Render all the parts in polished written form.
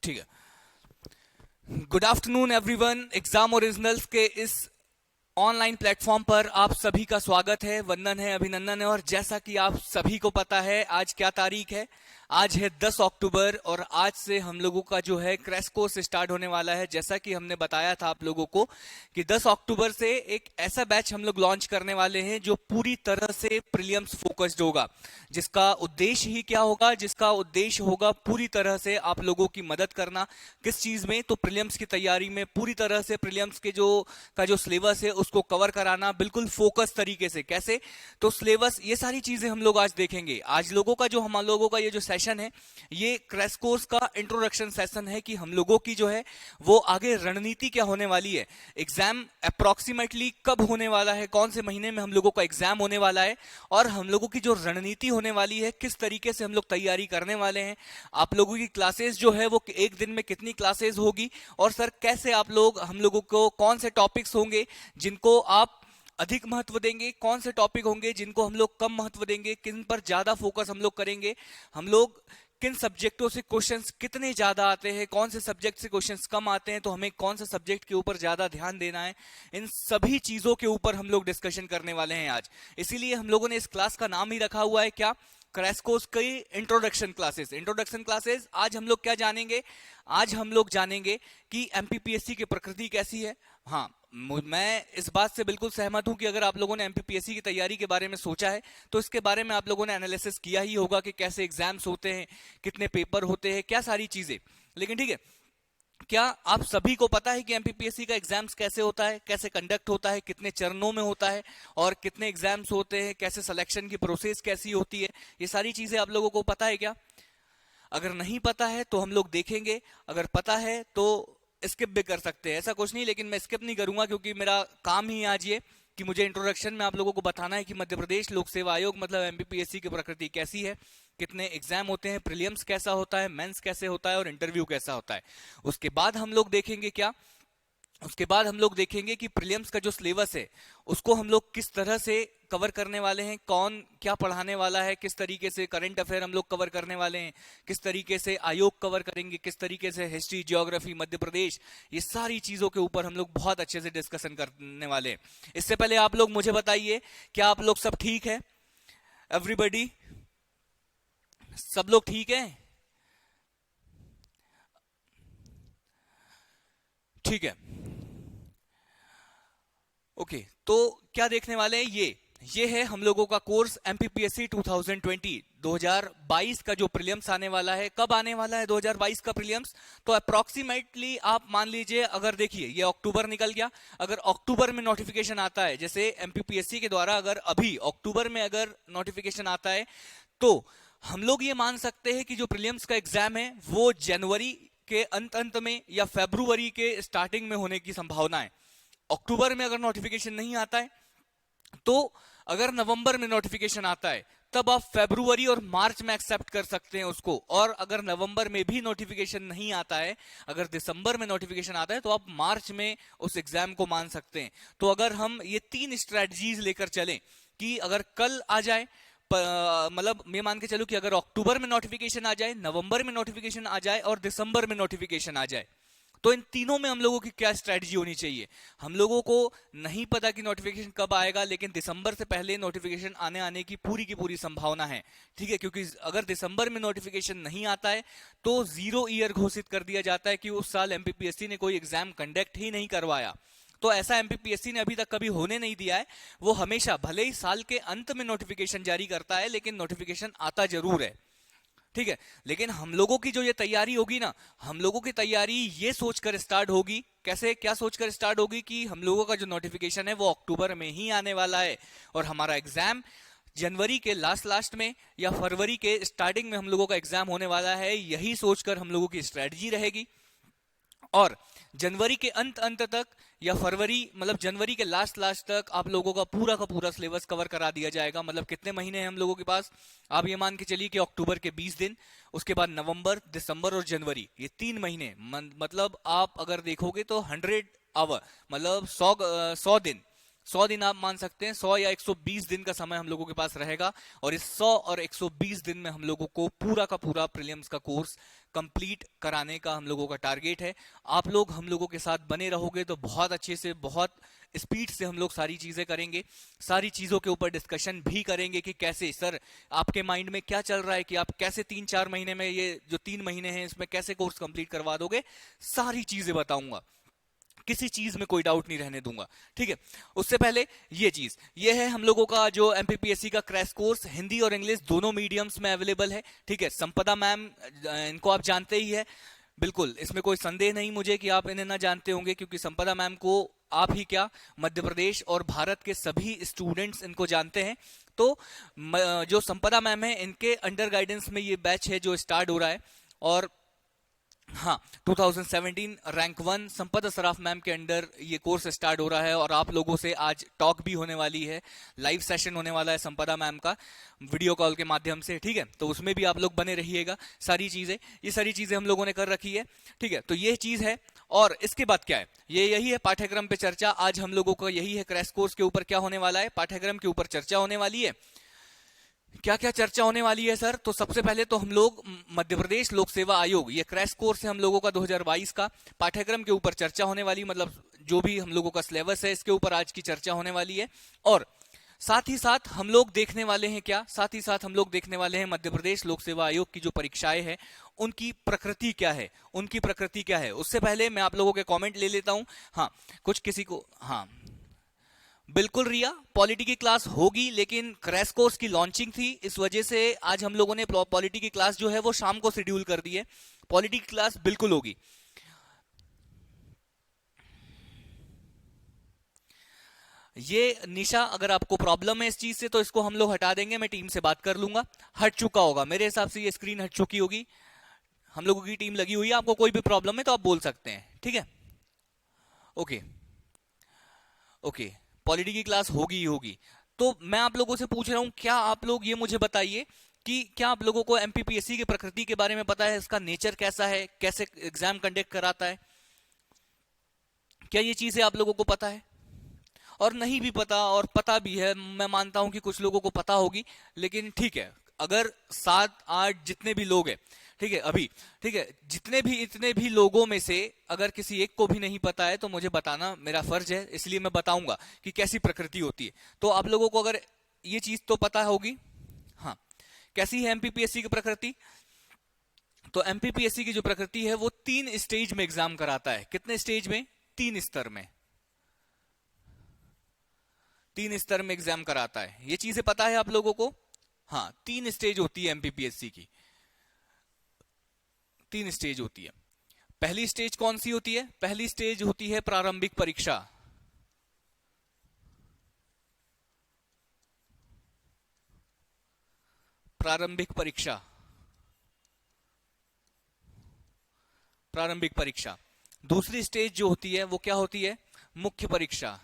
ठीक है। Good afternoon everyone. Exam originals के इस ऑनलाइन प्लेटफॉर्म पर आप सभी का स्वागत है, वंदन है, अभिनंदन है। और जैसा कि आप सभी को पता है, आज क्या तारीख है? आज है 10 अक्टूबर और आज से हम लोगों का जो है क्रैश कोर्स स्टार्ट होने वाला है। जैसा कि हमने बताया था आप लोगों को कि 10 अक्टूबर से एक ऐसा बैच हम लोग लॉन्च करने वाले हैं जो पूरी तरह से प्रीलिम्स फोकस्ड होगा। जिसका उद्देश्य ही क्या होगा? जिसका उद्देश्य होगा पूरी तरह से आप लोगों की मदद करना। किस चीज में? तो प्रीलिम्स की तैयारी में पूरी तरह से प्रीलिम्स के जो सिलेबस है उसको कवर कराना बिल्कुल फोकस तरीके से। कैसे? तो सिलेबस, ये सारी चीजें हम लोग आज देखेंगे। आज लोगों का जो हम लोगों का ये जो सेशन है, ये क्रैश कोर्स का इंट्रोडक्शन सेशन है कि हम लोगों की जो है वो आगे रणनीति क्या होने वाली है, एग्जाम अप्रोक्सीमेटली कब होने वाला है, कौन से महीने में हम लोगों का एग्जाम होने वाला है, और हम लोगों की जो रणनीति होने वाली है, किस तरीके से हम लोग तैयारी करने वाले हैं। आप लोगों की क्लासेस जो है वो एक दिन में कितनी क्लासेस होगी, और सर कैसे आप लोग हम लोगों को कौन से टॉपिक्स होंगे जिनको आप अधिक महत्व देंगे, कौन से टॉपिक होंगे जिनको हम लोग कम महत्व देंगे, किन पर ज्यादा फोकस हम लोग करेंगे, हम लोग किन सब्जेक्टों से क्वेश्चंस कितने ज्यादा आते हैं, कौन से सब्जेक्ट से क्वेश्चंस कम आते हैं, तो हमें कौन से सब्जेक्ट के ऊपर ज्यादा ध्यान देना है। इन सभी चीजों के ऊपर हम लोग डिस्कशन करने वाले हैं आज। इसीलिए हम लोगों ने इस क्लास का नाम ही रखा हुआ है क्या? क्रैश कोर्स की इंट्रोडक्शन क्लासेस। इंट्रोडक्शन क्लासेस आज हम लोग क्या जानेंगे? आज हम लोग जानेंगे कि एमपीपीएससी की प्रकृति कैसी है। हाँ, मैं इस बात से बिल्कुल सहमत हूं कि अगर आप लोगों ने एमपीपीएससी की तैयारी के बारे में सोचा है तो इसके बारे में आप लोगों ने एनालिसिस किया ही होगा कि कैसे एग्जाम्स होते हैं, कितने पेपर होते हैं, क्या सारी चीजें। लेकिन ठीक है, क्या आप सभी को पता है कि एमपीपीएससी का एग्जाम्स कैसे होता है, कैसे कंडक्ट होता है, कितने चरणों में होता है, और कितने एग्जाम्स होते हैं, कैसे सिलेक्शन की प्रोसेस कैसी होती है? ये सारी चीजें आप लोगों को पता है क्या? अगर नहीं पता है तो हम लोग देखेंगे, अगर पता है तो स्किप भी कर सकते हैं, ऐसा कुछ नहीं। लेकिन मैं स्किप नहीं करूंगा क्योंकि मेरा काम ही आज ये कि मुझे इंट्रोडक्शन में आप लोगों को बताना है कि मध्य प्रदेश लोक सेवा आयोग मतलब एमपीपीएससी की प्रकृति कैसी है, कितने एग्जाम होते हैं, प्रीलिम्स कैसा होता है, मेंस कैसे होता है, और इंटरव्यू कैसा होता है। उसके बाद हम लोग देखेंगे क्या? उसके बाद हम लोग देखेंगे कि प्रीलिम्स का जो सिलेबस है उसको हम लोग किस तरह से कवर करने वाले हैं, कौन क्या पढ़ाने वाला है, किस तरीके से करंट अफेयर हम लोग कवर करने वाले हैं, किस तरीके से आयोग कवर करेंगे, किस तरीके से हिस्ट्री, ज्योग्राफी, मध्य प्रदेश, ये सारी चीजों के ऊपर हम लोग बहुत अच्छे से डिस्कशन करने वाले हैं। इससे पहले आप लोग मुझे बताइए, क्या आप लोग सब ठीक है? एवरीबडी, सब लोग ठीक है? ठीक है, ओके। तो क्या देखने वाले हैं? ये है हम लोगों का कोर्स एमपीपीएससी 2020 2022 का जो प्रीलिम्स आने वाला है। कब आने वाला है 2022 का प्रीलिम्स? तो अप्रोक्सीमेटली आप मान लीजिए, अगर देखिए ये अक्टूबर निकल गया, अगर अक्टूबर में नोटिफिकेशन आता है, जैसे एमपीपीएससी के द्वारा अगर अभी अक्टूबर में अगर नोटिफिकेशन आता है, तो हम लोग ये मान सकते हैं कि जो प्रीलिम्स का एग्जाम है वो जनवरी के अंत में या फरवरी के स्टार्टिंग में होने की संभावना है। अक्टूबर में अगर नोटिफिकेशन नहीं आता है तो अगर नवंबर में नोटिफिकेशन आता है तब आप फरवरी और मार्च में एक्सेप्ट कर सकते हैं उसको। और अगर नवंबर में भी नोटिफिकेशन नहीं आता है, अगर दिसंबर में नोटिफिकेशन आता है, तो आप मार्च में उस एग्जाम को मान सकते हैं। तो अगर हम ये तीन स्ट्रेटजीज लेकर चलें कि अगर कल आ जाए, मतलब मैं मान के चलूं कि अगर अक्टूबर में नोटिफिकेशन आ जाए, नवंबर में नोटिफिकेशन आ जाए और दिसंबर में नोटिफिकेशन आ जाए, तो इन तीनों में हम लोगों की क्या स्ट्रेटजी होनी चाहिए? हम लोगों को नहीं पता कि नोटिफिकेशन कब आएगा, लेकिन दिसंबर से पहले नोटिफिकेशन आने की पूरी संभावना है। ठीक है, क्योंकि अगर दिसंबर में नोटिफिकेशन नहीं आता है तो 0 ईयर घोषित कर दिया जाता है कि उस साल एमपीपीएससी ने कोई एग्जाम कंडक्ट ही नहीं करवाया। तो ऐसा एमपीपीएससी ने अभी तक कभी होने नहीं दिया है। वो हमेशा भले ही साल के अंत में नोटिफिकेशन जारी करता है, लेकिन नोटिफिकेशन आता जरूर है। ठीक है, लेकिन हम लोगों की जो ये तैयारी होगी ना, हम लोगों की तैयारी ये सोचकर स्टार्ट होगी। कैसे, क्या सोचकर स्टार्ट होगी? कि हम लोगों का जो नोटिफिकेशन है वो अक्टूबर में ही आने वाला है और हमारा एग्जाम जनवरी के लास्ट में या फरवरी के स्टार्टिंग में हम लोगों का एग्जाम होने वाला है। यही सोचकर हम लोगों की स्ट्रेटजी रहेगी। और जनवरी के अंत तक या फरवरी, मतलब जनवरी के लास्ट तक आप लोगों का पूरा सिलेबस कवर करा दिया जाएगा। मतलब कितने महीने हैं हम लोगों के पास? आप ये मान के चलिए कि अक्टूबर के 20 दिन, उसके बाद नवंबर, दिसंबर और जनवरी, ये 3 महीने। मतलब आप अगर देखोगे तो 100 आवर, मतलब 100 दिन, 100 दिन आप मान सकते हैं, 100 या 120 दिन का समय हम लोगों के पास रहेगा, और इस 100 और 120 दिन में हम लोगों को पूरा का पूरा प्रीलिम्स का कोर्स कंप्लीट कराने का हम लोगों का टारगेट है। आप लोग हम लोगों के साथ बने रहोगे तो बहुत अच्छे से, बहुत स्पीड से हम लोग सारी चीजें करेंगे, सारी चीजों के ऊपर डिस्कशन भी करेंगे कि कैसे सर आपके माइंड में क्या चल रहा है कि आप कैसे 3-4 महीने में, ये जो 3 महीने हैं इसमें कैसे कोर्स कंप्लीट करवा दोगे, सारी चीजें बताऊंगा, किसी चीज में कोई डाउट नहीं रहने दूंगा। ठीक है, उससे पहले ये है हम लोगों का जो एमपीपीएससी का क्रैश कोर्स, हिंदी और इंग्लिश दोनों मीडियम्स में अवेलेबल है। ठीक है, संपदा मैम, इनको आप जानते ही है, बिल्कुल इसमें कोई संदेह नहीं मुझे कि आप इन्हें ना जानते होंगे, क्योंकि संपदा मैम को आप ही क्या, मध्य प्रदेश और भारत के सभी स्टूडेंट्स इनको जानते हैं। तो जो संपदा मैम है, इनके अंडर गाइडेंस में ये बैच है जो स्टार्ट हो रहा है, और हाँ 2017 रैंक 1 संपदा सराफ मैम के अंडर ये कोर्स स्टार्ट हो रहा है, और आप लोगों से आज टॉक भी होने वाली है, लाइव सेशन होने वाला है संपदा मैम का वीडियो कॉल के माध्यम से। ठीक है, तो उसमें भी आप लोग बने रहिएगा। ये सारी चीजें हम लोगों ने कर रखी है। ठीक है, तो ये चीज है, और इसके बाद क्या है, यही है पाठ्यक्रम पे चर्चा। आज हम लोगों को यही है, क्रैश कोर्स के ऊपर क्या होने वाला है, पाठ्यक्रम के ऊपर चर्चा होने वाली है। क्या क्या चर्चा होने वाली है सर? तो सबसे पहले तो हम लोग मध्य प्रदेश लोक सेवा आयोग, ये क्रैश कोर्स है हम लोगों का 2022 का, पाठ्यक्रम के ऊपर चर्चा होने वाली, मतलब जो भी हम लोगों का सिलेबस है इसके ऊपर आज की चर्चा होने वाली है। और साथ ही साथ हम लोग देखने वाले हैं क्या, साथ ही साथ हम लोग देखने वाले हैं मध्य प्रदेश लोक सेवा आयोग की जो परीक्षाएं हैं उनकी प्रकृति क्या है, उनकी प्रकृति क्या है। उससे पहले मैं आप लोगों के कॉमेंट ले लेता हूं। हाँ, कुछ किसी को, हाँ बिल्कुल रिया, पॉलिटी की क्लास होगी, लेकिन क्रैश कोर्स की लॉन्चिंग थी, इस वजह से आज हम लोगों ने पॉलिटी की क्लास जो है वो शाम को शेड्यूल कर दी है। पॉलिटी की क्लास बिल्कुल होगी। ये निशा, अगर आपको प्रॉब्लम है इस चीज से तो इसको हम लोग हटा देंगे, मैं टीम से बात कर लूंगा। हट चुका होगा मेरे हिसाब से, ये स्क्रीन हट चुकी होगी, हम लोगों की टीम लगी हुई है। आपको कोई भी प्रॉब्लम है तो आप बोल सकते हैं। ठीक है, ओके ओके, पॉलिटी की क्लास होगी ही होगी। तो मैं आप लोगों से पूछ रहा हूं, क्या आप लोग ये मुझे बताइए कि क्या आप लोगों को एमपीपीएससी की प्रकृति के बारे में पता है, इसका नेचर कैसा है, कैसे एग्जाम कंडक्ट कराता है, क्या ये चीजें आप लोगों को पता है? और नहीं भी पता और पता भी है, मैं मानता हूं कि कुछ लोगों को पता होगी, लेकिन ठीक है, अगर 7-8 जितने भी लोग हैं, ठीक है अभी, ठीक है, इतने भी लोगों में से अगर किसी एक को भी नहीं पता है तो मुझे बताना मेरा फर्ज है, इसलिए मैं बताऊंगा कि कैसी प्रकृति होती है। तो आप लोगों को अगर ये चीज तो पता होगी, हाँ, कैसी है एमपीपीएससी की प्रकृति? तो एमपीपीएससी की जो प्रकृति है वो 3 स्टेज में एग्जाम कराता है। कितने स्टेज में? 3 स्तर में, 3 स्तर में एग्जाम कराता है। ये चीजें पता है आप लोगों को? हाँ, 3 स्टेज होती है एमपीपीएससी की, 3 स्टेज होती है। पहली स्टेज कौन सी होती है? पहली स्टेज होती है प्रारंभिक परीक्षा। प्रारंभिक परीक्षा, प्रारंभिक परीक्षा। दूसरी स्टेज जो होती है वो क्या होती है? मुख्य परीक्षा।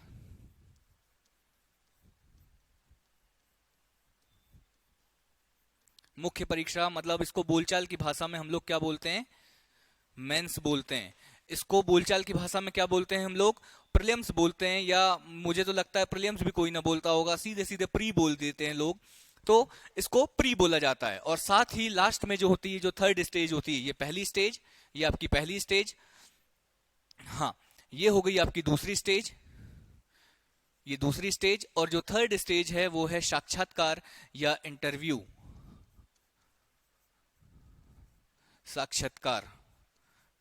मुख्य परीक्षा मतलब इसको बोलचाल की भाषा में हम लोग क्या बोलते हैं? मेंस बोलते हैं। इसको बोलचाल की भाषा में क्या बोलते हैं हम लोग? प्रीलिम्स बोलते हैं, या मुझे तो लगता है प्रीलिम्स भी कोई ना बोलता होगा, सीधे सीधे प्री बोल देते हैं लोग, तो इसको प्री बोला जाता है। और साथ ही लास्ट में जो होती है, जो थर्ड स्टेज होती है, ये पहली स्टेज, ये आपकी पहली स्टेज, हाँ ये हो गई आपकी दूसरी स्टेज, ये दूसरी स्टेज। और जो थर्ड स्टेज है वो है साक्षात्कार या इंटरव्यू। साक्षात्कार,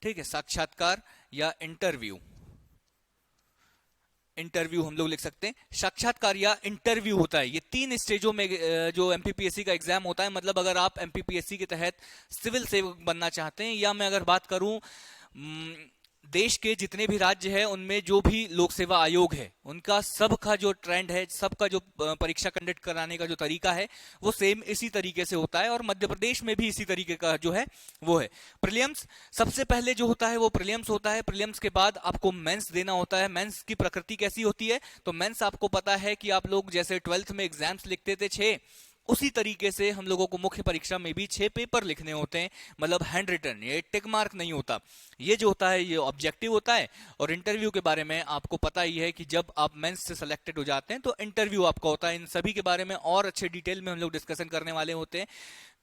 ठीक है, साक्षात्कार या इंटरव्यू, इंटरव्यू हम लोग लिख सकते हैं, साक्षात्कार या इंटरव्यू होता है। ये 3 स्टेजों में जो एमपीपीएससी का एग्जाम होता है। मतलब अगर आप एमपीपीएससी के तहत सिविल सेवक बनना चाहते हैं, या मैं अगर बात करूं देश के जितने भी राज्य हैं उनमें जो भी लोक सेवा आयोग है उनका सबका जो ट्रेंड है, सबका जो परीक्षा कंडक्ट कराने का जो तरीका है वो सेम इसी तरीके से होता है। और मध्य प्रदेश में भी इसी तरीके का जो है वो है। प्रीलिम्स सबसे पहले जो होता है वो प्रीलिम्स होता है। प्रीलिम्स के बाद आपको मेंस देना होता है। मेंस की प्रकृति कैसी होती है? तो मेंस आपको पता है कि आप लोग जैसे 12th में एग्जाम्स लिखते थे 6, उसी तरीके से हम लोगों को मुख्य परीक्षा में भी 6 पेपर लिखने होते हैं, मतलब हैंड रिटन, ये टिक मार्क नहीं होता। ये जो होता है ये ऑब्जेक्टिव होता है। और इंटरव्यू के बारे में आपको पता ही है कि जब आप मेंस से सिलेक्टेड हो जाते हैं तो इंटरव्यू आपका होता है। इन सभी के बारे में और अच्छे डिटेल में हम लोग डिस्कशन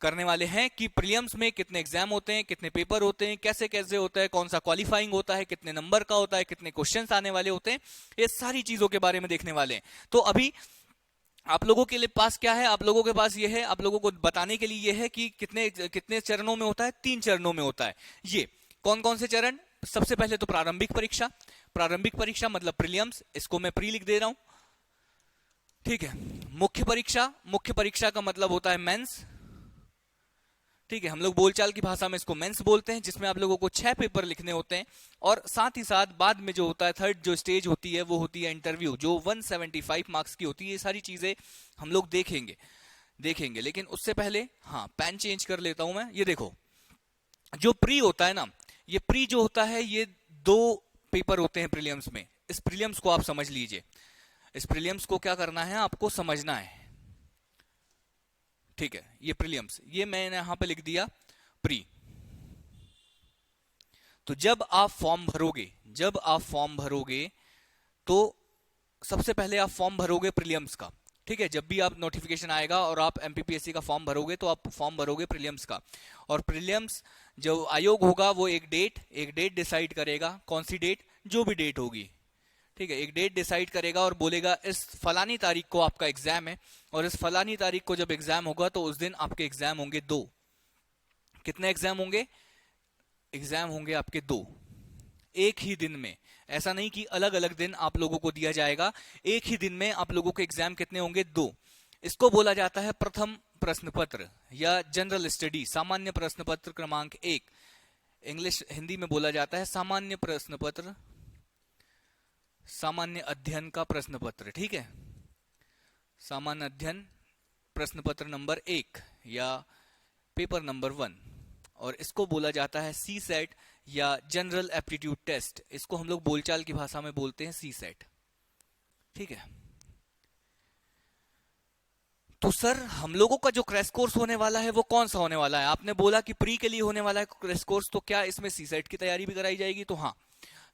करने वाले हैं कि प्रीलिम्स में कितने एग्जाम होते हैं, कितने पेपर होते हैं, कैसे कैसे होता है, कौन सा क्वालिफाइंग होता है, कितने नंबर का होता है, कितने क्वेश्चंस आने वाले होते हैं, ये सारी चीजों के बारे में देखने वाले हैं। तो अभी आप लोगों के लिए पास क्या है, आप लोगों के पास ये है, आप लोगों को बताने के लिए ये है कि कितने कितने चरणों में होता है। 3 चरणों में होता है। ये कौन कौन से चरण? सबसे पहले तो प्रारंभिक परीक्षा। प्रारंभिक परीक्षा मतलब प्रीलिम्स, इसको मैं प्री लिख दे रहा हूं, ठीक है। मुख्य परीक्षा, मुख्य परीक्षा का मतलब होता है मेंस, ठीक है। हम लोग बोलचाल की भाषा में इसको मेंस बोलते हैं, जिसमें आप लोगों को 6 पेपर लिखने होते हैं। और साथ ही साथ बाद में जो होता है, थर्ड जो स्टेज होती है वो होती है इंटरव्यू, जो 175 मार्क्स की होती है। ये सारी चीजें हम लोग देखेंगे। लेकिन उससे पहले हाँ, पेन चेंज कर लेता हूं मैं। ये देखो, जो प्री होता है ना, ये प्री जो होता है ये 2 पेपर होते हैं प्रीलिम्स में। इस प्रीलिम्स को आप समझ लीजिए। इस प्रीलिम्स को क्या करना है, आपको समझना है, ठीक है। ये प्रीलिम्स, ये मैंने यहां पे लिख दिया प्री। तो जब आप फॉर्म भरोगे तो सबसे पहले आप फॉर्म भरोगे प्रीलिम्स का, ठीक है। जब भी आप नोटिफिकेशन आएगा और आप एमपीपीएससी का फॉर्म भरोगे तो आप फॉर्म भरोगे प्रीलिम्स का। और प्रीलिम्स जो आयोग होगा वो एक डेट डिसाइड करेगा। कौन सी डेट? जो भी डेट होगी, ठीक है। एक डेट डिसाइड करेगा और बोलेगा इस फलानी तारीख को आपका एग्जाम है। और इस फलानी तारीख को जब एग्जाम होगा तो उस दिन आपके एग्जाम होंगे 2। कितने एग्जाम होंगे? एग्जाम होंगे आपके 2, एक ही दिन में। ऐसा नहीं कि अलग अलग दिन आप लोगों को दिया जाएगा, एक ही दिन में आप लोगों के एग्जाम कितने होंगे? 2। इसको बोला जाता है प्रथम प्रश्न पत्र या जनरल स्टडी, सामान्य प्रश्न पत्र क्रमांक 1। इंग्लिश हिंदी में बोला जाता है सामान्य प्रश्न पत्र, सामान्य अध्ययन का प्रश्न पत्र, ठीक है। सामान्य अध्ययन प्रश्न पत्र नंबर 1 या पेपर नंबर 1। और इसको बोला जाता है सी सेट या जनरल एप्टीट्यूड टेस्ट। इसको हम लोग बोलचाल की भाषा में बोलते हैं सी सेट, ठीक है। तो सर हम लोगों का जो क्रैश कोर्स होने वाला है वो कौन सा होने वाला है? आपने बोला कि प्री के लिए होने वाला है क्रैश कोर्स, तो क्या इसमें सी सेट की तैयारी भी कराई जाएगी? तो हाँ,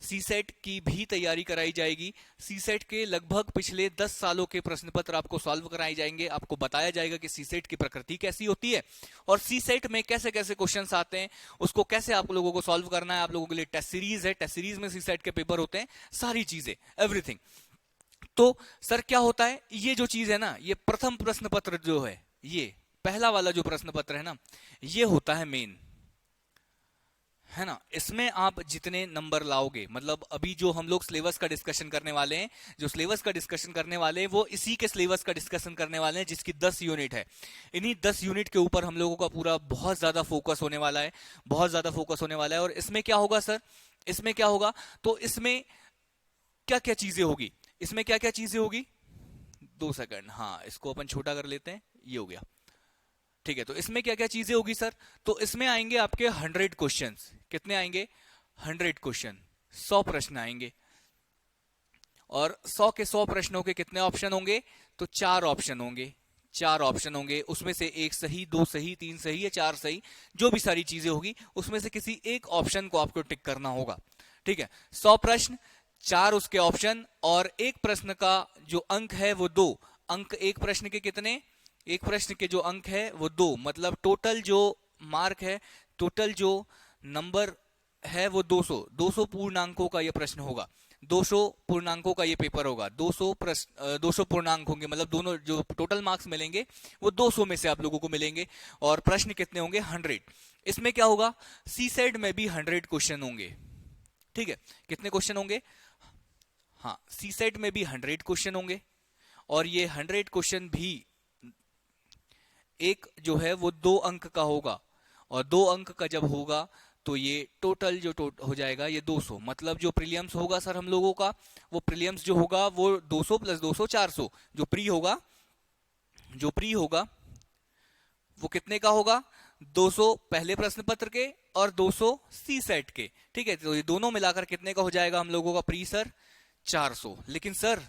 सी सेट की भी तैयारी कराई जाएगी। सी सेट के लगभग पिछले 10 सालों के प्रश्न पत्र आपको सॉल्व कराए जाएंगे। आपको बताया जाएगा कि सी सेट की प्रकृति कैसी होती है और सी सेट में कैसे कैसे क्वेश्चंस आते हैं, उसको कैसे आप लोगों को सॉल्व करना है। आप लोगों के लिए टेस्ट सीरीज है, टेस्ट सीरीज में सी सेट के पेपर होते हैं, सारी चीजें, एवरीथिंग। तो सर क्या होता है, ये जो चीज है ना, ये प्रथम प्रश्न पत्र जो है, ये पहला वाला जो प्रश्न पत्र है ना, ये होता है मेन, है ना। इसमें आप जितने नंबर लाओगे, मतलब अभी जो हम लोग सिलेबस का डिस्कशन करने वाले हैं, जो सिलेबस का डिस्कशन करने वाले हैं वो इसी के सिलेबस का डिस्कशन करने वाले हैं, जिसकी 10 यूनिट है। इन्हीं 10 यूनिट के ऊपर हम लोगों का पूरा बहुत ज्यादा फोकस होने वाला है, बहुत ज्यादा फोकस होने वाला है। और इसमें क्या होगा सर, इसमें क्या होगा, तो इसमें क्या क्या चीजें होगी, इसमें क्या क्या चीजें होगी, 2 सेकंड, हाँ इसको अपन छोटा कर लेते हैं, ये हो गया, ठीक है। तो इसमें क्या क्या चीजें होगी सर, तो इसमें आएंगे आपके 100 क्वेश्चंस। कितने आएंगे? 100 क्वेश्चन, 100 प्रश्न आएंगे। और 100 के 100 प्रश्नों के कितने ऑप्शन होंगे? तो 4 ऑप्शन होंगे, 4 ऑप्शन होंगे। उसमें से 1 सही, 2 सही, 3 सही या 4 सही, जो भी सारी चीजें होगी उसमें से किसी एक ऑप्शन को आपको टिक करना होगा, ठीक है। 100 प्रश्न, 4 उसके ऑप्शन, और एक प्रश्न का जो अंक है वो 2 अंक। एक प्रश्न के कितने? एक प्रश्न के जो अंक है वो 2, मतलब टोटल जो मार्क है, टोटल जो नंबर है वो 200। 200 पूर्णांकों का ये प्रश्न होगा, 200 पूर्णांकों का ये पेपर होगा। 200 प्रश्न, 200 पूर्णांक होंगे, मतलब दोनों जो टोटल मार्क्स मिलेंगे वो 200 में से आप लोगों को मिलेंगे। और प्रश्न कितने होंगे? 100। इसमें क्या होगा, सी सेट में भी 100 क्वेश्चन होंगे, ठीक है। कितने क्वेश्चन होंगे? हाँ, सी सेट में भी 100 क्वेश्चन होंगे। और ये 100 क्वेश्चन भी एक जो है वो 2 अंक का होगा, और 2 अंक का जब होगा तो ये टोटल जो हो जाएगा ये 200। मतलब जो प्रीलिम्स होगा सर हम लोगों का, वो प्रीलिम्स जो होगा वो 200 प्लस 200 400। जो प्री होगा, जो प्री होगा वो कितने का होगा? 200 पहले प्रश्न पत्र के और 200 सी सेट के, ठीक है। तो ये दोनों मिलाकर कितने का हो जाएगा हम लोगों का प्री सर? 400। लेकिन सर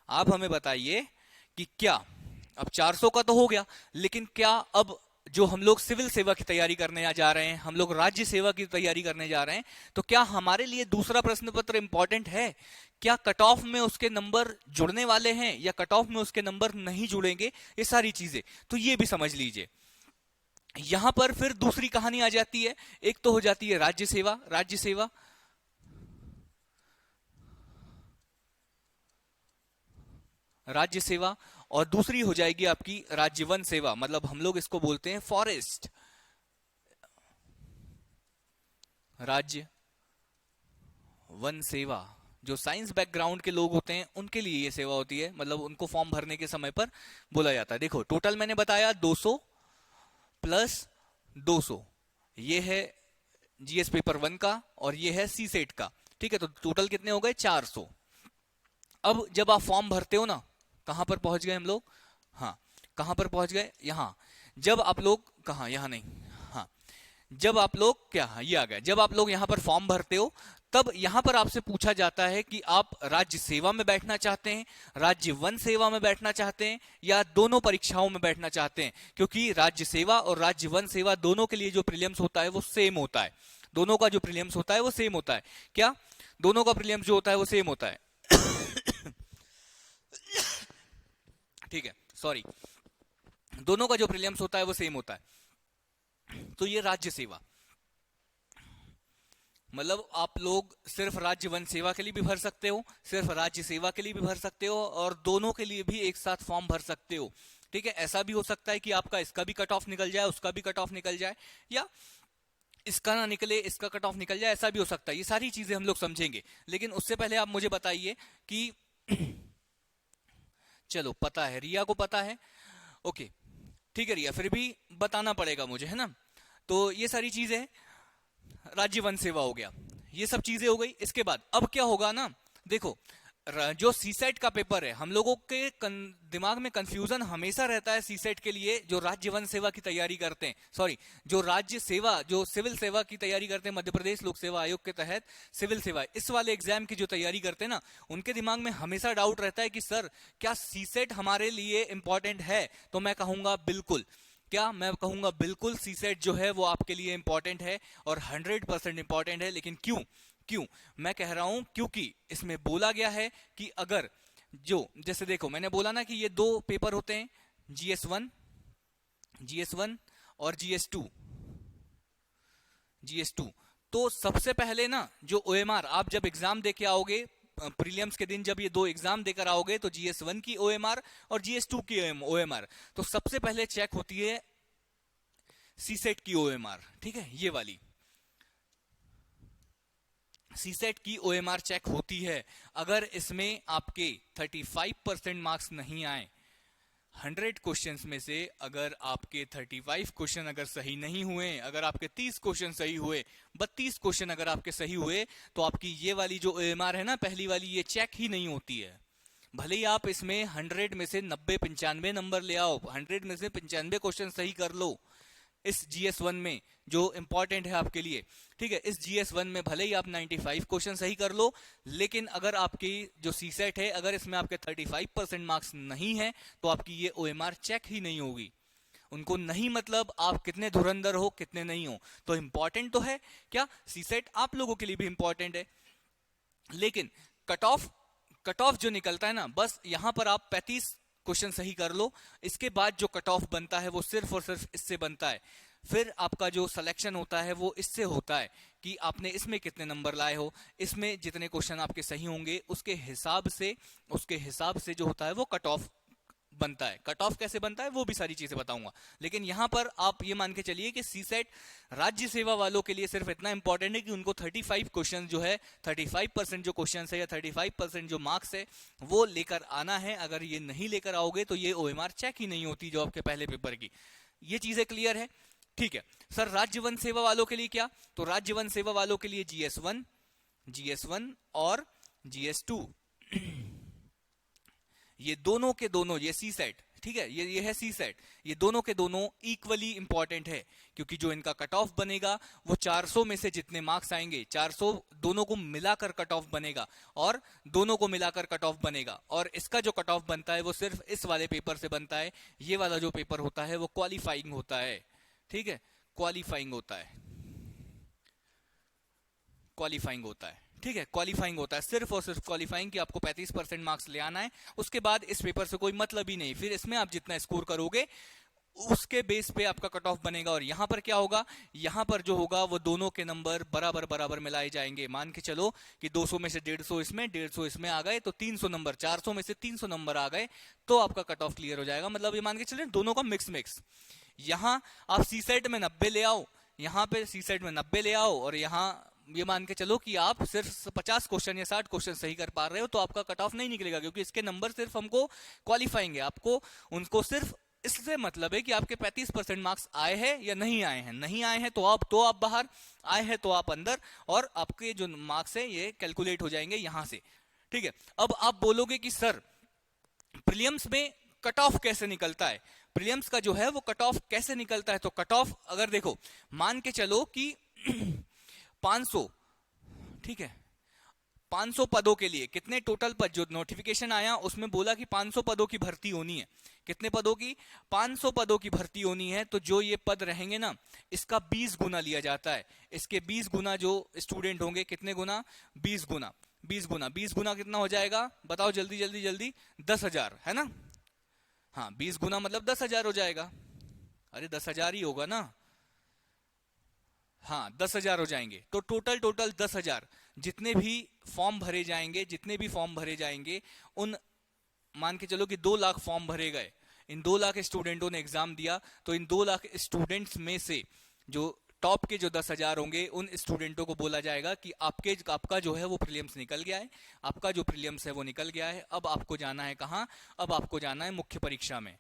आप हमें बताइए कि क्या अब 400 का तो हो गया, लेकिन क्या अब जो हम लोग सिविल सेवा की तैयारी करने जा रहे हैं, हम लोग राज्य सेवा की तैयारी करने जा रहे हैं, तो क्या हमारे लिए दूसरा प्रश्न पत्र इंपॉर्टेंट है? क्या कट ऑफ में उसके नंबर जुड़ने वाले हैं या कट ऑफ में उसके नंबर नहीं जुड़ेंगे? ये सारी चीजें तो ये भी समझ लीजिए। यहां पर फिर दूसरी कहानी आ जाती है। एक तो हो जाती है राज्य सेवा, राज्य सेवा, राज्य सेवा, और दूसरी हो जाएगी आपकी राज्य वन सेवा, मतलब हम लोग इसको बोलते हैं फॉरेस्ट, राज्य वन सेवा। जो साइंस बैकग्राउंड के लोग होते हैं उनके लिए ये सेवा होती है, मतलब उनको फॉर्म भरने के समय पर बोला जाता है। देखो टोटल मैंने बताया 200 प्लस 200, ये है जीएस पेपर 1 का और ये है सी सेट का, ठीक है। तो टोटल कितने हो गए? 400। अब जब आप फॉर्म भरते हो ना, कहां पर पहुंच गए हम लोग? हाँ, कहां पर पहुंच गए? यहां। जब आप लोग, कहां, यहां नहीं, हाँ, जब आप लोग क्या, हाँ, ये आ गया। जब आप लोग यहां पर फॉर्म भरते हो, तब यहां पर आपसे पूछा जाता है कि आप राज्य सेवा में बैठना चाहते हैं, राज्य वन सेवा में बैठना चाहते हैं, या दोनों परीक्षाओं में बैठना चाहते हैं। क्योंकि राज्य सेवा और राज्य वन सेवा दोनों के लिए जो प्रीलिम्स होता है वो सेम होता है। दोनों का जो प्रीलिम्स होता है वो सेम होता है। क्या दोनों का प्रीलिम्स जो होता है वो सेम होता है? ठीक है, सॉरी, दोनों का जो प्रीलिम्स होता है वो सेम होता है। तो ये राज्य सेवा, मतलब आप लोग सिर्फ राज्य वन सेवा के लिए भी भर सकते हो, सिर्फ राज्य सेवा के लिए भी भर सकते हो, और दोनों के लिए भी एक साथ फॉर्म भर सकते हो, ठीक है। ऐसा भी हो सकता है कि आपका इसका भी कट ऑफ निकल जाए, उसका भी कट ऑफ निकल जाए, या इसका ना निकले इसका कट ऑफ निकल जाए, ऐसा भी हो सकता है। ये सारी चीजें हम लोग समझेंगे, लेकिन उससे पहले आप मुझे बताइए कि चलो पता है, रिया को पता है, ओके, ठीक है रिया, फिर भी बताना पड़ेगा मुझे, है ना। तो ये सारी चीजें, राज्य वन सेवा हो गया, ये सब चीजें हो गई। इसके बाद अब क्या होगा ना, देखो जो सीसेट का पेपर है, हम लोगों के दिमाग में कंफ्यूजन हमेशा रहता है सीसेट के लिए, जो राज्य वन सेवा की तैयारी करते हैं, सॉरी, जो राज्य सेवा, जो सिविल सेवा की तैयारी करते हैं, मध्य प्रदेश लोक सेवा आयोग के तहत सिविल सेवा, इस वाले एग्जाम की जो तैयारी करते हैं ना, उनके दिमाग में हमेशा डाउट रहता है कि सर क्या सीसेट हमारे लिए इंपॉर्टेंट है? तो मैं कहूंगा बिल्कुल। क्या मैं कहूंगा? बिल्कुल, सीसेट जो है वो आपके लिए इंपॉर्टेंट है, और 100% इंपॉर्टेंट है। लेकिन क्यों? क्यों मैं कह रहा हूं? क्योंकि इसमें बोला गया है कि अगर जो, जैसे देखो मैंने बोला ना कि ये दो पेपर होते हैं, जीएस वन और जीएस टू। तो सबसे पहले ना जो ओएमआर आप जब एग्जाम देके आओगे, प्रीलियम्स के दिन जब ये दो एग्जाम देकर आओगे, तो जीएस1 की ओएमआर और जीएस2 की ओएमआर, तो सबसे पहले चेक होती है सीसेट की ओएमआर, ठीक है, ये वाली सीसेट की ओएमआर चेक होती है। अगर इसमें आपके 35% मार्क्स नहीं आए, 100 क्वेश्चंस में से अगर आपके 35 क्वेश्चन अगर सही नहीं हुए, अगर आपके 30 क्वेश्चन सही हुए, 32 क्वेश्चन अगर आपके सही हुए, तो आपकी ये वाली जो ओएमआर है ना, पहली वाली, ये चेक ही नहीं होती है। भले ही आप इसमें 100 में से 90-95 नंबर ले आओ, 100 में से 95 क्वेश्चन सही कर लो इस जीएस1 में जो इंपॉर्टेंट है आपके लिए, ठीक है। इस जीएस1 में भले ही आप 95 क्वेश्चन सही कर लो, लेकिन अगर आपकी जो सीसेट है, अगर इसमें आपके 35% मार्क्स नहीं है, तो आपकी ये ओएमआर चेक ही नहीं होगी। उनको नहीं मतलब आप कितने धुरंधर हो, कितने नहीं हो। तो इंपॉर्टेंट तो है क्या, सीसेट आप लोगों के लिए भी इंपॉर्टेंट है, लेकिन कट ऑफ जो निकलता है ना, बस यहां पर आप 35 क्वेश्चन सही कर लो, इसके बाद जो कट ऑफ बनता है वो सिर्फ और सिर्फ इससे बनता है। फिर आपका जो सिलेक्शन होता है वो इससे होता है कि आपने इसमें कितने नंबर लाए हो, इसमें जितने क्वेश्चन आपके सही होंगे उसके हिसाब से जो होता है वो कट ऑफ बनता है। कट ऑफ कैसे बनता है वो भी सारी चीजें बताऊंगा, लेकिन यहां पर आप ये मान के चलिए कि सीसेट राज्य सेवा वालों के लिए सिर्फ इतना इंपॉर्टेंट है कि उनको 35 क्वेश्चन जो है, 35% जो क्वेश्चन है या 35% जो मार्क्स है वो लेकर आना है। अगर ये नहीं लेकर आओगे तो ये ओएमआर चेक ही नहीं होती जो आपके पहले पेपर की। ये चीजें क्लियर है? ठीक है सर, राज्य वन सेवा वालों के लिए क्या? तो राज्य वन सेवा वालों के लिए जीएस1 और जीएस2, ये दोनों के दोनों, ये सी सेट, ठीक है, ये है सी सेट। ये दोनों के दोनों इक्वली इंपॉर्टेंट है, क्योंकि जो इनका कट ऑफ बनेगा वो 400 में से जितने मार्क्स आएंगे 400 दोनों को मिलाकर कट ऑफ बनेगा, और दोनों को मिलाकर कट ऑफ बनेगा। और इसका जो कट ऑफ बनता है वो सिर्फ इस वाले पेपर से बनता है। ये वाला जो पेपर होता है वो क्वालिफाइंग होता है, ठीक है, क्वालिफाइंग होता है, क्वालिफाइंग होता है, ठीक है, क्वालिफाइंग होता है, सिर्फ और सिर्फ क्वालिफाइंग कि आपको 35% मार्क्स ले आना है। उसके बाद इस पेपर से कोई मतलब ही नहीं, फिर इसमें आप जितना स्कोर करोगे उसके बेस पे आपका कट ऑफ बनेगा। और यहां पर क्या होगा, यहां पर जो होगा वो दोनों के नंबर बराबर बराबर मिलाए जाएंगे। मान के चलो कि 200 में से 150 इसमें 150 इसमें आ गए तो 300 नंबर, 400 में से 300 नंबर आ गए तो आपका कट ऑफ क्लियर हो जाएगा। मतलब ये मान के चले दोनों का मिक्स मिक्स। यहां आप सी सेट में 90 ले आओ, यहां पे सी सेट में 90 ले आओ, और यहां ये मान के चलो कि आप सिर्फ 50 क्वेश्चन या 60 क्वेश्चन सही कर पा रहे हो तो आपका कट ऑफ नहीं निकलेगा, क्योंकि इसके नंबर सिर्फ हमको क्वालिफाइंग है। आपको उनको सिर्फ इससे मतलब है कि आपके 35% मार्क्स आए हैं या नहीं आए हैं। नहीं आए हैं तो आप बाहर, आए हैं तो आप अंदर, और आपके जो मार्क्स है ये कैलकुलेट हो जाएंगे यहां से, ठीक है। अब आप बोलोगे कि सर प्रीलिम्स में कट ऑफ कैसे निकलता है, प्रीलिम्स का जो है वो कट ऑफ कैसे निकलता है। तो कट ऑफ अगर देखो, मान के चलो कि 500, ठीक है, 500 पदों के लिए कितने टोटल पद, जो नोटिफिकेशन आया उसमें बोला कि 500 पदों की भर्ती होनी है। कितने पदों की, 500 पदों की भर्ती होनी है। तो जो ये पद रहेंगे ना, इसका 20 गुना लिया जाता है। इसके 20 गुना जो स्टूडेंट होंगे, कितने गुना, 20 गुना, 20 गुना, 20 गुना कितना हो जाएगा बताओ जल्दी जल्दी जल्दी, 10,000 है ना। हाँ, 20 गुना मतलब 10,000 हो जाएगा। अरे 10,000 ही होगा ना, हाँ 10,000 हो जाएंगे। तो टोटल 10,000 जितने भी फॉर्म भरे जाएंगे, जितने भी फॉर्म भरे जाएंगे, उन मान के चलो कि 2 लाख फॉर्म भरे गए, इन 2 लाख स्टूडेंटों ने एग्जाम दिया, तो इन 2 लाख स्टूडेंट्स में से जो टॉप के जो 10,000 होंगे उन स्टूडेंटों को बोला जाएगा कि आपका जो है वो प्रीलिम्स निकल गया है, आपका जो प्रीलिम्स है वो निकल गया है। अब आपको जाना है कहाँ, अब आपको जाना है मुख्य परीक्षा में,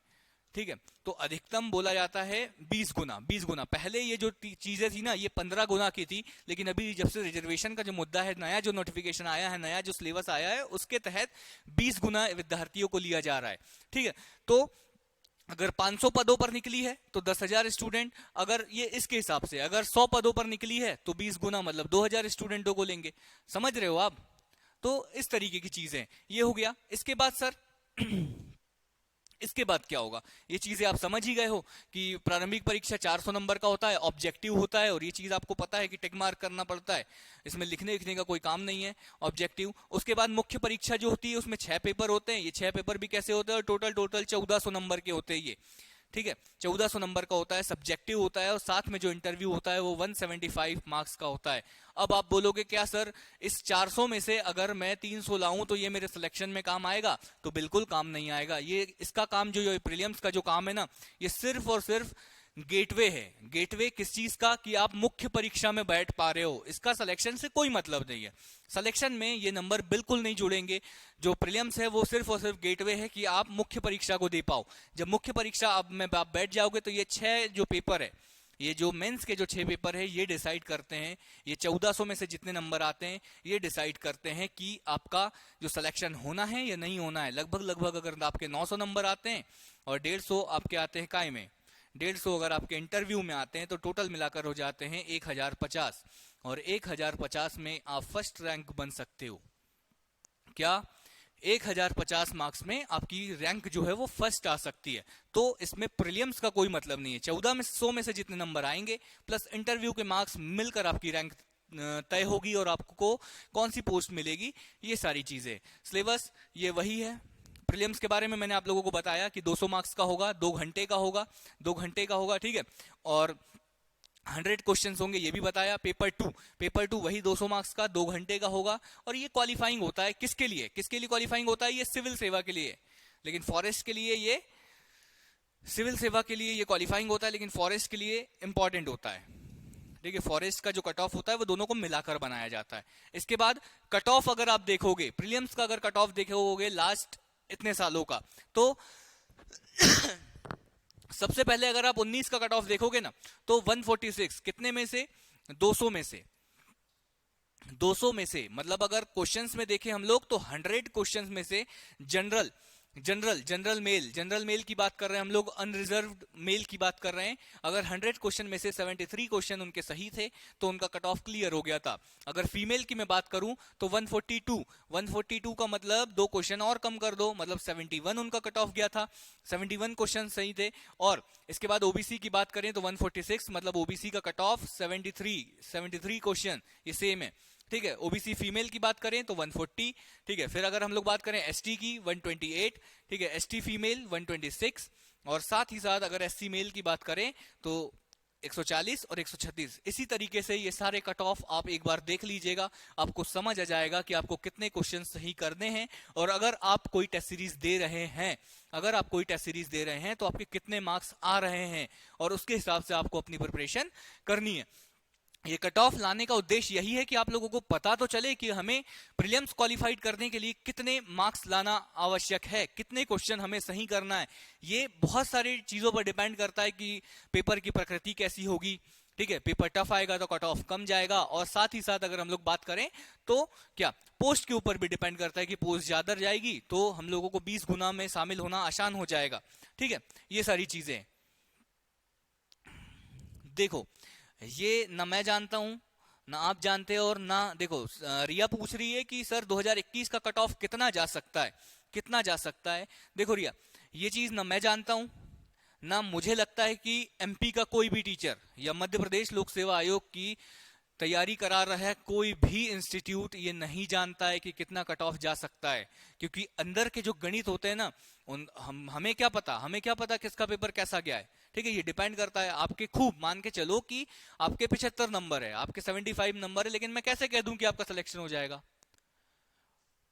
ठीक है। तो अधिकतम बोला जाता है 20 गुना, 20 गुना। पहले ये जो चीजें थी ना ये 15 गुना की थी, लेकिन अभी जब से रिजर्वेशन का जो मुद्दा है, नया जो नोटिफिकेशन आया है, नया जो सिलेबस आया है, उसके तहत 20 गुना विद्यार्थियों को लिया जा रहा है, ठीक है। तो अगर 500 पदों पर निकली है तो 10,000 स्टूडेंट, अगर ये इसके हिसाब से अगर 100 पदों पर निकली है तो 20 गुना मतलब 2,000 स्टूडेंटों को लेंगे। समझ रहे हो आप। तो इस तरीके की चीजें ये हो गया। इसके बाद सर इसके बाद क्या होगा, ये चीजें आप समझ ही गए हो कि प्रारंभिक परीक्षा 400 नंबर का होता है, ऑब्जेक्टिव होता है, और ये चीज आपको पता है कि टिक मार्क करना पड़ता है, इसमें लिखने लिखने का कोई काम नहीं है, ऑब्जेक्टिव। उसके बाद मुख्य परीक्षा जो होती है उसमें 6 पेपर होते हैं। ये 6 पेपर भी कैसे होते हैं, टोटल 1400 नंबर के होते हैं ये, ठीक है, 1400 नंबर का होता है, सब्जेक्टिव होता है, और साथ में जो इंटरव्यू होता है वो 175 मार्क्स का होता है। अब आप बोलोगे क्या सर इस 400 में से अगर मैं 300 लाऊं तो ये मेरे सिलेक्शन में काम आएगा, तो बिल्कुल काम नहीं आएगा। ये इसका काम जो प्रीलिम्स का जो काम है ना, ये सिर्फ और सिर्फ गेटवे है। गेटवे किस चीज का, कि आप मुख्य परीक्षा में बैठ पा रहे हो, इसका सिलेक्शन से कोई मतलब नहीं है। सिलेक्शन में ये नंबर बिल्कुल नहीं जुड़ेंगे। जो प्रीलिम्स है वो सिर्फ और सिर्फ गेटवे है कि आप मुख्य परीक्षा को दे पाओ। जब मुख्य परीक्षा आप बैठ जाओगे तो ये 6 जो पेपर है, ये जो मेंस के जो 6 पेपर है, ये डिसाइड करते हैं, ये 1400 में से जितने नंबर आते हैं ये डिसाइड करते हैं कि आपका जो सिलेक्शन होना है या नहीं होना है। लगभग अगर आपके 900 नंबर आते हैं और 150 आपके आते हैं काय में, 150 अगर आपके इंटरव्यू में आते हैं, तो टोटल मिलाकर हो जाते हैं 1050, और 1050 में आप फर्स्ट रैंक बन सकते हो। क्या 1050 मार्क्स में आपकी रैंक जो है वो फर्स्ट आ सकती है। तो इसमें प्रीलिम्स का कोई मतलब नहीं है। 100 में से जितने नंबर आएंगे प्लस इंटरव्यू के मार्क्स मिलकर आपकी रैंक तय होगी और आपको कौन सी पोस्ट मिलेगी, ये सारी चीजें। सिलेबस ये वही है। प्रीलिम्स के बारे में मैंने आप लोगों को बताया कि 200 मार्क्स का होगा, 2 घंटे का होगा, 2 घंटे का होगा, ठीक है, और 100 क्वेश्चंस होंगे, ये भी बताया। पेपर टू वही 200 मार्क्स का 2 घंटे का होगा, और ये क्वालिफाइंग होता है किसके लिए क्वालिफाइंग होता है, ये सिविल सेवा के लिए। लेकिन फॉरेस्ट के लिए ये सिविल सेवा के लिए ये क्वालिफाइंग होता है, लेकिन फॉरेस्ट के लिए इंपॉर्टेंट होता है। देखिए फॉरेस्ट का जो कट ऑफ होता है वो दोनों को मिलाकर बनाया जाता है। इसके बाद कट ऑफ अगर आप देखोगे, प्रीलिम्स का अगर कट ऑफ देखोगे लास्ट इतने सालों का, तो सबसे पहले अगर आप 19 का कट ऑफ देखोगे ना, तो 146 कितने में से, 200 में से, 200 में से, मतलब अगर क्वेश्चंस में देखें हम लोग तो 100 क्वेश्चंस में से जनरल जनरल मेल की बात कर रहे हैं हम लोग, अनरिजर्व्ड मेल की बात कर रहे हैं। अगर 100 क्वेश्चन में से 73 क्वेश्चन उनके सही थे तो उनका कट ऑफ क्लियर हो गया था। अगर फीमेल की मैं बात करूं तो 142 का मतलब 2 क्वेश्चन और कम कर दो, मतलब 71 उनका कट ऑफ गया था। 71 क्वेश्चन सही थे। और इसके बाद ओबीसी की बात करें तो 146, मतलब ओबीसी का कट ऑफ 73 क्वेश्चन, ये सेम है। ठीक है, ओबीसी फीमेल की बात करें तो 140। ठीक है, फिर अगर हम लोग बात करें एसटी की 128। ठीक है, एसटी फीमेल 126। और साथ ही साथ अगर एससी मेल की बात करें तो 140 और 136। इसी तरीके से ये सारे कट ऑफ आप एक बार देख लीजिएगा, आपको समझ आ जाएगा कि आपको कितने क्वेश्चन सही करने हैं। और अगर आप कोई टेस्ट सीरीज दे रहे हैं तो आपके कितने मार्क्स आ रहे हैं, और उसके हिसाब से आपको अपनी प्रिपरेशन करनी है। ये कट ऑफ लाने का उद्देश्य यही है कि आप लोगों को पता तो चले कि हमें प्रीलिम्स क्वालिफाइड करने के लिए कितने मार्क्स लाना आवश्यक है, कितने क्वेश्चन हमें सही करना है। ये बहुत सारी चीजों पर डिपेंड करता है कि पेपर की प्रकृति कैसी होगी। ठीक है, पेपर टफ आएगा तो कट ऑफ कम जाएगा। और साथ ही साथ अगर हम लोग बात करें तो क्या पोस्ट के ऊपर भी डिपेंड करता है कि पोस्ट ज्यादा जाएगी तो हम लोगों को 20 गुना में शामिल होना आसान हो जाएगा। ठीक है, ये सारी चीजें देखो, ये ना मैं जानता हूं ना आप जानते हो, और ना देखो रिया पूछ रही है कि सर 2021 का कट ऑफ कितना जा सकता है, कितना जा सकता है। देखो रिया, ये चीज ना मैं जानता हूं ना मुझे लगता है कि एमपी का कोई भी टीचर या मध्य प्रदेश लोक सेवा आयोग की तैयारी करा रहा है कोई भी इंस्टीट्यूट ये नहीं जानता है कि कितना कट ऑफ जा सकता है। क्योंकि अंदर के जो गणित होते हैं ना, हमें क्या पता, किसका पेपर कैसा गया है। ठीक है, ये डिपेंड करता है आपके, खूब मान के चलो कि आपके 75 नंबर है, आपके 75 नंबर है, लेकिन मैं कैसे कह दूं कि आपका सिलेक्शन हो जाएगा।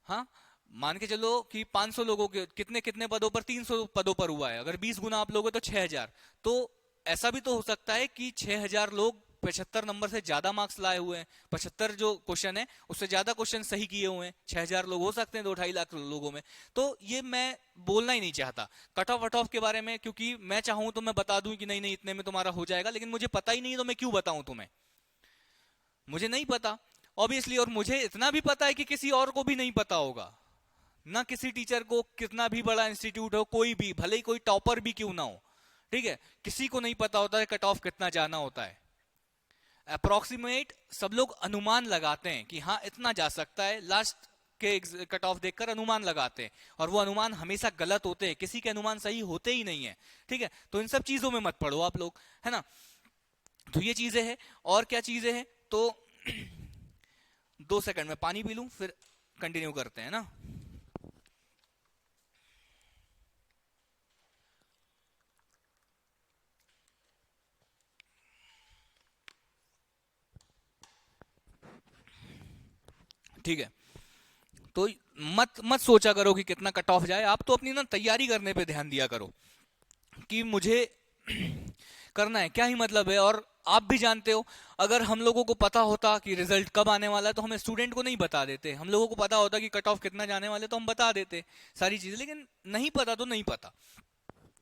हाँ, मान के चलो कि 500 लोगों के कितने कितने पदों पर, 300 पदों पर हुआ है, अगर 20 गुना आप लोगों तो 6000। तो ऐसा भी तो हो सकता है कि 6000 लोग 75 नंबर से ज्यादा मार्क्स लाए हुए हैं, 75 जो क्वेश्चन है उससे ज्यादा क्वेश्चन सही किए हुए हैं। 6000 लोग हो सकते हैं 2-2.5 लाख लोगों में। तो ये मैं बोलना ही नहीं चाहता कट ऑफ वट ऑफ के बारे में, क्योंकि मैं चाहूं तो मैं बता दूं कि नहीं नहीं इतने में तुम्हारा हो जाएगा, लेकिन मुझे पता ही नहीं तो मैं क्यों बताऊं तुम्हें, मुझे नहीं पता ऑब्वियसली। और मुझे इतना भी पता है कि किसी और को भी नहीं पता होगा ना, किसी टीचर को, कितना भी बड़ा इंस्टीट्यूट हो, कोई भी, भले ही कोई टॉपर भी क्यों ना हो। ठीक है, किसी को नहीं पता होता है कट ऑफ कितना जाना होता है। अप्रोक्सीमेट सब लोग अनुमान लगाते हैं कि हाँ इतना जा सकता है, लास्ट के कट ऑफ देखकर अनुमान लगाते हैं, और वो अनुमान हमेशा गलत होते हैं, किसी के अनुमान सही होते ही नहीं है। ठीक है, तो इन सब चीजों में मत पड़ो आप लोग, है ना। तो ये चीजें हैं, और क्या चीजें हैं तो 2 सेकंड में पानी पी लूं फिर कंटिन्यू करते हैं ना। ठीक है, तो मत मत सोचा करो कि कितना कट ऑफ जाए, आप तो अपनी ना तैयारी करने पे ध्यान दिया करो कि मुझे करना है, क्या ही मतलब है। और आप भी जानते हो, अगर हम लोगों को पता होता कि रिजल्ट कब आने वाला है तो हमें स्टूडेंट को नहीं बता देते, हम लोगों को पता होता कि कट ऑफ कितना जाने वाले तो हम बता देते सारी चीजें, लेकिन नहीं पता तो नहीं पता,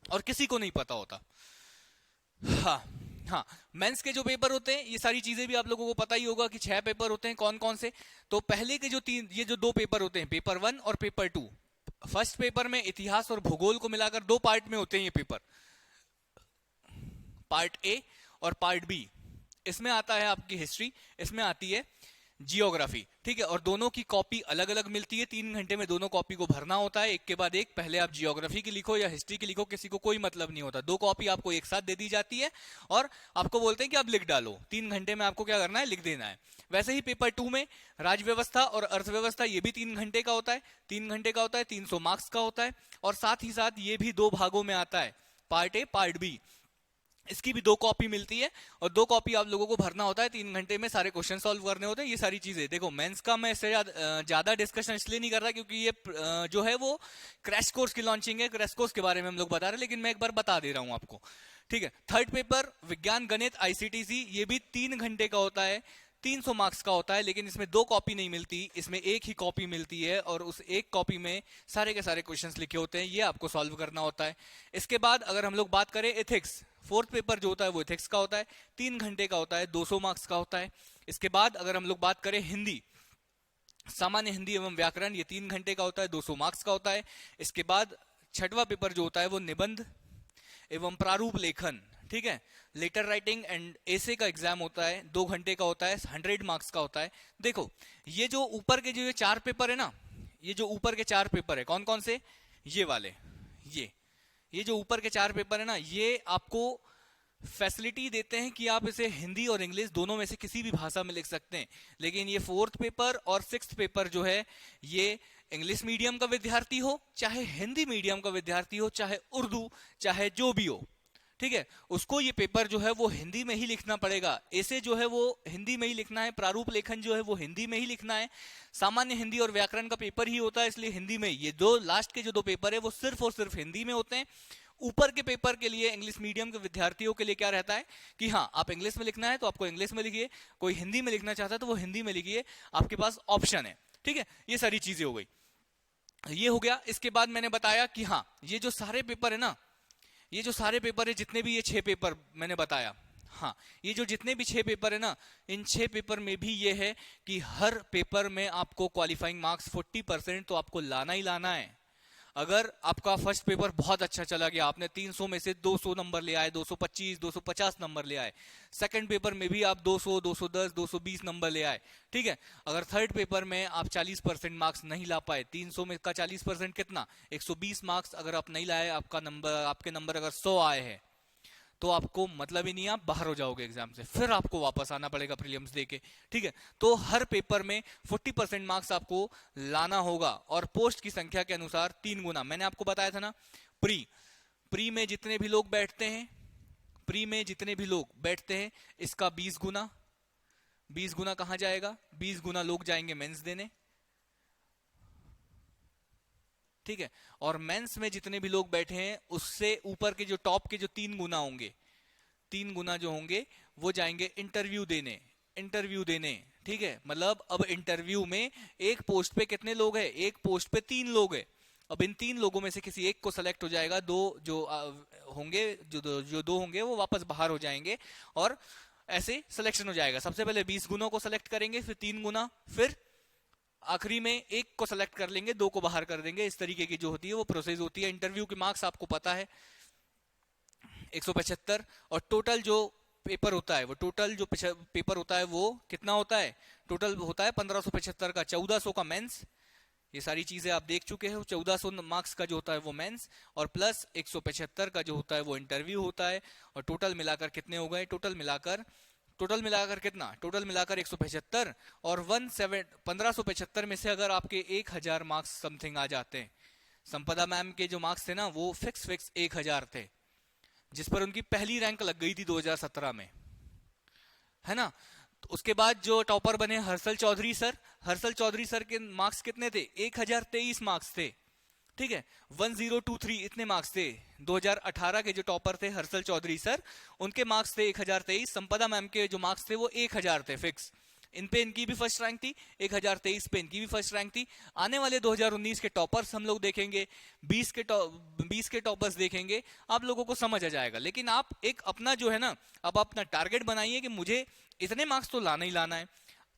और किसी को नहीं पता होता। हाँ, हाँ, मेंस के जो पेपर होते हैं ये सारी चीजें भी आप लोगों को पता ही होगा कि 6 पेपर होते हैं, कौन कौन से। तो पहले के जो ये जो 2 पेपर होते हैं, पेपर 1 और पेपर 2। फर्स्ट पेपर में इतिहास और भूगोल को मिलाकर 2 पार्ट में होते हैं ये पेपर, पार्ट ए और पार्ट बी। इसमें आता है आपकी हिस्ट्री, इसमें आती है जियोग्राफी। ठीक है, और दोनों की कॉपी अलग अलग मिलती है, 3 घंटे में दोनों कॉपी को भरना होता है एक के बाद एक। पहले आप जियोग्राफी की लिखो या हिस्ट्री की लिखो, किसी को कोई मतलब नहीं होता, 2 कॉपी आपको एक साथ दे दी जाती है और आपको बोलते हैं कि आप लिख डालो, 3 घंटे में आपको क्या करना है, लिख देना है। वैसे ही पेपर 2 में राज व्यवस्था और अर्थव्यवस्था, ये भी 3 घंटे का होता है, 3 घंटे का होता है, 300 मार्क्स का होता है। और साथ ही साथ ये भी 2 भागों में आता है, पार्ट ए पार्ट बी। इसकी भी 2 कॉपी मिलती है और 2 कॉपी आप लोगों को भरना होता है, 3 घंटे में सारे क्वेश्चन सॉल्व करने होते हैं, ये सारी चीजें। देखो मेंस का मैं इससे ज्यादा डिस्कशन इसलिए नहीं कर रहा क्योंकि ये जो है वो क्रैश कोर्स की लॉन्चिंग है, क्रैश कोर्स के बारे में हम लोग बता रहे हैं, लेकिन मैं एक बार बता दे रहा हूं आपको। ठीक है, थर्ड पेपर विज्ञान गणित आईसीटीसी, ये भी 3 घंटे का होता है, 300 मार्क्स का होता है, लेकिन इसमें 2 कॉपी नहीं मिलती, इसमें एक ही कॉपी मिलती है और उस एक कॉपी में सारे के सारे क्वेश्चंस लिखे होते हैं, ये आपको सॉल्व करना होता है। इसके बाद अगर हम लोग बात करें एथिक्स, फोर्थ पेपर जो होता है वो एथिक्स का होता है, 3 घंटे का होता है, 200 मार्क्स का होता है। इसके बाद अगर हम लोग बात करें हिंदी, सामान्य हिंदी एवं व्याकरण, ये 3 घंटे का होता है, 200 मार्क्स का होता है। इसके बाद छठवां पेपर जो होता है वो निबंध एवं प्रारूप लेखन, ठीक है, लेटर राइटिंग एंड एसे का एग्जाम होता है, 2 घंटे का होता है, 100 मार्क्स का होता है। देखो ये जो ऊपर के जो ये 4 पेपर है ना, ये जो ऊपर के 4 पेपर है कौन कौन से, ये वाले, ये जो ऊपर के 4 पेपर है ना, ये आपको फैसिलिटी देते हैं कि आप इसे हिंदी और इंग्लिश दोनों में से किसी भी भाषा में लिख सकते हैं। लेकिन ये 4th पेपर और 6th पेपर जो है, ये इंग्लिश मीडियम का विद्यार्थी हो चाहे हिंदी मीडियम का विद्यार्थी हो चाहे उर्दू चाहे जो भी हो, ठीक है, उसको ये पेपर जो है वो हिंदी में ही लिखना पड़ेगा। ऐसे जो है वो हिंदी में ही लिखना है, प्रारूप लेखन जो है वो हिंदी में ही लिखना है। सामान्य हिंदी और व्याकरण का पेपर ही होता है, इसलिए हिंदी में। ये दो लास्ट के जो 2 पेपर है वो सिर्फ और सिर्फ हिंदी में होते हैं। ऊपर के पेपर के लिए इंग्लिश मीडियम के विद्यार्थियों के लिए क्या रहता है कि हाँ, आप इंग्लिश में लिखना है तो आपको इंग्लिश में लिखिए, कोई हिंदी में लिखना चाहता है तो वो हिंदी में लिखिए, आपके पास ऑप्शन है, ठीक है। ये सारी चीजें हो गई, ये हो गया। इसके बाद मैंने बताया कि हाँ, ये जो सारे पेपर है ना, ये जो सारे पेपर है, जितने भी ये 6 पेपर मैंने बताया, हाँ, ये जो जितने भी 6 पेपर है ना, इन 6 पेपर में भी ये है कि हर पेपर में आपको क्वालिफाइंग मार्क्स 40% तो आपको लाना ही लाना है। अगर आपका फर्स्ट पेपर बहुत अच्छा चला गया, आपने 300 में से 200 नंबर ले आए, 225 250 नंबर ले आए, सेकंड पेपर में भी आप 200 210 220 नंबर ले आए, ठीक है। अगर थर्ड पेपर में आप 40% मार्क्स नहीं ला पाए, 300 में का 40% कितना, 120 मार्क्स अगर आप नहीं लाए, आपके नंबर अगर 100 आए हैं, तो आपको मतलब ही नहीं, आप बाहर हो जाओगे एग्जाम से, फिर आपको वापस आना पड़ेगा प्रीलिम्स देके, ठीक है। तो हर पेपर में 40% मार्क्स आपको लाना होगा, और पोस्ट की संख्या के अनुसार 3 गुना। मैंने आपको बताया था ना, प्री में जितने भी लोग बैठते हैं, प्री में जितने भी लोग बैठते हैं, इसका 20 गुना, 20 गुना कहां जाएगा, 20 गुना लोग जाएंगे मेंस देने, ठीक है। और मेंस में जितने भी लोग बैठे हैं, उससे ऊपर के जो टॉप के जो 3 गुना होंगे, 3 गुना जो होंगे वो जाएंगे इंटरव्यू देने, ठीक है। मतलब अब इंटरव्यू में एक पोस्ट पे कितने लोग हैं, एक पोस्ट पे 3 लोग हैं। अब इन 3 लोगों में से किसी एक को सेलेक्ट हो जाएगा, दो जो होंगे, जो दो होंगे वो वापस बाहर हो जाएंगे, और ऐसे सिलेक्शन हो जाएगा। सबसे पहले 20 गुनों को सेलेक्ट करेंगे, फिर 3 गुना, फिर आखिरी में एक को सेलेक्ट कर लेंगे, 2 को बाहर कर देंगे। इस तरीके की जो होती है वो प्रोसेस होती है। इंटरव्यू के मार्क्स आपको पता है 175, और टोटल जो पेपर होता है, वो टोटल जो पेपर होता है वो कितना होता है, टोटल होता है 1575 का, 1400 का मेंस, ये सारी चीजें आप देख चुके हो। 1400 मार्क्स का जो होता है वो मेंस, और प्लस 175 का जो होता है वो इंटरव्यू होता है, और टोटल मिलाकर कितने हो गए, टोटल मिलाकर कितना, टोटल मिलाकर 175, और 1575 में से अगर आपके 1000 मार्क्स समथिंग आ जाते हैं, संपदा मैम के जो मार्क्स थे ना वो फिक्स 1000 थे, जिस पर उनकी पहली रैंक लग गई थी 2017 में, है ना। तो उसके बाद जो टॉपर बने हर्षल चौधरी सर के मार्क्स कितने थे, 1023 मार्क्स थे, ठीक है, 1023 इतने मार्क्स थे। 2018 के जो टॉपर थे हर्षल चौधरी सर, उनके मार्क्स थे 1023। संपदा मैम के जो मार्क्स थे वो 1000 थे फिक्स। इन पे इनकी भी फर्स्ट रैंक थी, 1023 पे इनकी भी फर्स्ट रैंक थी। आने वाले 2019 के टॉपर्स हम लोग देखेंगे, 20 के टॉपर्स देखेंगे, आप लोगों को समझ आ जाएगा। लेकिन आप एक अपना जो है ना, अब अपना टारगेट बनाइए कि मुझे इतने मार्क्स तो लाना ही लाना है।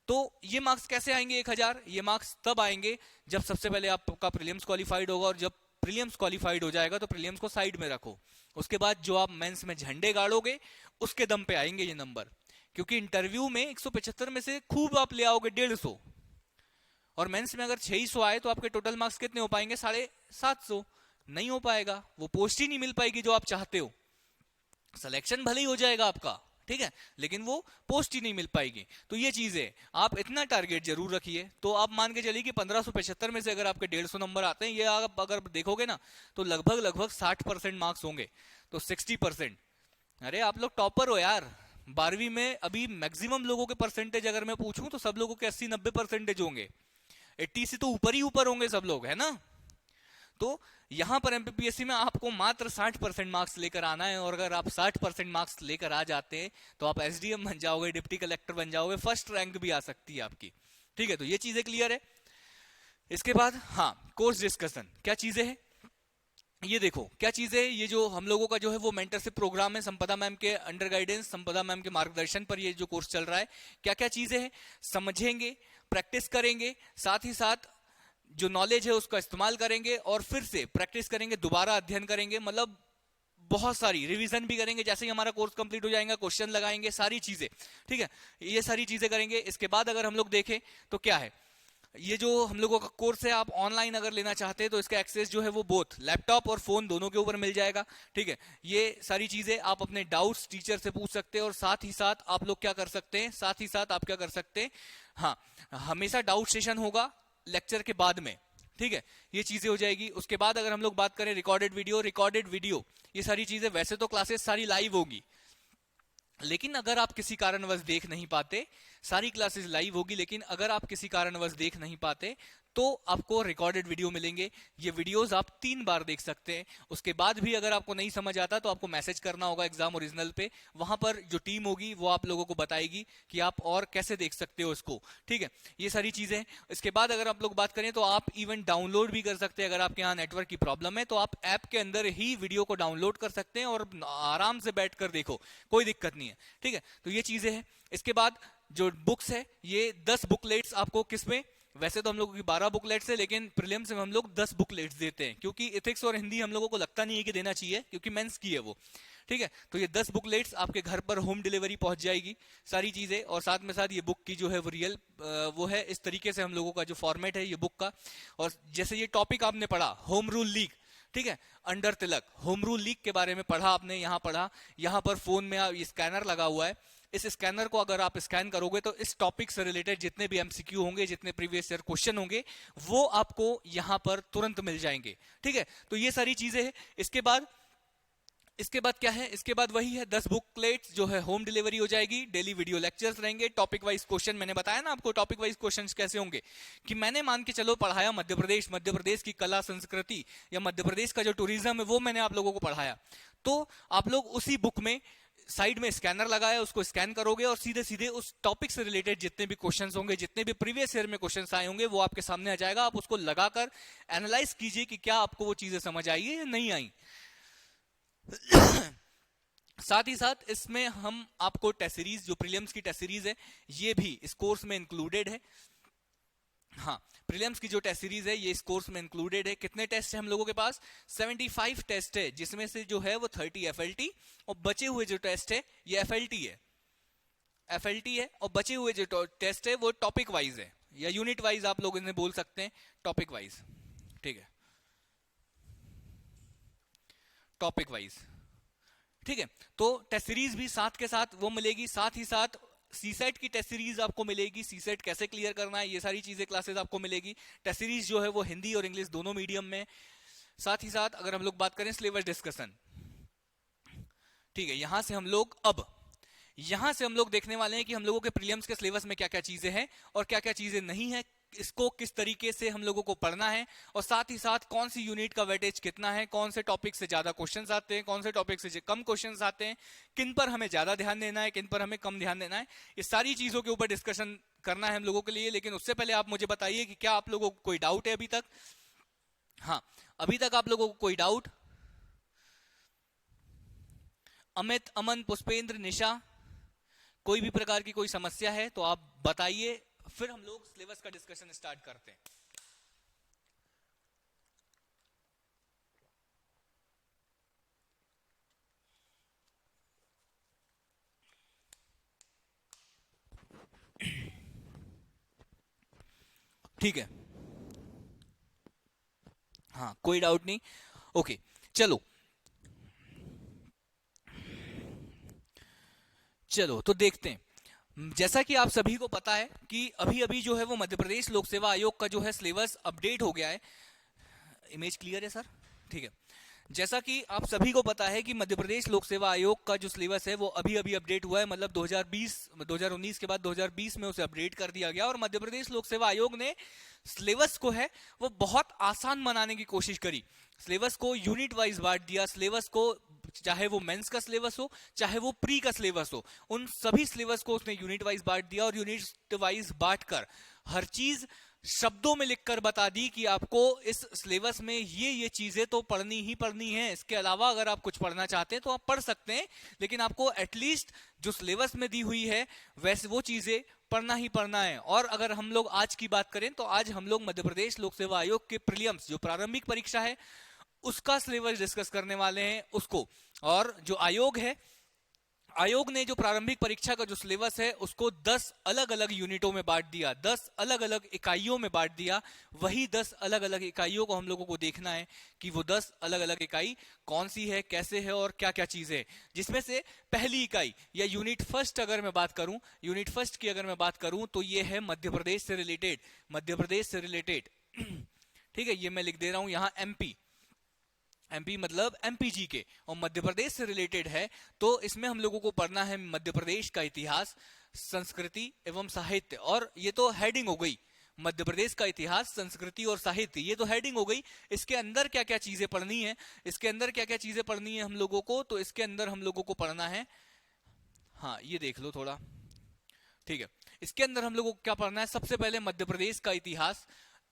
तो ये मार्क्स कैसे आएंगे 1000, ये मार्क्स तब आएंगे जब सबसे पहले आपका प्रीलिम्स क्वालिफाइड होगा, और जब प्रीलिम्स क्वालिफाइड हो जाएगा तो प्रीलिम्स को साइड में रखो। उसके बाद जो आप मेंस में झंडे गाड़ोगे उसके दम पे आएंगे ये नंबर, क्योंकि इंटरव्यू में 175 में से खूब आप ले आओगे 150, और मेंस में अगर 600 आए तो आपके टोटल मार्क्स कितने हो पाएंगे, 750। नहीं हो पाएगा, वो पोस्ट ही नहीं मिल पाएगी जो आप चाहते हो। सिलेक्शन भले ही हो जाएगा आपका, ठीक है, लेकिन वो पोस्ट ही नहीं मिल पाएगी। तो ये चीज है, आप इतना टारगेट जरूर रखिए। तो आप मान के चलिए कि 1575 में से अगर आपके 150 नंबर आते हैं, ये आप अगर देखोगे ना तो लगभग 60% मार्क्स होंगे, तो 60%। अरे आप लोग टॉपर हो यार। 12वीं में अभी मैक्सिमम लोगों के परसेंटेज अगर मैं पूछूं तो सब लोगों के 80-90% होंगे, 80 से तो ऊपर ही ऊपर होंगे सब लोग, है ना। तो यहां पर एमपीपीएससी में आपको मात्र 60% मार्क्स लेकर आना है, और अगर आप 60% मार्क्स लेकर आ जाते हैं तो आप एसडीएम बन जाओगे, डिप्टी कलेक्टर बन जाओगे, फर्स्ट रैंक भी आ सकती है आपकी, ठीक है। तो ये चीजें क्लियर है। इसके बाद हाँ, कोर्स डिस्कशन क्या चीजें हैं, ये देखो क्या चीज है। ये जो हम लोगों का जो है वो मेंटरशिप प्रोग्राम है, संपदा मैम के अंडर गाइडेंस, संपदा मैम के मार्गदर्शन पर ये जो कोर्स चल रहा है। क्या क्या चीजें हैं समझेंगे, प्रैक्टिस करेंगे, साथ ही साथ जो नॉलेज है उसका इस्तेमाल करेंगे और फिर से प्रैक्टिस करेंगे, दोबारा अध्ययन करेंगे, मतलब बहुत सारी रिवीजन भी करेंगे। जैसे ही हमारा कोर्स कंप्लीट हो जाएगा क्वेश्चन लगाएंगे, सारी चीजें, ठीक है, ये सारी चीजें करेंगे। इसके बाद अगर हम लोग देखें तो क्या है, ये जो हम लोगों का कोर्स है, आप ऑनलाइन अगर लेना चाहते हैं तो इसका एक्सेस जो है वो बोथ लैपटॉप और फोन दोनों के ऊपर मिल जाएगा, ठीक है। ये सारी चीजें आप अपने डाउट्स टीचर से पूछ सकते हैं और साथ ही साथ आप लोग क्या कर सकते हैं, साथ ही साथ आप क्या कर सकते हैं, हाँ, हमेशा डाउट सेशन होगा लेक्चर के बाद में, ठीक है, ये चीजें हो जाएगी। उसके बाद अगर हम लोग बात करें रिकॉर्डेड वीडियो, ये सारी चीजें, वैसे तो क्लासेस सारी लाइव होगी, लेकिन अगर आप किसी कारणवश देख नहीं पाते, सारी क्लासेस लाइव होगी, लेकिन अगर आप किसी कारणवश देख नहीं पाते तो आपको रिकॉर्डेड वीडियो मिलेंगे। ये वीडियोस आप 3 बार देख सकते हैं। उसके बाद भी अगर आपको नहीं समझ आता तो आपको मैसेज करना होगा एग्जाम ओरिजिनल पे, वहां पर जो टीम होगी वो आप लोगों को बताएगी कि आप और कैसे देख सकते हो इसको, ठीक है, ये सारी चीजें। इसके बाद अगर आप लोग बात करें तो आप इवन डाउनलोड भी कर सकते हैं। अगर आपके यहाँ नेटवर्क की प्रॉब्लम है तो आप ऐप के अंदर ही वीडियो को डाउनलोड कर सकते हैं और आराम से बैठ कर देखो, कोई दिक्कत नहीं है, ठीक है। तो ये चीजें हैं। इसके बाद जो बुक्स है, ये 10 बुकलेट्स आपको किसमें, वैसे तो हम लोगों की 12 बुकलेट्स है, लेकिन प्रीलिम्स में हम लोग 10 बुकलेट्स देते हैं, क्योंकि इथिक्स और हिंदी हम लोगों को लगता नहीं है कि देना चाहिए, क्योंकि मेंस की है वो, ठीक है। तो ये 10 बुकलेट्स आपके घर पर होम डिलीवरी पहुंच जाएगी, सारी चीजें। और साथ में साथ ये बुक की जो है वो रियल वो है, इस तरीके से हम लोगों का जो फॉर्मेट है ये बुक का। और जैसे ये टॉपिक आपने पढ़ा होम रूल लीग, ठीक है, अंडर तिलक होम रूल लीग के बारे में पढ़ा आपने, यहाँ पढ़ा, यहाँ पर फोन में ये स्कैनर लगा हुआ है, इस स्कैनर को अगर आप स्कैन करोगे तो इस टॉपिक से रिलेटेड जितने भी एमसीक्यू होंगे, जितने प्रीवियस ईयर क्वेश्चन होंगे, वो आपको यहां पर तुरंत मिल जाएंगे, ठीक है। तो ये सारी चीजें हैं। इसके बाद क्या है, इसके बाद वही है 10 बुकलेट्स जो है होम डिलीवरी हो जाएगी, डेली वीडियो लेक्चर्स रहेंगे, टॉपिक वाइज क्वेश्चन, मैंने बताया ना आपको टॉपिक वाइज क्वेश्चंस कैसे होंगे, कि मैंने मान के चलो पढ़ाया मध्य प्रदेश की कला संस्कृति या मध्य प्रदेश का जो टूरिज्म है वो मैंने आप लोगों को पढ़ाया, तो आप लोग उसी बुक में साइड में स्कैनर लगाया, उसको स्कैन करोगे और सीधे सीधे उस टॉपिक से रिलेटेड जितने भी क्वेश्चंस होंगे, जितने भी प्रीवियस ईयर में क्वेश्चंस आए होंगे, वो आपके सामने आ जाएगा। आप उसको लगाकर एनालाइज कीजिए कि क्या आपको वो चीजें समझ आई है या नहीं आई। साथ ही साथ इसमें हम आपको टेस्ट सीरीज, जो प्रीलिम्स की टेस्ट सीरीज है, ये भी इस कोर्स में इंक्लूडेड है। हाँ, प्रीलिम्स की जो टेस्ट सीरीज है ये इस कोर्स में इंक्लूडेड है। कितने टेस्ट है हम लोगों के पास, 75 टेस्ट है, जिसमें से जो है वो 30 एफएलटी और बचे हुए जो टेस्ट है ये एफएलटी है और बचे हुए जो टेस्ट है वो टॉपिक वाइज है या यूनिट वाइज आप लोग इन्हें बोल सकते हैं, टॉपिक वाइज, ठीक है, टॉपिक वाइज, ठीक है। तो टेस्ट सीरीज भी साथ के साथ वो मिलेगी, साथ ही साथ सीसेट की टेस्ट सीरीज आपको मिलेगी, सीसेट कैसे क्लियर करना है ये सारी चीजें क्लासेस आपको मिलेगी। टेस्ट सीरीज जो है वो हिंदी और इंग्लिश दोनों मीडियम में। साथ ही साथ अगर हम लोग बात करें सिलेबस डिस्कशन, ठीक है, यहां से हम लोग देखने वाले हैं कि हम लोगों के प्रीलिम्स के सिलेबस में क्या क्या चीजें हैं और क्या क्या चीजें नहीं है, इसको किस तरीके से हम लोगों को पढ़ना है, और साथ ही साथ कौन सी यूनिट का वेटेज कितना है, कौन से टॉपिक से ज्यादा क्वेश्चंस आते हैं, कौन से टॉपिक से कम क्वेश्चंस आते हैं, किन पर हमें ज्यादा ध्यान देना है, किन पर हमें कम ध्यान देना है, ये सारी चीजों के ऊपर डिस्कशन करना है हम लोगों के लिए। लेकिन उससे पहले आप मुझे बताइए कि क्या आप लोगों को कोई डाउट है अभी तक। हाँ, अभी तक आप लोगों को कोई डाउट? अमित, अमन, पुष्पेंद्र, निशा, कोई भी प्रकार की कोई समस्या है तो आप बताइए, फिर हम लोग सिलेबस का डिस्कशन स्टार्ट करते हैं। ठीक है, हाँ, कोई डाउट नहीं, ओके, चलो तो देखते हैं। जैसा कि आप सभी को पता है कि अभी अभी जो है वो मध्य प्रदेश लोक सेवा आयोग का जो है सिलेबस अपडेट हो गया है। इमेज क्लियर है सर? ठीक है। जैसा कि आप सभी को पता है कि मध्य प्रदेश लोक सेवा आयोग का जो सिलेबस है वो अभी अभी अपडेट हुआ है, मतलब 2019 के बाद 2020 में उसे अपडेट कर दिया गया, और मध्य प्रदेश लोक सेवा आयोग ने सिलेबस को है वो बहुत आसान बनाने की कोशिश करी। सिलेबस को यूनिट वाइज बांट दिया, सिलेबस को चाहे वो मेंस का सिलेबस हो चाहे वो प्री का सिलेबस हो, उन सभी सिलेबस को उसने यूनिट वाइज बांट दिया, और यूनिट वाइज बांट कर हर चीज शब्दों में लिखकर बता दी कि आपको इस सिलेबस में ये चीजें तो पढ़नी ही पढ़नी है, इसके अलावा अगर आप कुछ पढ़ना चाहते हैं तो आप पढ़ सकते हैं, लेकिन आपको एटलीस्ट जो सिलेबस में दी हुई है वैसे वो चीजें पढ़ना ही पढ़ना है। और अगर हम लोग आज की बात करें तो आज हम लोग मध्य प्रदेश लोक सेवा आयोग के प्रीलिम्स जो प्रारंभिक परीक्षा है उसका सिलेबस डिस्कस करने वाले हैं उसको। और जो आयोग ने जो प्रारंभिक परीक्षा का जो सिलेबस है उसको 10 अलग अलग यूनिटों में बांट दिया, 10 अलग अलग इकाइयों में बांट दिया। वही 10 अलग अलग इकाइयों को हम लोगों को देखना है कि वो 10 अलग अलग इकाई कौन सी है, कैसे है और क्या क्या चीजें है। जिसमें से पहली इकाई या यूनिट फर्स्ट अगर मैं बात करूं, यूनिट फर्स्ट की अगर मैं बात करूं तो ये है मध्य प्रदेश से रिलेटेड, मध्य प्रदेश से रिलेटेड। ठीक है, ये मैं लिख दे रहा हूं यहां एमपी मतलब एमपीजी के, और मध्य प्रदेश से रिलेटेड है तो इसमें हम लोगों को पढ़ना है मध्य प्रदेश का इतिहास, संस्कृति एवं साहित्य। और ये तो हेडिंग हो गई, मध्य प्रदेश का इतिहास, संस्कृति और साहित्य, ये तो हेडिंग हो गई। इसके अंदर क्या क्या चीजें पढ़नी है, इसके अंदर क्या क्या चीजें पढ़नी है हम लोगों को, तो इसके अंदर हम लोगों को पढ़ना है, हाँ ये देख लो थोड़ा, ठीक है। इसके अंदर हम लोगों को क्या पढ़ना है, सबसे पहले मध्य प्रदेश का इतिहास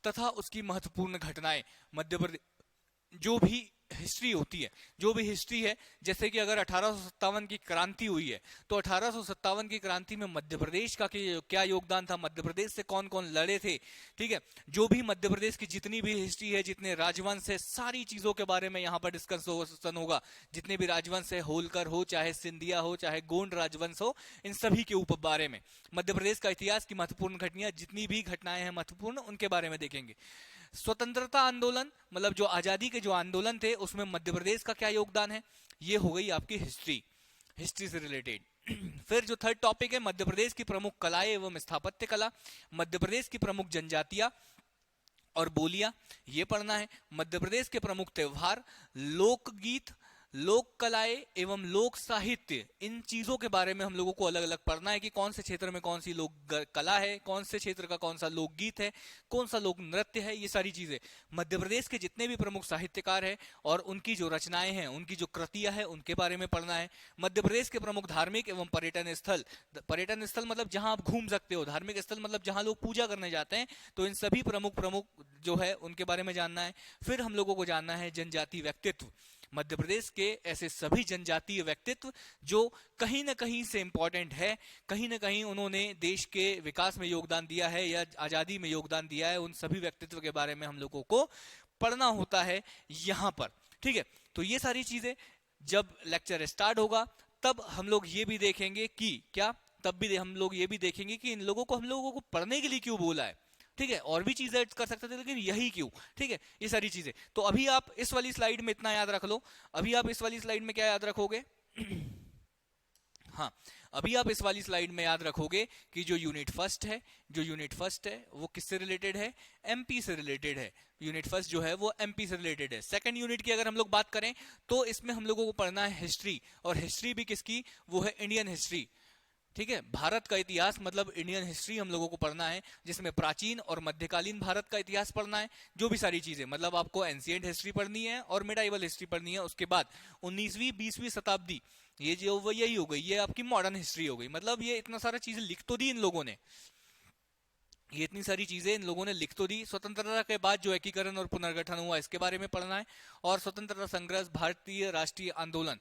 तथा उसकी महत्वपूर्ण घटनाएं। मध्य प्रदेश जो भी हिस्ट्री होती है, जो भी हिस्ट्री है, जैसे कि अगर 1857 की क्रांति हुई है तो 1857 की क्रांति में मध्य प्रदेश का क्या योगदान था, मध्य प्रदेश से कौन कौन लड़े थे, ठीक है। जो भी मध्य प्रदेश की जितनी भी हिस्ट्री है, जितने राजवंश है, सारी चीजों के बारे में यहाँ पर डिस्कशन होगा। जितने भी राजवंश है, होलकर हो चाहे सिंधिया हो चाहे गोंड राजवंश हो, इन सभी के ऊपर बारे में मध्य प्रदेश का इतिहास की महत्वपूर्ण घटनाएं, जितनी भी घटनाएं हैं महत्वपूर्ण, उनके बारे में देखेंगे। स्वतंत्रता आंदोलन मतलब जो आजादी के जो आंदोलन थे उसमें मध्य प्रदेश का क्या योगदान है, ये हो गई आपकी हिस्ट्री से रिलेटेड। फिर जो थर्ड टॉपिक है, मध्य प्रदेश की प्रमुख कलाएं एवं स्थापत्य कला, मध्य प्रदेश की प्रमुख जनजातियां और बोलियां, ये पढ़ना है। मध्य प्रदेश के प्रमुख त्योहार, लोकगीत, लोक कलाएं एवं लोक साहित्य, इन चीजों के बारे में हम लोगों को अलग अलग पढ़ना है कि कौन से क्षेत्र में कौन सी लोक कला है, कौन से क्षेत्र का कौन सा लोकगीत है, कौन सा लोक नृत्य है, ये सारी चीजें। मध्य प्रदेश के जितने भी प्रमुख साहित्यकार हैं और उनकी जो रचनाएं हैं, उनकी जो कृतियां हैं, उनके बारे में पढ़ना है। मध्य प्रदेश के प्रमुख धार्मिक एवं पर्यटन स्थल मतलब जहां आप घूम सकते हो, धार्मिक स्थल मतलब जहां लोग पूजा करने जाते हैं, तो इन सभी प्रमुख जो है उनके बारे में जानना है। फिर हम लोगों को जानना है जनजातीय व्यक्तित्व, मध्य प्रदेश के ऐसे सभी जनजातीय व्यक्तित्व जो कहीं ना कहीं से इंपॉर्टेंट है, कहीं ना कहीं उन्होंने देश के विकास में योगदान दिया है या आजादी में योगदान दिया है, उन सभी व्यक्तित्व के बारे में हम लोगों को पढ़ना होता है यहां पर, ठीक है। तो ये सारी चीजें जब लेक्चर स्टार्ट होगा तब हम लोग ये भी देखेंगे कि क्या, तब भी हम लोग ये भी देखेंगे कि इन लोगों को हम लोगों को पढ़ने के लिए क्यों बोला है, ठीक है। और भी चीजें कर सकते थे लेकिन यही क्यों, ठीक है, ये सारी चीजें। तो अभी आप इस वाली स्लाइड में इतना याद रख लो, अभी आप इस वाली स्लाइड में क्या याद रखोगे हाँ, अभी आप इस वाली स्लाइड में याद रखोगे कि जो यूनिट फर्स्ट है वो किससे रिलेटेड है, एमपी से रिलेटेड है। यूनिट फर्स्ट जो है वो एमपी से रिलेटेड है। सेकंड यूनिट की अगर हम लोग बात करें तो इसमें हम लोगों को पढ़ना है हिस्ट्री, और हिस्ट्री भी किसकी, वो है इंडियन हिस्ट्री, ठीक है। भारत का इतिहास मतलब इंडियन हिस्ट्री हम लोगों को पढ़ना है, जिसमें प्राचीन और मध्यकालीन भारत का इतिहास पढ़ना है। जो भी सारी चीजें मतलब आपको एंशिएंट हिस्ट्री पढ़नी है और मिडाइवल हिस्ट्री पढ़नी है। उसके बाद 19वीं 20वीं शताब्दी, ये जो वो यही हो गई, ये आपकी मॉडर्न हिस्ट्री हो गई। मतलब ये इतना सारा चीजें लिख तो दी इन लोगों ने, ये इतनी सारी चीजें इन लोगों ने लिख तो दी। स्वतंत्रता के बाद जो एकीकरण और पुनर्गठन हुआ इसके बारे में पढ़ना है, और स्वतंत्रता संघर्ष, भारतीय राष्ट्रीय आंदोलन,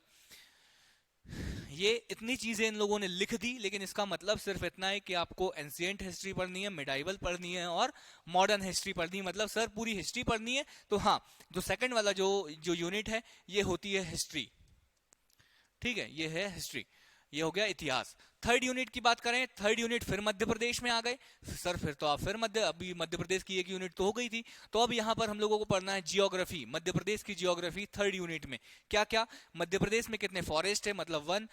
ये इतनी चीजें इन लोगों ने लिख दी। लेकिन इसका मतलब सिर्फ इतना है कि आपको एंशिएंट हिस्ट्री पढ़नी है, मिडाइवल पढ़नी है और मॉडर्न हिस्ट्री पढ़नी है। मतलब सर पूरी हिस्ट्री पढ़नी है। तो हाँ, जो सेकंड वाला जो यूनिट है ये होती है हिस्ट्री, ठीक है, ये है हिस्ट्री, ये हो गया इतिहास। थर्ड यूनिट की बात करें, थर्ड यूनिट फिर मध्य प्रदेश में आ गए सर, फिर तो आप फिर अभी मध्य प्रदेश की एक यूनिट तो हो गई थी, तो अब यहाँ पर हम लोगों को पढ़ना है जियोग्राफी, मध्य प्रदेश की जियोग्राफी। थर्ड यूनिट में क्या क्या, मध्य प्रदेश में कितने फॉरेस्ट है, मतलब वन,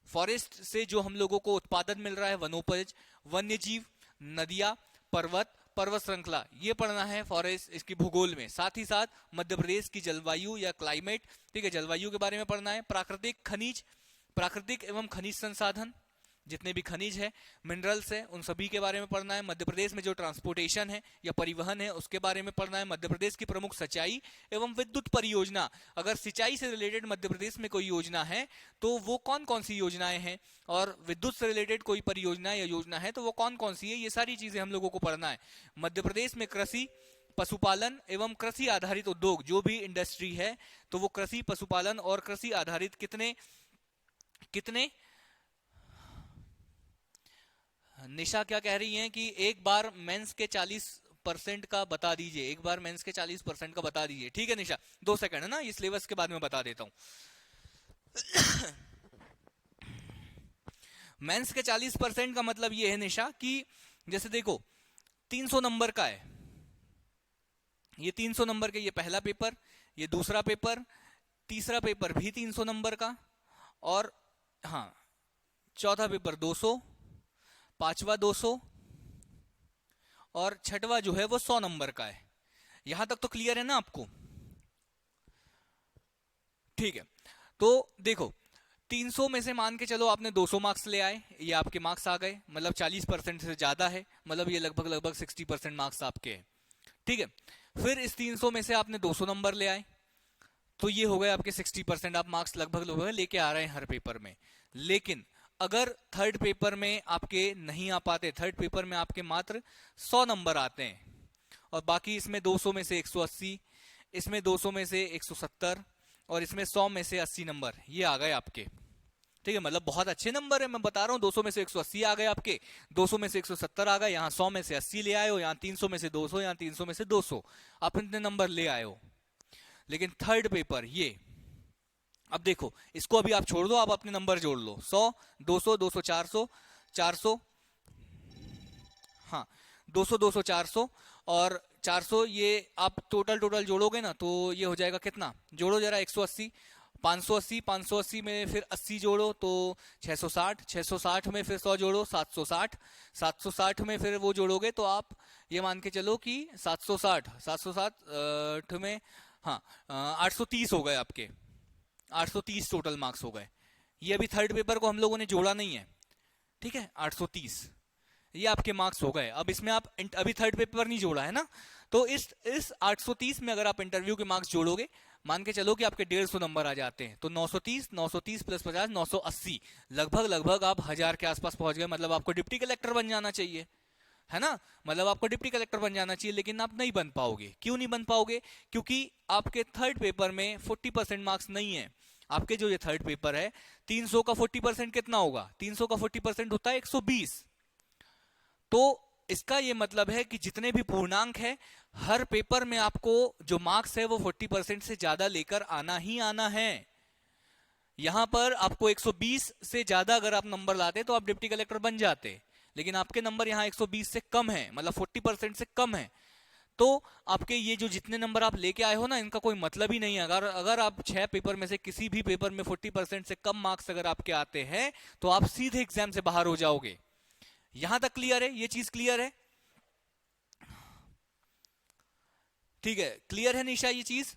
फॉरेस्ट से जो हम लोगों को उत्पादन मिल रहा है वनोपज, वन्य जीव, नदियां, पर्वत श्रृंखला, ये पढ़ना है फॉरेस्ट इसकी भूगोल में। साथ ही साथ मध्य प्रदेश की जलवायु या क्लाइमेट, ठीक है, जलवायु के बारे में पढ़ना है। प्राकृतिक एवं खनिज संसाधन, जितने भी खनिज है, मिनरल्स है, उन सभी के बारे में पढ़ना है। मध्य प्रदेश में जो ट्रांसपोर्टेशन है या परिवहन है उसके बारे में पढ़ना है। मध्य प्रदेश की प्रमुख सिंचाई एवं विद्युत परियोजना, अगर सिंचाई से रिलेटेड मध्य प्रदेश में कोई योजना है तो वो कौन कौन सी योजनाएं हैं, और विद्युत से रिलेटेड कोई परियोजना या योजना है तो वो कौन कौन सी है, ये सारी चीजें हम लोगों को पढ़ना है। मध्य प्रदेश में कृषि, पशुपालन एवं कृषि आधारित उद्योग, जो भी इंडस्ट्री है तो वो कृषि, पशुपालन और कृषि आधारित कितने कितने निशा क्या कह रही हैं कि एक बार मेंस के 40% का बता दीजिए, एक बार मेंस के 40% का बता दीजिए। ठीक है निशा, 2 सेकंड है ना, ये सिलेबस के बाद में बता देता हूं। मेंस के 40% का मतलब ये है निशा कि जैसे देखो 300 नंबर का है, ये 300 नंबर के, ये पहला पेपर, ये दूसरा पेपर, तीसरा पेपर भी 300 नंबर का, और हाँ चौथा पेपर 200, पांचवा 200 और छठवा जो है वो 100 नंबर का है। यहां तक तो क्लियर है ना आपको? ठीक है, तो देखो 300 में से मान के चलो आपने 200 मार्क्स ले आए, ये आपके मार्क्स आ गए, मतलब 40% से ज्यादा है, मतलब ये लगभग 60% मार्क्स आपके हैं। ठीक है, फिर इस 300 में से आपने 200 नंबर ले आए, तो ये हो गए आपके 60%, आप मार्क्स लगभग लेके आ रहे हैं हर पेपर में। लेकिन अगर थर्ड पेपर में आपके नहीं आ पाते, थर्ड पेपर में आपके मात्र 100 नंबर आते हैं, और बाकी इसमें 200 में से 180, इसमें 200 में से 170 और इसमें 100 में से 80 नंबर, ये आ गए आपके। ठीक है, मतलब बहुत अच्छे नंबर है, मैं बता रहा हूँ। 200 में से 180 आ गए आपके, 200 में से 170 आ गए, यहाँ 100 में से 80 ले आए हो, यहाँ 300 में से 200, यहाँ 300 में से 200, आप इतने नंबर ले आए हो। लेकिन थर्ड पेपर ये, अब देखो इसको अभी आप छोड़ दो, आप अपने नंबर जोड़ लो, 100, 200, 200, 400, 400, हाँ 200, 200, 400 और 400, ये आप टोटल जोड़ोगे ना तो ये हो जाएगा कितना, जोड़ो जरा, 180, 580, 580 में फिर 80 जोड़ो तो 660, 660 में फिर 100 जोड़ो 760, 760 में फिर वो जोड़ोगे तो आप ये मान के चलो कि 760 में, हाँ 830 हो गए आपके, 830 टोटल मार्क्स हो गए। ये अभी थर्ड पेपर को हम लोगों ने जोड़ा नहीं है, ठीक है, 830 ये आपके मार्क्स हो गए। अब इसमें आप अभी थर्ड पेपर नहीं जोड़ा है ना, तो इस 830 में अगर आप इंटरव्यू के मार्क्स जोड़ोगे, मान के चलो कि आपके 150 नंबर आ जाते हैं, तो 930, 930 प्लस 50, 980, लगभग आप 1000 के आसपास पहुंच गए। मतलब आपको डिप्टी कलेक्टर बन जाना चाहिए, है ना, मतलब आपको डिप्टी कलेक्टर बन जाना चाहिए। लेकिन आप नहीं बन पाओगे। क्यों नहीं बन पाओगे? क्योंकि आपके थर्ड पेपर में 40% मार्क्स नहीं है। आपके जो ये थर्ड पेपर है, 300 का 40% कितना होगा? 300 का 40% होता है 120। तो इसका ये मतलब है कि जितने भी पूर्णांक है, हर पेपर में आपको जो मार्क्स है वो 40% से ज्यादा लेकर आना ही आना है। यहां पर आपको 120 से ज्यादा अगर आप नंबर लाते तो आप डिप्टी कलेक्टर बन जाते, लेकिन आपके नंबर यहाँ 120 से कम है, मतलब 40% से कम है। तो आपके ये जो जितने नंबर आप लेके आए हो ना, इनका कोई मतलब ही नहीं है। अगर आप 6 पेपर में से किसी भी पेपर में 40% से कम मार्क्स अगर आपके आते हैं तो आप सीधे एग्जाम से बाहर हो जाओगे। यहां तक क्लियर है? ये चीज क्लियर है? ठीक है, क्लियर है निशा ये चीज?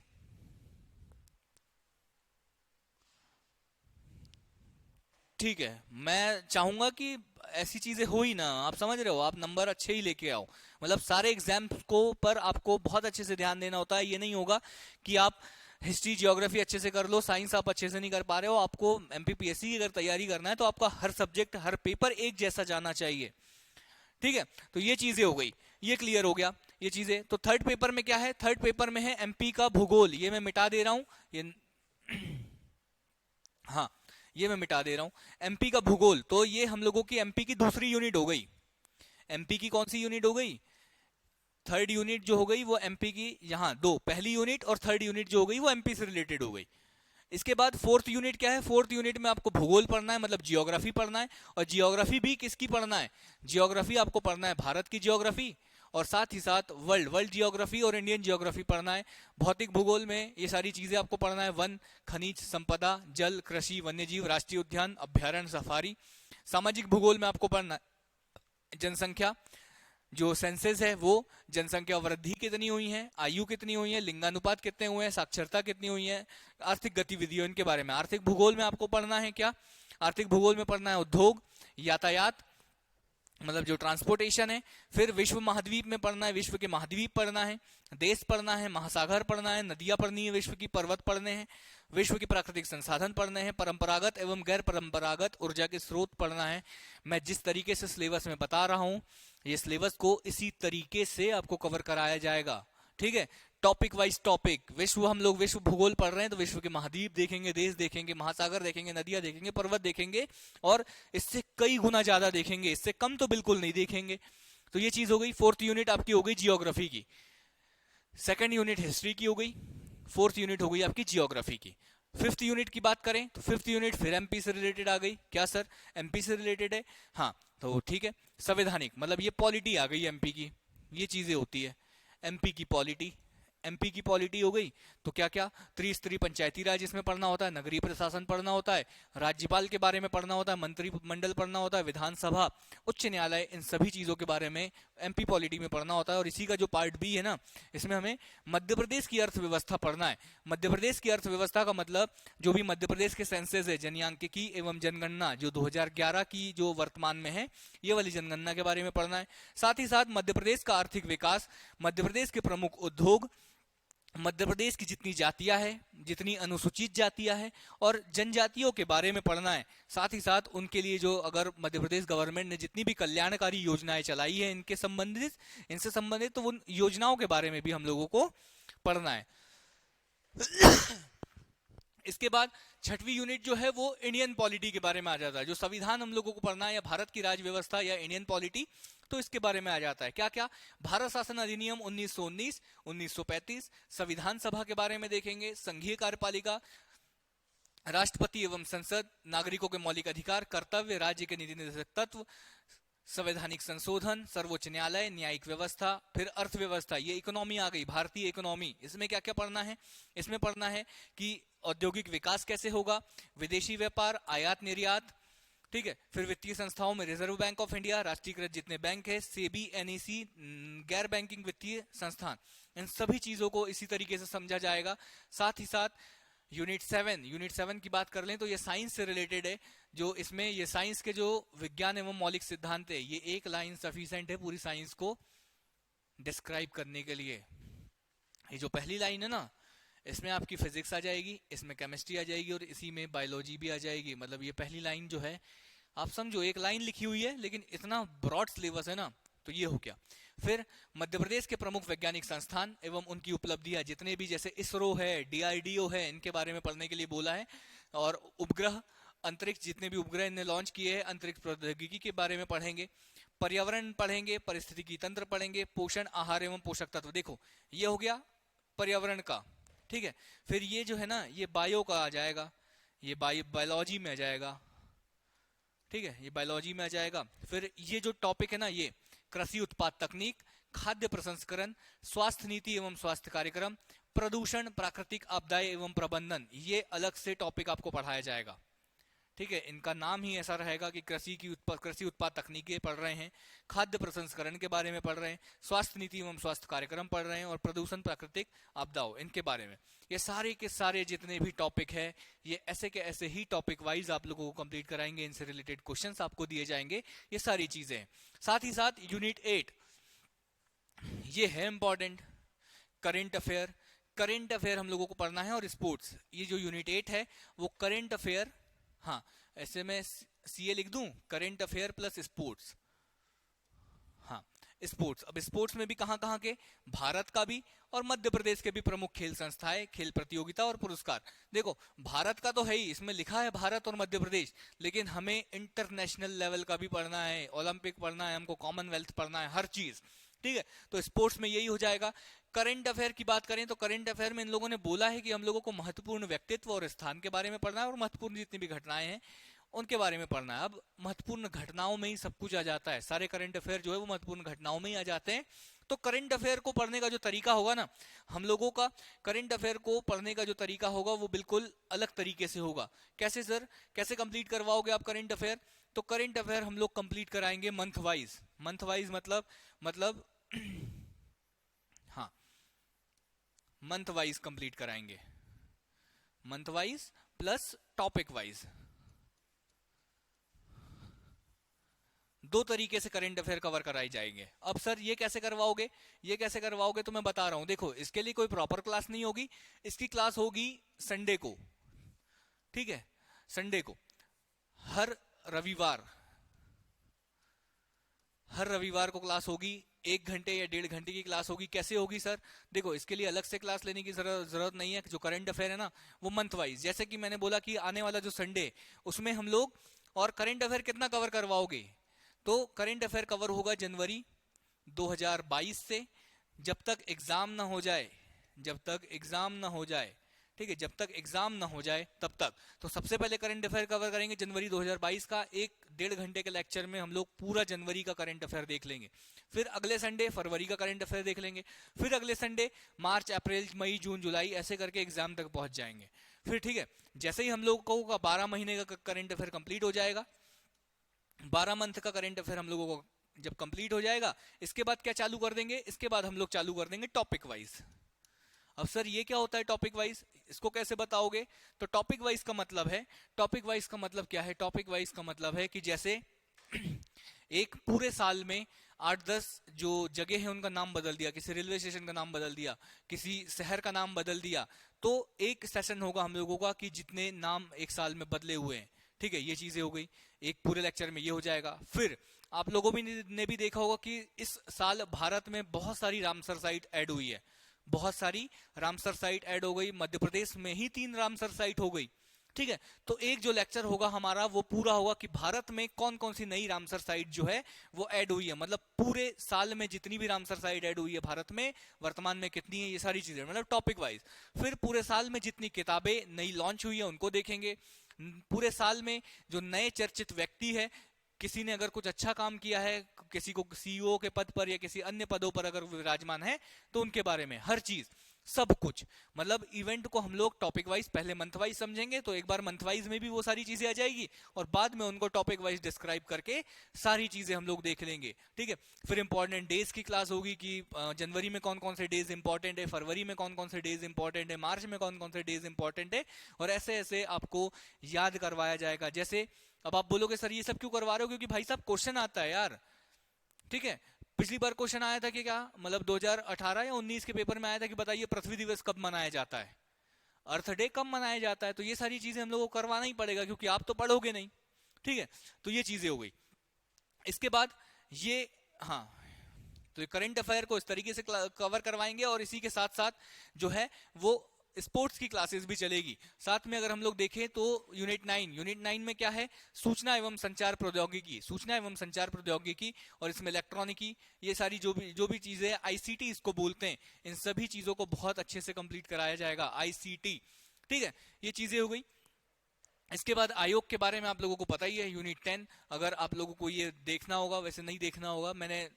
ठीक है, मैं चाहूंगा कि ऐसी चीजें हो ही ना। आप समझ रहे हो, आप नंबर अच्छे ही लेके आओ। मतलब सारे एग्जाम को पर आपको बहुत अच्छे से ध्यान देना होता है। ये नहीं होगा कि आप हिस्ट्री ज्योग्राफी अच्छे से कर लो, साइंस आप अच्छे से नहीं कर पा रहे हो। आपको एमपीपीएससी की अगर तैयारी करना है तो आपका हर सब्जेक्ट, हर पेपर एक जैसा जाना चाहिए। ठीक है, तो ये चीजें हो गई, ये क्लियर हो गया ये चीजें। तो थर्ड पेपर में क्या है? थर्ड पेपर में है एमपी का भूगोल। ये मैं मिटा दे रहा हूं, ये हाँ ये मैं मिटा दे रहा हूं, एमपी का भूगोल। तो ये हम लोगों की एमपी की दूसरी यूनिट हो गई। एमपी की कौन सी यूनिट हो गई? थर्ड यूनिट जो हो गई वो एमपी की, यहाँ दो, पहली यूनिट और थर्ड यूनिट जो हो गई वो एमपी से रिलेटेड हो गई। इसके बाद फोर्थ यूनिट क्या है? फोर्थ यूनिट में आपको भूगोल पढ़ना है, मतलब जियोग्राफी पढ़ना है। और जियोग्राफी भी किसकी पढ़ना है? जियोग्राफी आपको पढ़ना है भारत की जियोग्राफी, और साथ ही साथ वर्ल्ड जियोग्राफी और इंडियन जियोग्राफी पढ़ना है। भौतिक भूगोल में ये सारी चीजें आपको पढ़ना है, वन, खनिज संपदा, जल, कृषि, वन्यजीव, राष्ट्रीय उद्यान, अभ्यारण्य, सफारी। सामाजिक भूगोल में आपको पढ़ना है जनसंख्या, जो सेंसेस है वो जनसंख्या वृद्धि कितनी हुई है, आयु कितनी हुई है, लिंगानुपात कितने हुए हैं, साक्षरता कितनी हुई है, आर्थिक गतिविधियों इनके बारे में। आर्थिक भूगोल में आपको पढ़ना है क्या? आर्थिक भूगोल में पढ़ना है उद्योग, यातायात मतलब जो ट्रांसपोर्टेशन है, फिर विश्व महाद्वीप में पढ़ना है, विश्व के महाद्वीप पढ़ना है, देश पढ़ना है, महासागर पढ़ना है, नदियां पढ़नी है विश्व की, पर्वत पढ़ने हैं, विश्व के प्राकृतिक संसाधन पढ़ने हैं, परंपरागत एवं गैर परंपरागत ऊर्जा के स्रोत पढ़ना है। मैं जिस तरीके से सिलेबस में बता रहा हूं, ये सिलेबस को इसी तरीके से आपको कवर कराया जाएगा, ठीक है। टॉपिक वाइज टॉपिक, विश्व हम लोग विश्व भूगोल पढ़ रहे हैं तो विश्व के महाद्वीप देखेंगे, देश देखेंगे, महासागर देखेंगे, नदियां देखेंगे, पर्वत देखेंगे, और इससे कई गुना ज्यादा देखेंगे, इससे कम तो बिल्कुल नहीं देखेंगे। तो ये चीज हो गई। फोर्थ यूनिट आपकी हो गई जियोग्राफी की, सेकंड यूनिट हिस्ट्री की हो गई, फोर्थ यूनिट हो गई आपकी जियोग्राफी की। फिफ्थ यूनिट की बात करें तो फिफ्थ यूनिट फिर एमपी से रिलेटेड आ गई। क्या सर, एमपी से रिलेटेड है? हाँ, तो ठीक है। संवैधानिक मतलब ये पॉलिटी आ गई एमपी की, ये चीजें होती है एमपी की पॉलिटी। एमपी की पॉलिटी हो गई तो क्या क्या, त्रिस्तरीय पंचायती राज इसमें पढ़ना होता है, नगरीय प्रशासन पढ़ना होता है, राज्यपाल के बारे में पढ़ना होता है, मंत्रिमंडल पढ़ना होता है, विधानसभा, उच्च न्यायालय, इन सभी चीजों के बारे में एमपी पॉलिटी में पढ़ना होता है। और इसी का जो पार्ट बी है ना, इसमें हमें मध्य प्रदेश की अर्थव्यवस्था पढ़ना है। मध्य प्रदेश की अर्थव्यवस्था का मतलब जो भी मध्य प्रदेश के सेंसस है, जनयांत्रिकी एवं जनगणना, जो 2011 की जो वर्तमान में है, ये वाली जनगणना के बारे में पढ़ना है। साथ ही साथ मध्य प्रदेश का आर्थिक विकास, मध्य प्रदेश के प्रमुख उद्योग, मध्य प्रदेश की जितनी जातियां हैं, जितनी अनुसूचित जातियां हैं, और जनजातियों के बारे में पढ़ना है। साथ ही साथ उनके लिए जो अगर मध्य प्रदेश गवर्नमेंट ने जितनी भी कल्याणकारी योजनाएं चलाई है इनसे संबंधित तो उन योजनाओं के बारे में भी हम लोगों को पढ़ना है। इसके बाद छठवीं यूनिट जो है वो इंडियन पॉलिटी के बारे में आ जाता है। जो संविधान हम लोगों को पढ़ना है, या भारत की राज्य व्यवस्था या इंडियन पॉलिटी, तो इसके बारे में आ जाता है। क्या क्या, भारत शासन अधिनियम 1919, 1935, संविधान सभा के बारे में देखेंगे, संघीय कार्यपालिका, राष्ट्रपति एवं संसद, नागरिकों के मौलिक अधिकार, कर्तव्य, राज्य के नीति निर्देशक तत्व, संवैधानिक संशोधन, सर्वोच्च न्यायालय, न्यायिक व्यवस्था, फिर अर्थव्यवस्था, ये इकोनॉमी आ गई, भारतीय इकोनॉमी। इसमें क्या क्या पढ़ना है? इसमें पढ़ना है कि औद्योगिक विकास कैसे होगा, विदेशी व्यापार, आयात निर्यात, ठीक है। फिर वित्तीय संस्थाओं में रिजर्व बैंक ऑफ इंडिया, राष्ट्रीयकृत जितने बैंक है, सेबी, एनईसी, गैर बैंकिंग वित्तीय संस्थान, इन सभी चीजों को इसी तरीके से समझा जाएगा। साथ ही साथ यूनिट 7 की बात कर लें तो ये साइंस से रिलेटेड है। जो इसमें ये साइंस के जो विज्ञान एवं मौलिक सिद्धांत है, ये एक लाइन सफिशिएंट है पूरी साइंस को डिस्क्राइब करने के लिए। ये जो पहली लाइन है ना, इसमें आपकी फिजिक्स आ जाएगी, इसमें केमिस्ट्री आ जाएगी, और इसी में बायोलॉजी भी आ जाएगी। मतलब ये पहली लाइन जो है, आप समझो एक लाइन लिखी हुई है, लेकिन इतना ब्रॉड सिलेबस है ना, तो ये हो गया। फिर मध्य प्रदेश के प्रमुख वैज्ञानिक संस्थान एवं उनकी उपलब्धियां, जितने भी, जैसे इसरो है, डीआरडीओ है, इनके बारे में पढ़ने के लिए बोला है। और उपग्रह, अंतरिक्ष, जितने भी उपग्रह इन्हें लॉन्च किए हैं, अंतरिक्ष प्रौद्योगिकी के बारे में पढ़ेंगे। पर्यावरण पढ़ेंगे, परिस्थितिकी तंत्र पढ़ेंगे, पोषण, आहार एवं पोषक तत्व। देखो ये हो गया पर्यावरण का, ठीक है। फिर ये जो है ना, ये बायो का आ जाएगा, ये बायोलॉजी में आ जाएगा, ठीक है, ये बायोलॉजी में आ जाएगा। फिर ये जो टॉपिक है ना, ये कृषि उत्पाद तकनीक, खाद्य प्रसंस्करण, स्वास्थ्य नीति एवं स्वास्थ्य कार्यक्रम, प्रदूषण, प्राकृतिक आपदाएं एवं प्रबंधन, ये अलग से टॉपिक आपको पढ़ाया जाएगा, ठीक है। इनका नाम ही ऐसा रहेगा कि कृषि उत्पाद तकनीकें पढ़ रहे हैं, खाद्य प्रसंस्करण के बारे में पढ़ रहे हैं, स्वास्थ्य नीति एवं स्वास्थ्य कार्यक्रम पढ़ रहे हैं, और प्रदूषण, प्राकृतिक आपदाओं, इनके बारे में। ये सारे के सारे जितने भी टॉपिक है, ये ऐसे के ऐसे ही टॉपिक वाइज आप लोगों को कंप्लीट कराएंगे। इनसे रिलेटेड क्वेश्चंस आपको दिए जाएंगे, ये सारी चीजें। साथ ही साथ यूनिट 8 ये है important, current affair. Current affair हम लोगों को पढ़ना है, और स्पोर्ट्स। ये जो यूनिट 8 है वो करंट अफेयर, हाँ ऐसे में सीए लिख दूं, करंट अफेयर प्लस स्पोर्ट्स। हाँ स्पोर्ट्स, अब स्पोर्ट्स में भी कहां कहां के, भारत का भी और मध्य प्रदेश के भी प्रमुख खेल संस्थाएं, खेल प्रतियोगिता और पुरस्कार। देखो भारत का तो है ही, इसमें लिखा है भारत और मध्य प्रदेश, लेकिन हमें इंटरनेशनल लेवल का भी पढ़ना है, ओलंपिक पढ़ना है, हमको कॉमनवेल्थ पढ़ना है, हर चीज, ठीक है। तो स्पोर्ट्स में यही हो जाएगा। करंट अफेयर की बात करें तो करंट अफेयर में इन लोगों ने बोला है कि हम लोगों को महत्वपूर्ण व्यक्तित्व और स्थान के बारे में पढ़ना है, और महत्वपूर्ण जितनी भी घटनाएं हैं उनके बारे में पढ़ना है। अब महत्वपूर्ण घटनाओं में ही सब कुछ आ जाता है, सारे करंट अफेयर जो है वो महत्वपूर्ण घटनाओं में ही आ जाते हैं। तो करंट अफेयर को पढ़ने का जो तरीका होगा ना, हम लोगों का करंट अफेयर को पढ़ने का जो तरीका होगा वो बिल्कुल अलग तरीके से होगा। कैसे सर, कैसे कंप्लीट करवाओगे आप करंट अफेयर? तो करंट अफेयर हम लोग कंप्लीट कराएंगे मंथ वाइज। मंथ वाइज मतलब हाँ, मंथ वाइज कंप्लीट कराएंगे, month wise plus topic wise. दो तरीके से करंट अफेयर कवर कराई जाएंगे। अब सर ये कैसे करवाओगे, ये कैसे करवाओगे, तो मैं बता रहा हूं। देखो, इसके लिए कोई प्रॉपर क्लास नहीं होगी, इसकी क्लास होगी संडे को, ठीक है, संडे को, हर रविवार, हर रविवार को क्लास होगी। 1 घंटे या 1.5 घंटे की क्लास होगी। कैसे होगी सर, देखो, इसके लिए अलग से क्लास लेने की जरूरत नहीं है। जो करंट अफेयर है ना, वो मंथ वाइज, जैसे कि मैंने बोला कि आने वाला जो संडे, उसमें हम लोग, और करंट अफेयर कितना कवर करवाओगे, तो करंट अफेयर कवर होगा जनवरी 2022 से, जब तक एग्जाम ना हो जाए, जब तक एग्जाम ना हो जाए, ठीक है, जब तक एग्जाम ना हो जाए तब तक। तो सबसे पहले करंट अफेयर कवर करेंगे जनवरी 2022 का। 1-1.5 घंटे के लेक्चर में हम लोग पूरा जनवरी का करंट अफेयर देख लेंगे। फिर अगले संडे फरवरी का करंट अफेयर देख लेंगे। फिर अगले संडे मार्च, अप्रैल, मई, जून, जुलाई, ऐसे करके एग्जाम तक पहुंच जाएंगे। फिर ठीक है, जैसे ही हम लोग को 12 महीने का करंट अफेयर कंप्लीट हो जाएगा, 12 मंथ का करंट अफेयर हम लोगों को जब कंप्लीट हो जाएगा, इसके बाद क्या चालू कर देंगे, इसके बाद हम लोग चालू कर देंगे टॉपिक वाइज। अब सर ये क्या होता है टॉपिक वाइज, इसको कैसे बताओगे, तो टॉपिक वाइज का मतलब है, टॉपिक वाइज का मतलब क्या है, टॉपिक वाइज का मतलब है कि जैसे एक पूरे साल में 8-10 जो जगह है उनका नाम बदल दिया, किसी रेलवे स्टेशन का नाम बदल दिया, किसी शहर का नाम बदल दिया, तो एक सेशन होगा हम लोगों का कि जितने नाम एक साल में बदले हुए हैं, ठीक है, ये चीजें हो गई। एक पूरे लेक्चर में ये हो जाएगा। फिर आप लोगों ने भी देखा होगा कि इस साल भारत में बहुत सारी रामसर साइट ऐड हुई है, बहुत सारी रामसर साइट ऐड हो गई। मध्य प्रदेश में ही 3 रामसर साइट हो गई, ठीक है। तो एक जो लेक्चर होगा हमारा वो पूरा होगा कि भारत में कौन कौन सी नई रामसर साइट जो है वो ऐड हुई है, मतलब पूरे साल में जितनी भी रामसर साइट ऐड हुई है भारत में, वर्तमान में कितनी है, ये सारी चीजें, मतलब टॉपिक वाइज। फिर पूरे साल में जितनी किताबें नई लॉन्च हुई है उनको देखेंगे। पूरे साल में जो नए चर्चित व्यक्ति है, किसी ने अगर कुछ अच्छा काम किया है, किसी को सीईओ के पद पर या किसी अन्य पदों पर अगर विराजमान है, तो उनके बारे में हर चीज, सब कुछ, मतलब इवेंट को हम लोग टॉपिक वाइज पहले मंथ वाइज समझेंगे, तो एक बार मंथ वाइज में भी वो सारी चीजें आ जाएगी, और बाद में उनको टॉपिक वाइज डिस्क्राइब करके सारी चीजें हम लोग देख लेंगे, ठीक है। फिर इंपॉर्टेंट डेज की क्लास होगी कि जनवरी में कौन कौन से डेज इंपॉर्टेंट है, फरवरी में कौन कौन से डेज इंपॉर्टेंट है, मार्च में कौन कौन से डेज इंपॉर्टेंट है, और ऐसे ऐसे आपको याद करवाया जाएगा। जैसे अब आप बोलोगे सर ये सब क्यों करवा रहे हो, क्योंकि भाई साहब क्वेश्चन आता है यार, ठीक है। पिछली बार क्वेश्चन आया था कि क्या, मतलब 2018 या 19 के पेपर में आया था कि बताइए पृथ्वी दिवस कब मनाया जाता है, अर्थ डे कब मनाया जाता है। तो ये सारी चीजें हम लोगों को करवाना ही पड़ेगा, क्योंकि आप तो पढ़ोगे नहीं, ठीक है। तो ये चीजें हो गई। इसके बाद ये, हाँ, तो ये करंट अफेयर को इस तरीके से कवर करवाएंगे, और इसी के साथ साथ जो है वो स्पोर्ट्स की क्लासेस भी चलेगी साथ में। अगर हम लोग देखें तो यूनिट 9 में क्या है, सूचना एवं संचार प्रौद्योगिकी, सूचना एवं संचार प्रौद्योगिकी, और इसमें इलेक्ट्रॉनिकी, ये सारी जो भी चीजें आईसीटी इसको बोलते हैं, इन सभी चीजों को बहुत अच्छे से कंप्लीट कराया जाएगा, आईसीटी, ठीक है। ये चीजें हो गई। इसके बाद आयोग के बारे में आप लोगों को पता ही है, यूनिट 10, अगर आप लोगों को ये देखना होगा, वैसे नहीं देखना होगा, मैंने,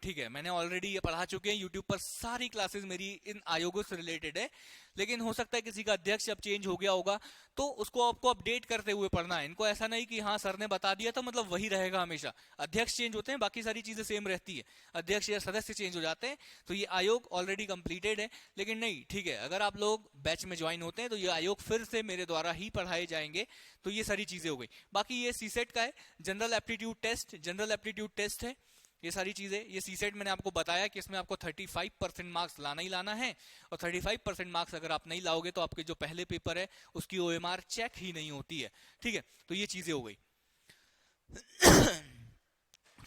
ठीक है, मैंने ऑलरेडी ये पढ़ा चुके हैं यूट्यूब पर, सारी क्लासेस मेरी इन आयोगों से रिलेटेड है। लेकिन हो सकता है किसी का अध्यक्ष अब चेंज हो गया होगा, तो उसको आपको अपडेट करते हुए पढ़ना है। इनको ऐसा नहीं कि हाँ सर ने बता दिया तो मतलब वही रहेगा हमेशा। अध्यक्ष चेंज होते हैं, बाकी सारी चीजें सेम रहती है, अध्यक्ष या सदस्य चेंज हो जाते हैं। तो ये आयोग ऑलरेडी कंप्लीटेड है, लेकिन नहीं, ठीक है, अगर आप लोग बैच में ज्वाइन होते हैं तो ये आयोग फिर से मेरे द्वारा ही पढ़ाए जाएंगे। तो ये सारी चीजें हो गई। बाकी ये सीसेट का है, general aptitude test, general aptitude test है, ये सारी चीजें। ये सीसेट मैंने आपको बताया कि इसमें आपको 35% मार्क्स लाना ही लाना है, और 35% मार्क्स अगर आप नहीं लाओगे तो आपके जो पहले पेपर है उसकी ओएमआर चेक ही नहीं होती है, ठीक है। तो ये चीजें हो गई।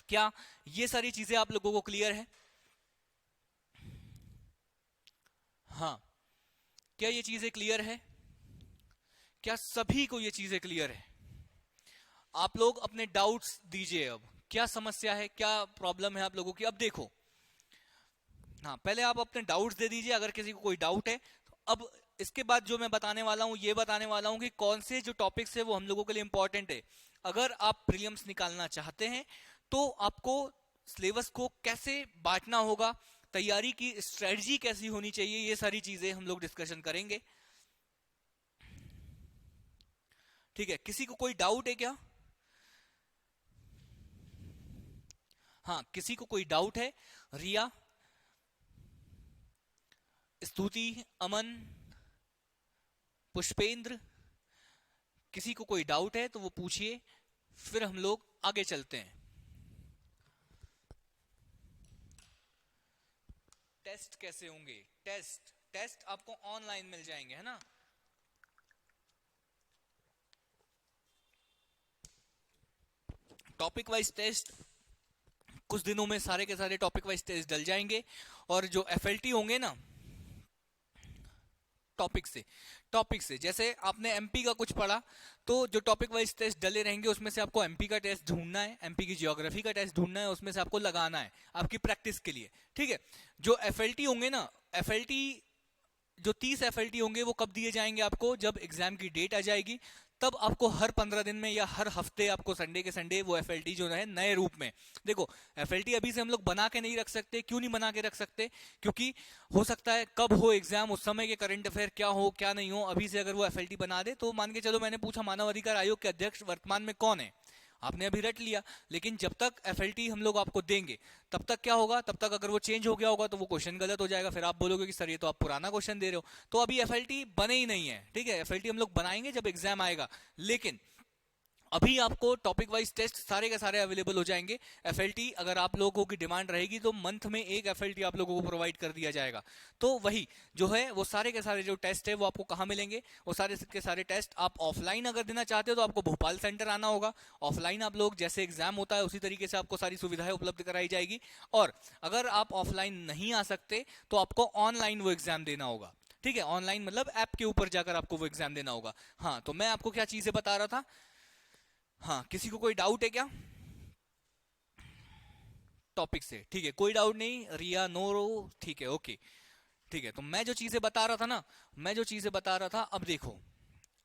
क्या ये सारी चीजें आप लोगों को क्लियर है? हाँ, क्या ये चीजें क्लियर है? क्या सभी को ये चीजें क्लियर है? आप लोग अपने डाउट्स दीजिए। अब क्या समस्या है, क्या प्रॉब्लम है आप लोगों की? अब देखो, हाँ, पहले आप अपने डाउट्स दे दीजिए अगर किसी को कोई डाउट है तो। अब इसके बाद जो मैं बताने वाला हूं, ये बताने वाला हूं कि कौन से जो टॉपिक्स है वो हम लोगों के लिए इंपॉर्टेंट है। अगर आप प्रीलिम्स निकालना चाहते हैं तो आपको सिलेबस को कैसे बांटना होगा, तैयारी की स्ट्रेटजी कैसी होनी चाहिए, ये सारी चीजें हम लोग डिस्कशन करेंगे, ठीक है। किसी को कोई डाउट है क्या? हाँ, किसी को कोई डाउट है? रिया, स्तुति, अमन, पुष्पेंद्र, किसी को कोई डाउट है तो वो पूछिए, फिर हम लोग आगे चलते हैं। टेस्ट कैसे होंगे? टेस्ट आपको ऑनलाइन मिल जाएंगे, है ना? टॉपिक वाइज टेस्ट कुछ दिनों में सारे के सारे टॉपिक वाइज टेस्ट डल जाएंगे, और जो एफएलटी होंगे ना टॉपिक से जैसे आपने एमपी का कुछ पढ़ा, तो जो टॉपिक वाइज टेस्ट डले रहेंगे उसमें से आपको एमपी का टेस्ट ढूंढना है, एमपी की ज्योग्राफी का टेस्ट ढूंढना है, उसमें से आपको लगाना है आपकी प्रैक्टिस के लिए, ठीक है? जो एफएलटी होंगे ना, एफएलटी जो 30 एफएलटी होंगे वो कब दिए जाएंगे आपको? जब एग्जाम की डेट आ जाएगी, तब आपको हर 15 दिन में या हर हफ्ते आपको संडे के संडे वो एफएलटी जो है नए रूप में। देखो, एफएलटी अभी से हम लोग बना के नहीं रख सकते। क्यों नहीं बना के रख सकते? क्योंकि हो सकता है कब हो एग्जाम, उस समय के करंट अफेयर क्या हो क्या नहीं हो। अभी से अगर वो एफएलटी बना दे तो मान के चलो, मैंने पूछा मानव अधिकार आयोग के अध्यक्ष वर्तमान में कौन है, आपने अभी रट लिया, लेकिन जब तक एफएलटी हम लोग आपको देंगे तब तक क्या होगा? तब तक अगर वो चेंज हो गया होगा तो वो क्वेश्चन गलत हो जाएगा, फिर आप बोलोगे कि सर ये तो आप पुराना क्वेश्चन दे रहे हो। तो अभी एफएलटी बने ही नहीं है, ठीक है? एफएलटी हम लोग बनाएंगे जब एग्जाम आएगा, लेकिन अभी आपको टॉपिक वाइज टेस्ट सारे के सारे अवेलेबल हो जाएंगे। एफएलटी अगर आप लोगों की डिमांड रहेगी तो मंथ में एक एफएलटी आप लोगों को प्रोवाइड कर दिया जाएगा। तो वही जो है वो सारे के सारे जो टेस्ट है वो आपको कहाँ मिलेंगे? वो सारे के सारे टेस्ट आप ऑफलाइन अगर देना चाहते हो तो आपको भोपाल सेंटर आना होगा। ऑफलाइन आप लोग जैसे एग्जाम होता है उसी तरीके से आपको सारी सुविधाएं उपलब्ध कराई जाएगी। और अगर आप ऑफलाइन नहीं आ सकते तो आपको ऑनलाइन वो एग्जाम देना होगा, ठीक है? ऑनलाइन मतलब ऐप के ऊपर जाकर आपको वो एग्जाम देना होगा। हाँ, तो मैं आपको क्या चीजें बता रहा था। हाँ, किसी को कोई डाउट है क्या टॉपिक से? ठीक है, कोई डाउट नहीं। रिया, नो रो, ठीक है, ओके, ठीक है। तो मैं जो चीजें बता रहा था ना, अब देखो,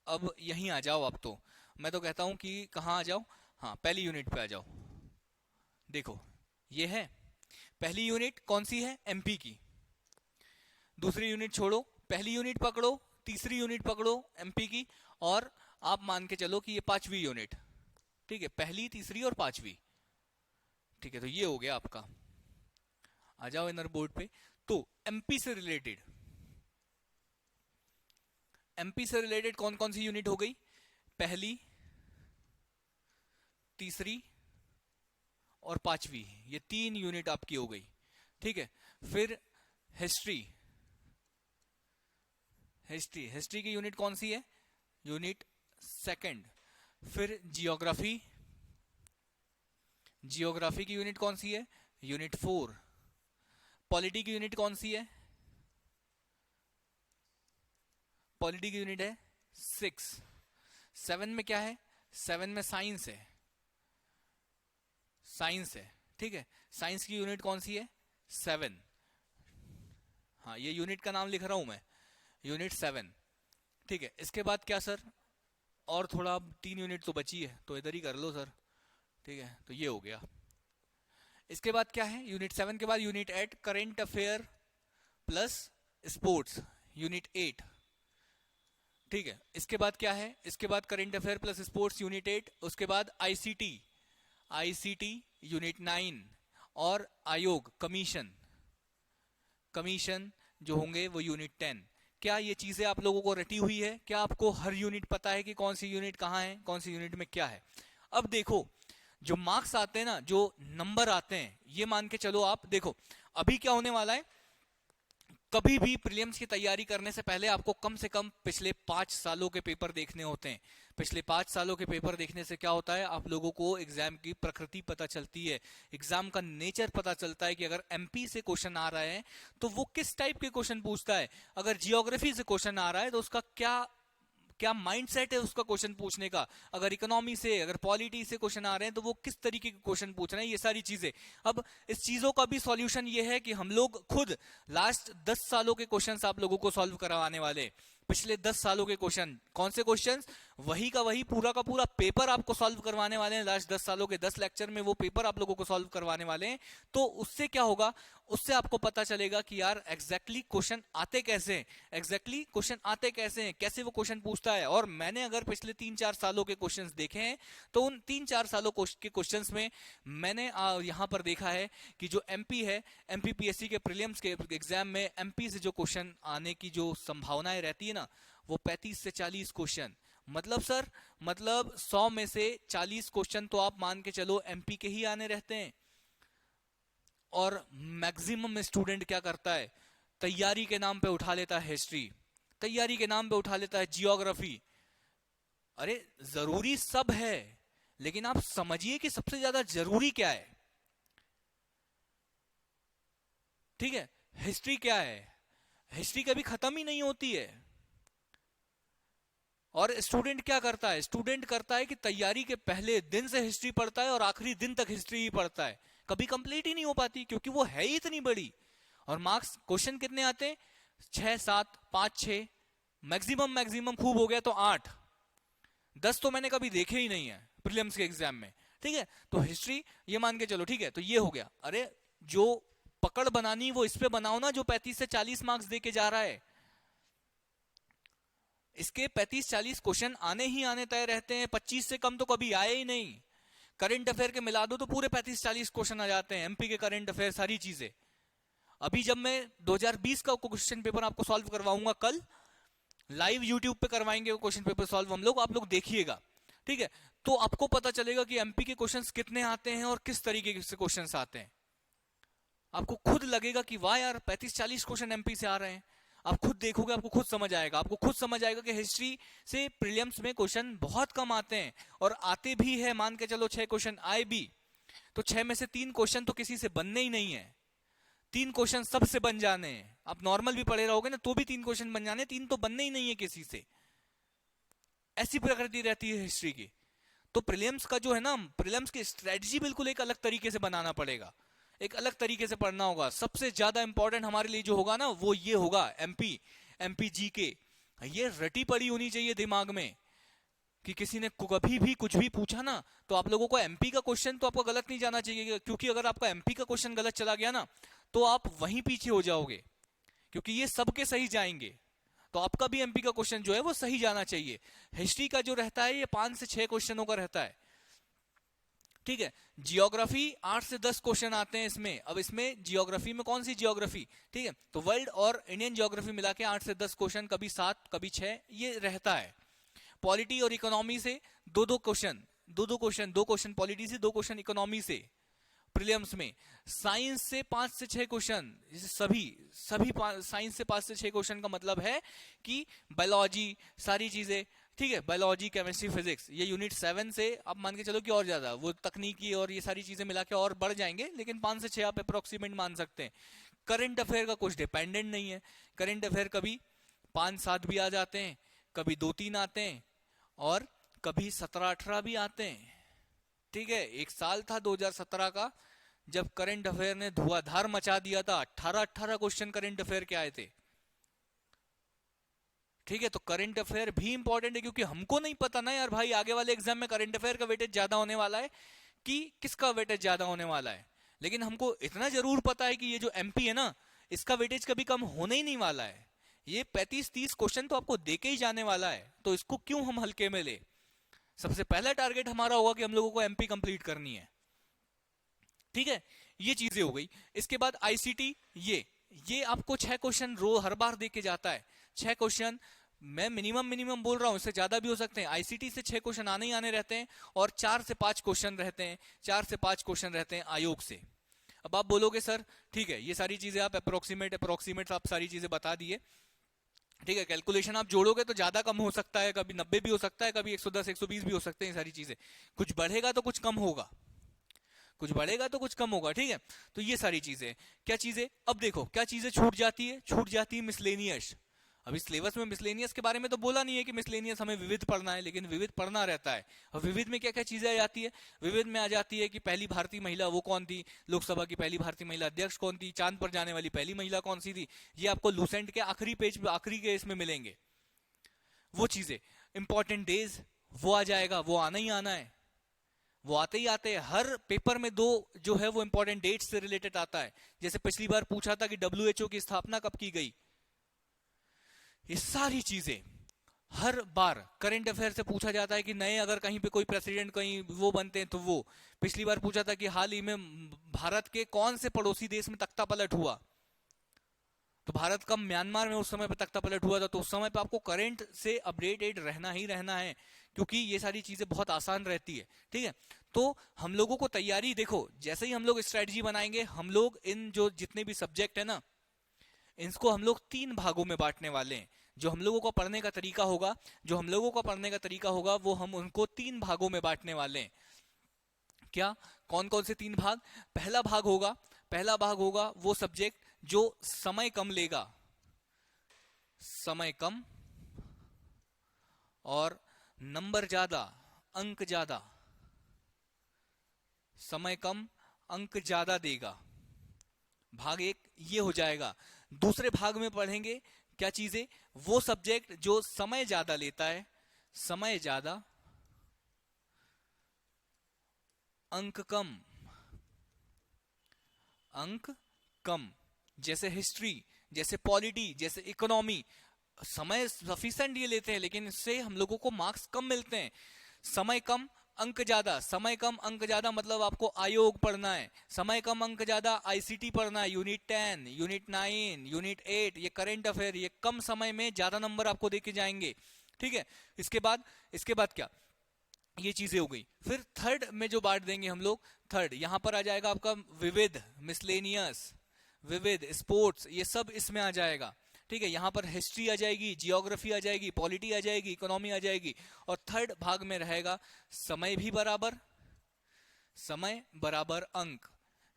अब यहीं आ जाओ। अब तो मैं तो कहता हूं कि कहाँ आ जाओ? हाँ, पहली यूनिट पे आ जाओ। देखो, ये है पहली यूनिट, कौन सी है? एमपी की। दूसरी यूनिट छोड़ो, पहली यूनिट पकड़ो, तीसरी यूनिट पकड़ो एमपी की, और आप मान के चलो कि ये 5वीं यूनिट, ठीक है? पहली, तीसरी और 5वीं, ठीक है? तो ये हो गया आपका। आ जाओ इनर बोर्ड पे। तो एमपी से रिलेटेड कौन कौन सी यूनिट हो गई? पहली, तीसरी और 5वीं, ये 3 यूनिट आपकी हो गई, ठीक है? फिर हिस्ट्री की यूनिट कौन सी है? Unit second. फिर जियोग्राफी की यूनिट कौन सी है? यूनिट 4। पॉलिटी की यूनिट कौन सी है? पॉलिटी की यूनिट है 6। 7 में क्या है? 7 में साइंस है, ठीक है? साइंस की यूनिट कौन सी है? 7। हाँ, ये यूनिट का नाम लिख रहा हूं मैं, यूनिट 7, ठीक है? इसके बाद क्या सर? और थोड़ा 3 यूनिट तो बची है, तो इधर ही कर लो सर, ठीक है? तो ये हो गया। इसके बाद क्या है? यूनिट 7 के बाद unit 8 current affair plus sports, unit 8, ठीक है? इसके बाद क्या है? इसके बाद current affair plus sports, unit 8। उसके बाद आईसीटी यूनिट 9, और आयोग कमीशन जो होंगे वो यूनिट 10। क्या ये चीजें आप लोगों को रटी हुई है? क्या आपको हर यूनिट पता है कि कौन सी यूनिट कहाँ है, कौन सी यूनिट में क्या है? अब देखो, जो मार्क्स आते हैं ना, जो नंबर आते हैं, ये मान के चलो आप देखो अभी क्या होने वाला है। कभी भी प्रीलिम्स की तैयारी करने से पहले आपको कम से कम पिछले 5 सालों के पेपर देखने होते हैं। पिछले 5 सालों के पेपर देखने से क्या होता है? आप लोगों को एग्जाम की प्रकृति पता चलती है, एग्जाम का नेचर पता चलता है कि अगर एमपी से क्वेश्चन आ रहा है तो वो किस टाइप के क्वेश्चन पूछता है। अगर जियोग्राफी से क्वेश्चन आ रहा है तो उसका क्या माइंडसेट है उसका क्वेश्चन पूछने का। अगर इकोनॉमी से, अगर पॉलिटी से क्वेश्चन आ रहे हैं तो वो किस तरीके के क्वेश्चन पूछ रहे हैं, ये सारी चीजें। अब इस चीजों का भी सॉल्यूशन ये है कि हम लोग खुद लास्ट 10 सालों के क्वेश्चंस आप लोगों को सॉल्व करवाने वाले। पिछले 10 सालों के क्वेश्चन, कौन से क्वेश्चंस? वही का वही पूरा का पूरा पेपर आपको सॉल्व करवाने वाले हैं। लास्ट 10 सालों के 10 लेक्चर में वो पेपर आप लोगों को सॉल्व करवाने वाले हैं। तो उससे क्या होगा? उससे आपको पता चलेगा कि यार एग्जैक्टली क्वेश्चन आते कैसे हैं, एग्जैक्टली क्वेश्चन आते कैसे हैं, कैसे वो क्वेश्चन पूछता है। और मैंने अगर पिछले 3-4 सालों के क्वेश्चंस देखे हैं तो उन 3-4 सालों के क्वेश्चंस में मैंने यहां पर देखा है कि जो एमपी है, एमपीपीएससी के प्रीलिम्स के एग्जाम में एमपी से जो क्वेश्चन आने की जो संभावनाएं रहती है ना, वो 35 से 40 क्वेश्चन। मतलब सर, मतलब 100 में से 40 क्वेश्चन तो आप मान के चलो एमपी के ही आने रहते हैं। और मैक्सिमम स्टूडेंट क्या करता है, तैयारी के नाम पे उठा लेता है हिस्ट्री, तैयारी के नाम पे उठा लेता है जियोग्राफी। अरे जरूरी सब है, लेकिन आप समझिए कि सबसे ज्यादा जरूरी क्या है। ठीक है, हिस्ट्री क्या है, हिस्ट्री कभी खत्म ही नहीं होती है। और स्टूडेंट क्या करता है, स्टूडेंट करता है कि तैयारी के पहले दिन से हिस्ट्री पढ़ता है और आखिरी दिन तक हिस्ट्री ही पढ़ता है, कभी कंप्लीट ही नहीं हो पाती क्योंकि वो है ही इतनी बड़ी। और मार्क्स क्वेश्चन कितने आते हैं, 6-7, 5-6, मैक्सिमम मैक्सिमम खूब हो गया तो 8, 10 तो मैंने कभी देखे ही नहीं है प्रीलिम्स के एग्जाम में। ठीक है, तो हिस्ट्री ये मान के चलो, ठीक है, तो ये हो गया। अरे जो पकड़ बनानी वो इस पे बनाओ ना, जो 35 से 40 मार्क्स दे के जा रहा है। इसके 35-40 क्वेश्चन आने ही आने तय रहते हैं, 25 से कम तो कभी आए ही नहीं। करंट अफेयर के मिला दो तो पूरे 35-40 क्वेश्चन आ जाते हैं, एमपी के करंट अफेयर सारी चीजें। अभी जब मैं 2020 का क्वेश्चन पेपर आपको सॉल्व करवाऊंगा, कल लाइव यूट्यूब पे करवाएंगे वो क्वेश्चन पेपर सॉल्व हम लोग, आप लोग देखिएगा। ठीक है, तो आपको पता चलेगा कि एमपी के क्वेश्चंस कितने आते हैं और किस तरीके से क्वेश्चंस आते हैं। आपको खुद लगेगा कि वाह यार 35-40 क्वेश्चन एमपी से आ रहे हैं। आप खुद देखोगे, आपको खुद समझ आएगा, आपको खुद समझ आएगा कि हिस्ट्री से प्रीलिम्स में क्वेश्चन बहुत कम आते हैं। और आते भी है, मान के चलो 6 क्वेश्चन आए भी तो 6 में से 3 क्वेश्चन तो किसी से बनने ही नहीं है, 3 क्वेश्चन सबसे बन जाने हैं। आप नॉर्मल भी पढ़े रहोगे ना तो भी 3 क्वेश्चन बन जाने, 3 तो बनने ही नहीं है किसी से। ऐसी प्रकृति रहती है हिस्ट्री की। तो प्रीलिम्स का जो है ना, प्रीलिम्स की स्ट्रेटजी बिल्कुल एक अलग तरीके से बनाना पड़ेगा, एक अलग तरीके से पढ़ना होगा। सबसे ज्यादा इंपॉर्टेंट हमारे लिए जो होगा ना वो ये होगा, एमपी जी के। ये रटी पड़ी होनी चाहिए दिमाग में कि किसी ने कभी भी कुछ भी पूछा ना तो आप लोगों को एमपी का क्वेश्चन तो आपको गलत नहीं जाना चाहिए, क्योंकि अगर आपका एमपी का क्वेश्चन गलत चला गया ना तो आप वहीं पीछे हो जाओगे, क्योंकि ये सबके सही जाएंगे। तो आपका भी एमपी का क्वेश्चन जो है वो सही जाना चाहिए। हिस्ट्री का जो रहता है ये 5 से 6 क्वेश्चनों का रहता है। ठीक है, जियोग्राफी 8 से 10 क्वेश्चन आते हैं इसमें। अब इसमें जियोग्राफी में कौन सी जियोग्राफी, ठीक है, तो वर्ल्ड और इंडियन जियोग्राफी मिला के 8 से 10 क्वेश्चन, कभी 7 कभी 6 ये रहता है। पॉलिटी और इकोनॉमी से 2-2 क्वेश्चन, 2-2 क्वेश्चन, 2 क्वेश्चन पॉलिटी से, 2 क्वेश्चन इकोनॉमी से प्रीलिम्स में। साइंस से 5 से 6 क्वेश्चन, सभी साइंस से 5 से 6 क्वेश्चन का मतलब है कि बायोलॉजी सारी चीजें, ठीक है, बायोलॉजी केमिस्ट्री फिजिक्स, ये यूनिट 7 से आप मान के चलो कि और ज्यादा वो तकनीकी और ये सारी चीजें मिला के और बढ़ जाएंगे, लेकिन 5 से 6 आप अप्रोक्सीमेट मान सकते हैं। करंट अफेयर का कुछ डिपेंडेंट नहीं है, करंट अफेयर कभी 5-7 भी आ जाते हैं, कभी 2-3 आते हैं और कभी 17-18 भी आते हैं। ठीक है, एक साल था 2017 का जब करंट अफेयर ने धुआंधार मचा दिया था, 18-18 क्वेश्चन करंट अफेयर के आए थे। ठीक है, तो करंट अफेयर भी इंपॉर्टेंट है, क्योंकि हमको नहीं पता ना यार भाई आगे वाले एग्जाम में करंट अफेयर का वेटेज ज्यादा होने वाला है कि किसका वेटेज ज्यादा होने वाला है। लेकिन हमको इतना जरूर पता है कि ये जो एमपी है ना इसका वेटेज कभी कम होने ही नहीं वाला है। ये 35-30 क्वेश्चन तो आपको देके ही जाने वाला है, तो इसको क्यों हम हल्के में ले। सबसे पहला टारगेट हमारा होगा कि हम लोगों को एमपी कंप्लीट करनी है। ठीक है, ये चीजें हो गई। इसके बाद आईसीटी, ये आपको 6 क्वेश्चन हर बार देके जाता है। 6 क्वेश्चन मैं मिनिमम बोल रहा हूं, इससे ज्यादा भी हो सकते हैं। आईसीटी से 6 क्वेश्चन आने ही आने रहते हैं और 4 से 5 क्वेश्चन रहते हैं, 4 से 5 क्वेश्चन रहते हैं आयोग से। अब आप बोलोगे सर ठीक है ये सारी चीजें आप अप्रोक्सीमेट आप सारी चीजें बता दिए, ठीक है, कैलकुलेशन आप जोड़ोगे तो ज्यादा कम हो सकता है, कभी 90 भी हो सकता है, कभी 110 120 भी हो सकते हैं, सारी चीजें। कुछ बढ़ेगा तो कुछ कम होगा, कुछ बढ़ेगा तो कुछ कम होगा। ठीक है, तो ये सारी चीजें, क्या चीजें, अब देखो क्या चीजें छूट जाती है, छूट जाती है मिसलेनियस। अभी सिलेबस में मिसलेनियस के बारे में तो बोला नहीं है कि मिसलेनियस हमें विविध पढ़ना है, लेकिन विविध पढ़ना रहता है। और विविध में क्या क्या चीजें आ जाती है, विविध में आ जाती है कि पहली भारतीय महिला वो कौन थी, लोकसभा की पहली भारतीय महिला अध्यक्ष कौन थी, चांद पर जाने वाली पहली महिला कौन सी थी। ये आपको लूसेंट के आखिरी पेज पे, आखिरी के इसमें मिलेंगे वो चीजें। इंपॉर्टेंट डेज वो आ जाएगा, वो आना ही आना है। वो आते ही आते हैं, हर पेपर में दो जो है वो इंपॉर्टेंट डेट से रिलेटेड आता है। जैसे पिछली बार पूछा था कि डब्ल्यूएचओ की स्थापना कब की गई। ये सारी चीजें हर बार करंट अफेयर से पूछा जाता है कि नए अगर कहीं पे कोई प्रेसिडेंट कहीं वो बनते हैं तो वो। पिछली बार पूछा था कि हाल ही में भारत के कौन से पड़ोसी देश में तख्ता पलट हुआ, तो भारत का म्यांमार में उस समय पे तख्ता पलट हुआ था। तो उस समय पे आपको करंट से अपडेटेड रहना ही रहना है, क्योंकि ये सारी चीजें बहुत आसान रहती है। ठीक है, तो हम लोगों को तैयारी देखो, जैसे ही हम लोग स्ट्रेटजी बनाएंगे, हम लोग इन जो जितने भी सब्जेक्ट है ना, इनको हम लोग 3 भागों में बांटने वाले हैं। जो हम लोगों का पढ़ने का तरीका होगा, वो हम उनको 3 भागों में बांटने वाले हैं। क्या, कौन कौन से 3 भाग? पहला भाग होगा वो सब्जेक्ट जो समय कम लेगा, समय कम और नंबर ज्यादा, अंक ज्यादा। समय कम, अंक ज्यादा देगा, भाग 1 ये हो जाएगा। दूसरे भाग में पढ़ेंगे क्या चीजें? वो सब्जेक्ट जो समय ज्यादा लेता है, समय ज्यादा, अंक कम, अंक कम। जैसे हिस्ट्री, जैसे पॉलिटी, जैसे इकोनॉमी। समय सफिशिएंट ये लेते हैं, लेकिन इससे हम लोगों को मार्क्स कम मिलते हैं। समय कम, अंक ज्यादा। समय कम, अंक ज्यादा मतलब आपको आयोग पढ़ना है। समय कम, अंक ज्यादा, आईसीटी पढ़ना है, यूनिट 10, यूनिट 9, यूनिट 8। ये करंट अफेयर, ये कम समय में ज्यादा नंबर आपको देके जाएंगे। ठीक है, इसके बाद क्या, ये चीजें हो गई। फिर थर्ड में जो बांट देंगे हम लोग, थर्ड यहां पर आ जाएगा आपका विविध, मिसलेनियस, विविध, स्पोर्ट्स, ये सब इसमें आ जाएगा। ठीक है, यहां पर हिस्ट्री आ जाएगी, जियोग्राफी आ जाएगी, पॉलिटी आ जाएगी, इकोनॉमी आ जाएगी। और थर्ड भाग में रहेगा समय भी बराबर, समय बराबर अंक।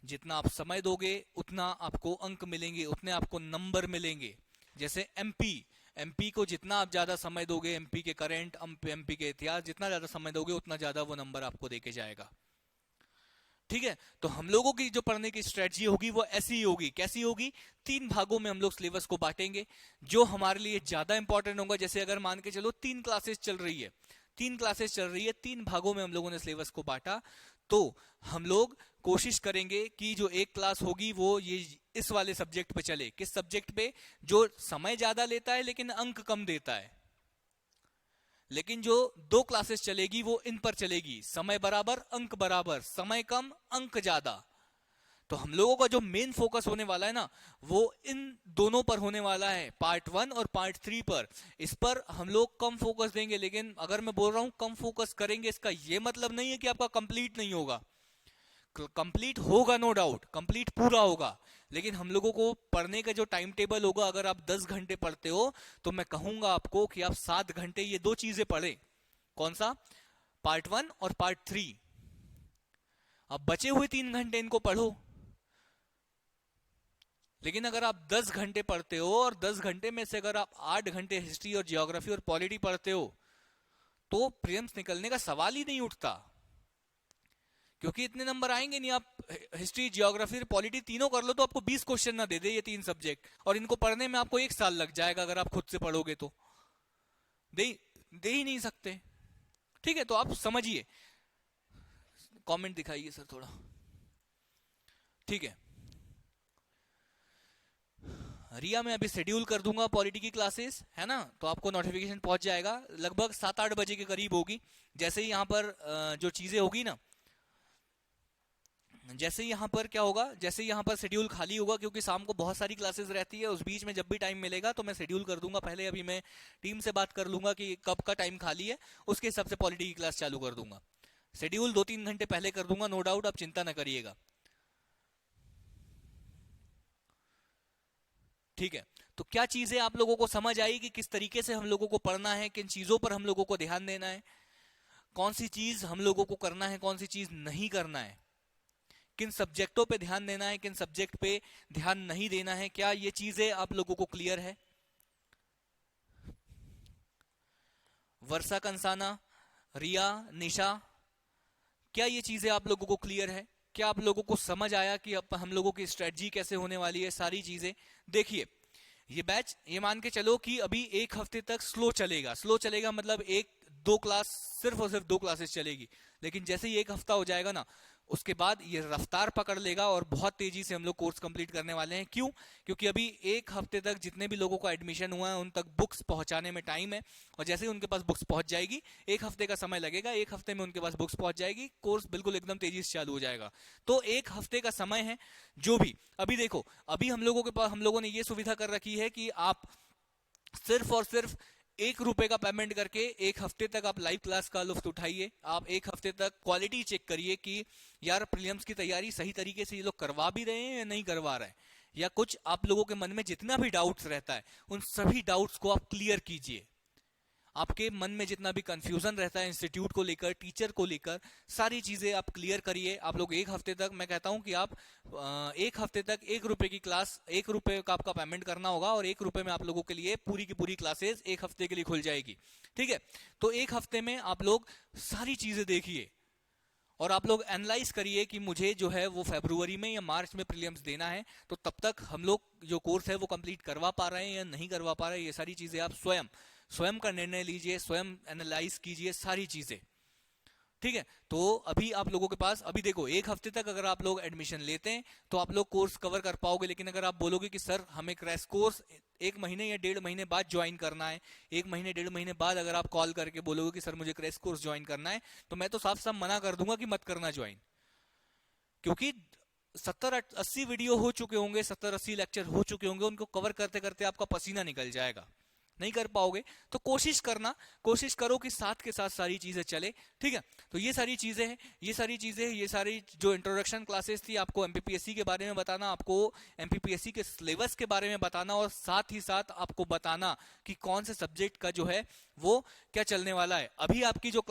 जितना आप समय दोगे उतना आपको अंक मिलेंगे, उतने आपको नंबर मिलेंगे। जैसे एमपी को जितना आप ज्यादा समय दोगे, एमपी के करंट, एमपी के इतिहास, जितना ज्यादा समय दोगे उतना ज्यादा वो नंबर आपको देके जाएगा। ठीक है, तो हम लोगों की जो पढ़ने की स्ट्रेटजी होगी वो ऐसी ही होगी। कैसी होगी? 3 भागों में हम लोग सिलेबस को बांटेंगे, जो हमारे लिए ज्यादा इंपॉर्टेंट होगा। जैसे अगर मान के चलो 3 क्लासेस चल रही है, 3 भागों में हम लोगों ने सिलेबस को बांटा, तो हम लोग कोशिश करेंगे कि जो एक क्लास होगी वो ये इस वाले सब्जेक्ट पे चले। किस सब्जेक्ट पे? जो समय ज्यादा लेता है लेकिन अंक कम देता है। लेकिन जो 2 क्लासेस चलेगी वो इन पर चलेगी, समय बराबर, अंक बराबर, समय कम, अंक ज्यादा। तो हम लोगों का जो मेन फोकस होने वाला है ना, वो इन दोनों पर होने वाला है, पार्ट 1 और पार्ट 3 पर। इस पर हम लोग कम फोकस देंगे, लेकिन अगर मैं बोल रहा हूं कम फोकस करेंगे, इसका ये मतलब नहीं है कि आपका कंप्लीट नहीं होगा। कंप्लीट होगा, नो डाउट कंप्लीट पूरा होगा। लेकिन हम लोगों को पढ़ने का जो टाइम टेबल होगा, अगर आप 10 घंटे पढ़ते हो तो मैं कहूंगा आपको कि आप 7 घंटे ये 2 चीजें पढ़े। कौन सा? पार्ट 1 और पार्ट 3। अब बचे हुए 3 घंटे इनको पढ़ो। लेकिन अगर आप 10 घंटे पढ़ते हो और 10 घंटे में से अगर आप 8 घंटे हिस्ट्री और जियोग्राफी और पॉलिटी पढ़ते हो, तो प्रीलिम्स निकलने का सवाल ही नहीं उठता, क्योंकि इतने नंबर आएंगे नहीं। आप हिस्ट्री, जियोग्राफी, पॉलिटी तीनों कर लो तो आपको 20 क्वेश्चन ना दे दे ये 3 सब्जेक्ट, और इनको पढ़ने में आपको 1 साल लग जाएगा अगर आप खुद से पढ़ोगे तो। दे ही नहीं सकते। ठीक है, तो आप समझिए। कमेंट दिखाइए सर थोड़ा। ठीक है, रिया मैं अभी शेड्यूल कर दूंगा पॉलिटी की क्लासेस, है ना, तो आपको नोटिफिकेशन पहुंच जाएगा। लगभग 7-8 बजे के करीब होगी। जैसे ही यहाँ पर जो चीजें होगी ना, जैसे यहाँ पर क्या होगा, जैसे यहाँ पर शेड्यूल खाली होगा, क्योंकि शाम को बहुत सारी क्लासेस रहती है, उस बीच में जब भी टाइम मिलेगा तो मैं शेड्यूल कर दूंगा। पहले अभी मैं टीम से बात कर लूंगा कि कब का टाइम खाली है, उसके हिसाब से पॉलिटी की क्लास चालू कर दूंगा। शेड्यूल 2-3 घंटे पहले कर दूंगा, नो डाउट, आप चिंता ना करिएगा। ठीक है, तो क्या चीजें आप लोगों को समझ आई कि किस तरीके से हम लोगों को पढ़ना है, किन चीजों पर हम लोगों को ध्यान देना है, कौन सी चीज हम लोगों को करना है, कौन सी चीज नहीं करना है, किन सब्जेक्टों पे ध्यान देना है, किन सब्जेक्ट पे ध्यान नहीं देना है? क्या ये चीजें आप लोगों को क्लियर है? वर्षा कंसाना, रिया, निशा, क्या ये चीजें आप लोगों को क्लियर है? क्या आप लोगों को समझ आया कि अब हम लोगों की स्ट्रेटजी कैसे होने वाली है? सारी चीजें देखिए, ये बैच ये मान के चलो कि अभी 1 हफ्ते तक स्लो चलेगा। स्लो चलेगा मतलब दो क्लास, सिर्फ और सिर्फ दो क्लासेस चलेगी। लेकिन जैसे ही एक हफ्ता हो जाएगा ना, उसके बाद ये रफ्तार पकड़ लेगा और बहुत तेजी से हम लोग कोर्स कंप्लीट करने वाले हैं। क्यों? क्योंकि अभी एक हफ्ते तक जितने भी लोगों का एडमिशन हुआ है उन तक बुक्स पहुंचाने में टाइम है, और जैसे ही उनके पास बुक्स पहुंच जाएगी, एक हफ्ते का समय लगेगा, एक हफ्ते में उनके पास बुक्स पहुंच जाएगी, कोर्स बिल्कुल एकदम तेजी से चालू हो जाएगा। तो एक हफ्ते का समय है। जो भी अभी देखो, अभी हम लोगों के पास, हम लोगों ने ये सुविधा कर रखी है कि आप सिर्फ और सिर्फ ₹1 का पेमेंट करके एक हफ्ते तक आप लाइव क्लास का लुत्फ उठाइए। आप एक हफ्ते तक क्वालिटी चेक करिए कि यार प्रीलिम्स की तैयारी सही तरीके से ये लोग करवा भी रहे हैं या नहीं करवा रहे हैं, या कुछ आप लोगों के मन में जितना भी डाउट्स रहता है उन सभी डाउट्स को आप क्लियर कीजिए। आपके मन में जितना भी कंफ्यूजन रहता है इंस्टीट्यूट को लेकर, टीचर को लेकर, सारी चीजें आप क्लियर करिए। आप लोग एक हफ्ते तक, मैं कहता हूं कि आप एक हफ्ते तक ₹1 की क्लास, ₹1 का आपका पेमेंट करना होगा और ₹1 में आप लोगों के लिए पूरी की पूरी क्लासेस एक हफ्ते के लिए खुल जाएगी। ठीक है, तो एक हफ्ते में आप लोग सारी चीजें देखिए और आप लोग एनालाइज करिए कि मुझे जो है वो फरवरी में या मार्च में प्रीलिम्स देना है, तो तब तक हम लोग जो कोर्स है वो कंप्लीट करवा पा रहे हैं या नहीं करवा पा रहे हैं। ये सारी चीजें आप स्वयं का निर्णय लीजिए, स्वयं एनालाइज कीजिए सारी चीजें। ठीक है, तो अभी आप लोगों के पास, अभी देखो, एक हफ्ते तक अगर आप लोग एडमिशन लेते हैं तो आप लोग कोर्स कवर कर पाओगे। लेकिन अगर आप बोलोगे कि सर हमें क्रैश कोर्स 1 महीने या 1.5 महीने बाद ज्वाइन करना है, 1 महीने 1.5 महीने बाद अगर आप कॉल करके बोलोगे कि सर मुझे क्रैश कोर्स ज्वाइन करना है, तो मैं तो साफ साफ मना कर दूंगा कि मत करना ज्वाइन। क्योंकि 70-80 वीडियो हो चुके होंगे, 70-80 लेक्चर हो चुके होंगे, उनको कवर करते करते आपका पसीना निकल जाएगा, नहीं कर पाओगे। तो कोशिश करो कि साथ के साथ सारी चीजें चले। ठीक है, तो ये सारी चीजें, ये सारी जो इंट्रोडक्शन क्लासेस थी, आपको एमपीपीएससी के बारे में बताना, आपको एमपीपीएससी के सिलेबस के बारे में बताना, और साथ ही साथ आपको बताना कि कौन से सब्जेक्ट का जो है वो क्या चलने वाला है। अभी आपकी जो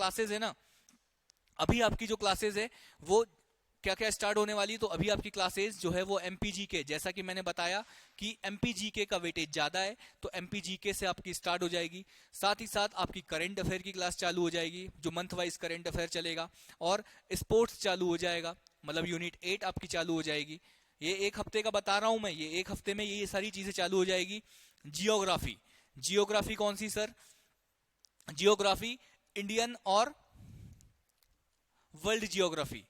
क्लासेस है वो क्या क्या स्टार्ट होने वाली है। तो अभी आपकी क्लासेस जो है वो एमपीजीके, जैसा कि मैंने बताया कि एमपीजीके का वेटेज ज्यादा है, तो एमपीजीके से आपकी स्टार्ट हो जाएगी। साथ ही साथ आपकी करंट अफेयर की क्लास चालू हो जाएगी, जो मंथ वाइज करंट अफेयर चलेगा, और स्पोर्ट्स चालू हो जाएगा, मतलब यूनिट 8 आपकी चालू हो जाएगी। ये एक हफ्ते का बता रहा हूं मैं, ये एक हफ्ते में ये सारी चीजें चालू हो जाएगी। जियोग्राफी कौन सी सर? जियोग्राफी इंडियन और वर्ल्ड जियोग्राफी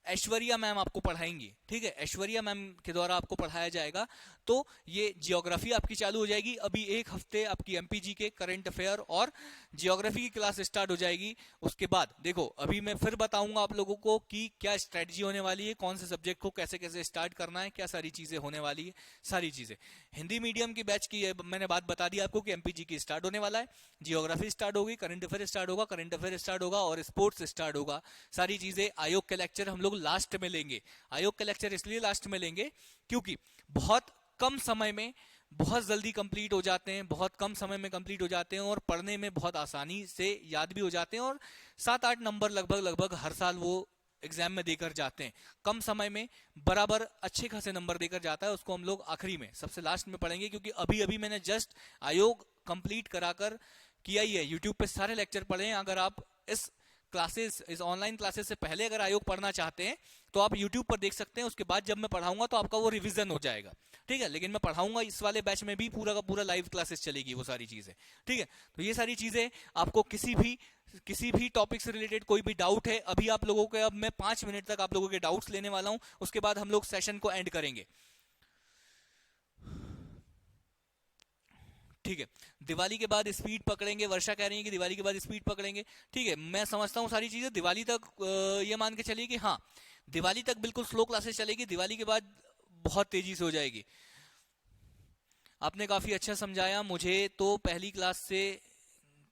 ऐश्वर्या मैम आपको पढ़ाएंगी। ठीक है, ऐश्वर्या मैम के द्वारा आपको पढ़ाया जाएगा। तो ये जियोग्राफी आपकी चालू हो जाएगी। अभी एक हफ्ते आपकी एमपीजी के करंट अफेयर और जियोग्राफी की क्लास स्टार्ट हो जाएगी। उसके बाद देखो, अभी मैं फिर बताऊंगा आप लोगों को कि क्या स्ट्रेटजी होने वाली है, कौन से सब्जेक्ट को कैसे कैसे स्टार्ट करना है, क्या सारी चीजें होने वाली है, सारी चीजें। हिंदी मीडियम की बैच की मैंने बात बता दी आपको कि एमपीजी की स्टार्ट होने वाला है, जियोग्राफी स्टार्ट होगी, करंट अफेयर स्टार्ट होगा और स्पोर्ट्स स्टार्ट होगा। सारी चीजें, आयोग के लेक्चर हम लोग लास्ट में लेंगे। आयोग के लेक्चर इसलिए लास्ट में लेंगे क्योंकि बहुत कम समय में बहुत जल्दी कंप्लीट हो जाते हैं, बहुत कम समय में कंप्लीट हो जाते हैं और पढ़ने में बहुत आसानी से याद भी हो जाते हैं, और 7-8 नंबर लगभग हर साल वो एग्जाम में देकर जाते हैं। कम समय में बराबर अच्छे खासे नंबर देकर जाता है, उसको हम लोग आखिरी में, सबसे लास्ट में पढ़ेंगे। क्योंकि अभी मैंने जस्ट आयोग कंप्लीट कराकर किया ही है, यूट्यूब पे सारे लेक्चर पढ़े हैं। अगर आप इस ऑनलाइन क्लासेस से पहले अगर आयोग पढ़ना चाहते हैं तो आप YouTube पर देख सकते हैं। उसके बाद जब मैं पढ़ाऊंगा तो आपका वो रिवीजन हो जाएगा। ठीक है, लेकिन मैं पढ़ाऊंगा इस वाले बैच में भी पूरा का पूरा लाइव क्लासेस चलेगी, वो सारी चीजें। ठीक है, तो ये सारी चीजें, आपको किसी भी टॉपिक से रिलेटेड कोई भी डाउट है, अभी आप लोगों के, अब मैं 5 मिनट तक आप लोगों के डाउट्स लेने वाला हूं, उसके बाद हम लोग सेशन को एंड करेंगे। ठीक है, दिवाली के बाद स्पीड पकड़ेंगे, वर्षा कह रही है कि दिवाली के बाद स्पीड पकड़ेंगे। ठीक है, मैं समझता हूँ सारी चीजें। दिवाली तक ये मान के चलिए कि हाँ, दिवाली तक बिल्कुल स्लो क्लासेस चलेगी, दिवाली के बाद बहुत तेजी से हो जाएगी। आपने काफी अच्छा समझाया, मुझे तो पहली क्लास से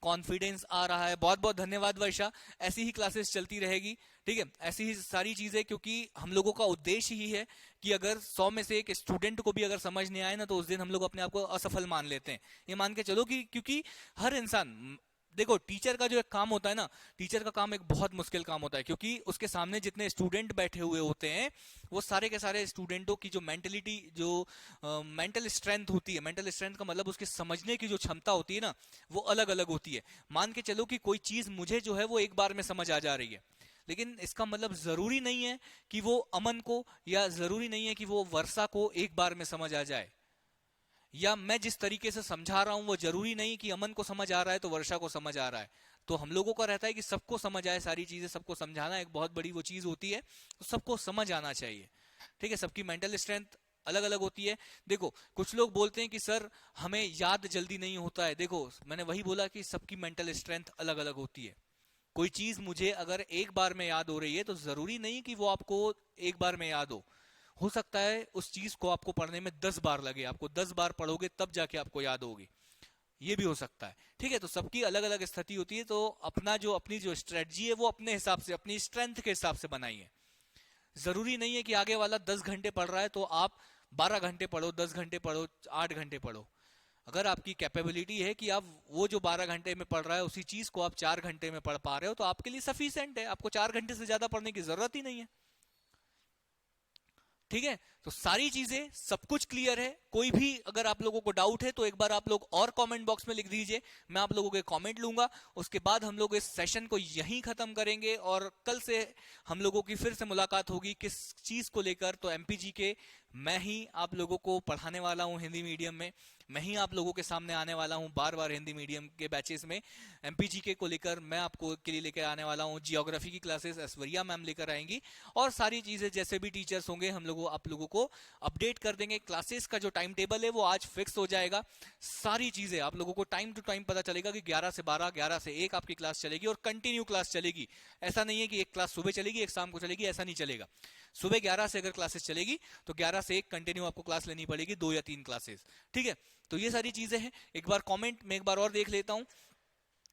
कॉन्फिडेंस आ रहा है। बहुत बहुत धन्यवाद वर्षा, ऐसी ही क्लासेस चलती रहेगी। ठीक है, ऐसी ही सारी चीजें, क्योंकि हम लोगों का उद्देश्य ही है कि अगर 100 में से एक स्टूडेंट को भी अगर समझ नहीं आए ना, तो उस दिन हम लोग अपने आप को असफल मान लेते हैं। ये मान के चलो कि क्योंकि हर इंसान, देखो, टीचर का जो एक काम होता है ना, टीचर का काम एक बहुत मुश्किल काम होता है, क्योंकि उसके सामने जितने स्टूडेंट बैठे हुए होते हैं वो सारे के सारे स्टूडेंटों की जो मेंटलिटी, जो मेंटल स्ट्रेंथ होती है, मेंटल स्ट्रेंथ का मतलब उसके समझने की जो क्षमता होती है ना, वो अलग अलग होती है। मान के चलो कि कोई चीज मुझे जो है वो एक बार में समझ आ जा रही है, लेकिन इसका मतलब जरूरी नहीं है कि वो अमन को, या जरूरी नहीं है कि वो वर्षा को एक बार में समझ आ जाए, या मैं जिस तरीके से समझा रहा हूं वो जरूरी नहीं कि अमन को समझ आ रहा है तो वर्षा को समझ आ रहा है। तो हम लोगों का रहता है कि सबको समझ आए सारी चीजें, सबको समझाना एक बहुत बड़ी वो चीज होती है, तो सबको समझ आना चाहिए। ठीक है, सबकी मेंटल स्ट्रेंथ अलग अलग होती है। देखो कुछ लोग बोलते हैं कि सर हमें याद जल्दी नहीं होता है। देखो मैंने वही बोला कि सबकी मेंटल स्ट्रेंथ अलग अलग होती है। कोई चीज मुझे अगर एक बार में याद हो रही है तो जरूरी नहीं कि वो आपको एक बार में याद हो सकता है उस चीज को आपको पढ़ने में 10 बार लगे, आपको 10 बार पढ़ोगे तब जाके आपको याद होगी, ये भी हो सकता है। ठीक है, तो सबकी अलग अलग स्थिति होती है, तो अपनी जो स्ट्रेटजी है वो अपने हिसाब से, अपनी स्ट्रेंथ के हिसाब से बनाइए। जरूरी नहीं है कि आगे वाला 10 घंटे पढ़ रहा है तो आप 12 घंटे पढ़ो, 10 घंटे पढ़ो, 8 घंटे पढ़ो। अगर आपकी कैपेबिलिटी है कि आप वो जो 12 घंटे में पढ़ रहा है उसी चीज को आप 4 घंटे में पढ़ पा रहे हो तो आपके लिए सफिशिएंट है, आपको 4 घंटे से ज्यादा पढ़ने की जरूरत ही नहीं है। ठीक है, तो सारी चीजें सब कुछ क्लियर है। कोई भी अगर आप लोगों को डाउट है तो एक बार आप लोग और कमेंट बॉक्स में लिख दीजिए, मैं आप लोगों के कमेंट लूंगा। उसके बाद हम लोग इस सेशन को यहीं खत्म करेंगे और कल से हम लोगों की फिर से मुलाकात होगी किस चीज को लेकर। तो एमपीजी के मैं ही आप लोगों को पढ़ाने वाला हूं हिंदी मीडियम में, मैं ही आप लोगों के सामने आने वाला हूं बार बार हिंदी मीडियम के बैचेस में। एमपीजी को लेकर मैं आपको के लिए लेकर आने वाला हूं जियोग्राफी की क्लासेस, ऐश्वर्या मैम लेकर आएंगी, और सारी चीजें जैसे भी टीचर्स होंगे हम लोग आप लोगों को अपडेट कर देंगे। क्लासेस का जो टाइम टेबल है वो आज फिक्स हो जाएगा। सारी चीजें आप लोगों को टाइम टू टाइम पता चलेगा कि 11 से 12, 11 से 1 आपकी क्लास चलेगी और कंटिन्यू क्लास चलेगी। ऐसा नहीं है कि एक क्लास सुबह चलेगी एक शाम को चलेगी, ऐसा नहीं चलेगा। सुबह 11 से अगर क्लासेस चलेगी तो 11 से 1 कंटिन्यू आपको क्लास लेनी पड़ेगी, 2 या 3 क्लासेस। ठीक है, तो ये सारी चीजें हैं। एक बार कमेंट में एक बार और देख लेता हूं,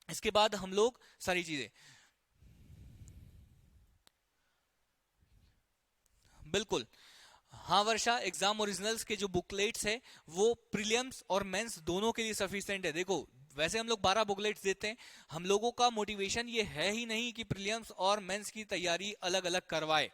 इसके बाद हम लोग सारी चीजें बिल्कुल। हाँ वर्षा, एग्जाम ओरिजिनल्स के जो बुकलेट्स है वो प्रीलिम्स और मेंस दोनों के लिए सफिशिएंट है। देखो वैसे हम लोग 12 बुकलेट्स देते हैं, हम लोगों का मोटिवेशन ये है ही नहीं कि प्रीलिम्स और मेंस की तैयारी अलग अलग करवाए।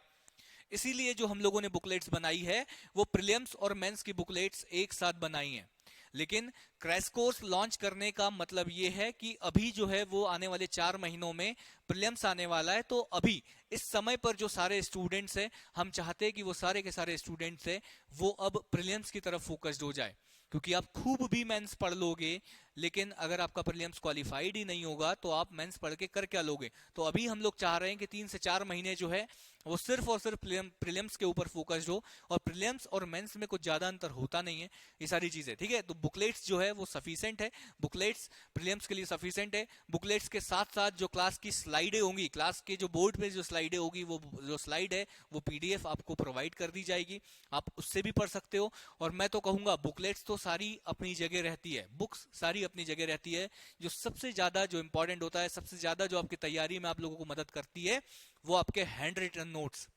इसीलिए जो हम लोगों ने बुकलेट्स बनाई है वो प्रीलिम्स और मेंस की बुकलेट्स एक साथ बनाई हैं। लेकिन क्रैश कोर्स लॉन्च करने का मतलब ये है कि अभी जो है वो आने वाले 4 महीनों में प्रीलिम्स आने वाला है, तो अभी इस समय पर जो सारे स्टूडेंट्स हैं हम चाहते हैं कि वो सारे के सारे स्टूडेंट्स हैं वो अब प्रीलिम्स की तरफ फोकस्ड हो जाए। क्योंकि आप खूब भी मेंस पढ़ लोगे लेकिन अगर आपका प्रीलिम्स क्वालिफाइड ही नहीं होगा तो आप मेंस पढ़ के कर क्या लोगे। तो अभी हम लोग चाह रहे हैं कि 3 से 4 महीने जो है वो सिर्फ और सिर्फ प्रीलिम्स के ऊपर फोकस्ड हो, और प्रीलिम्स और मेंस में कुछ ज्यादा अंतर होता नहीं है, ये सारी चीजें। ठीक है, तो बुकलेट्स जो है वो सफिशिएंट है, बुकलेट्स प्रीलिम्स के लिए सफिशिएंट है। बुकलेट्स के साथ साथ जो क्लास की स्लाइडें होंगी, क्लास के जो बोर्ड पे जो स्लाइडें होगी, वो जो स्लाइड है वो पीडीएफ आपको प्रोवाइड कर दी जाएगी, आप उससे भी पढ़ सकते हो। और मैं तो कहूंगा बुकलेट्स तो सारी अपनी जगह रहती है, बुक्स सारी अपनी जगह रहती है। जो सबसे ज्यादा जो इंपॉर्टेंट होता है, सबसे ज्यादा जो आपकी तैयारी में आप लोगों को मदद करती है वो आपके हैंड रिटन नोट्स,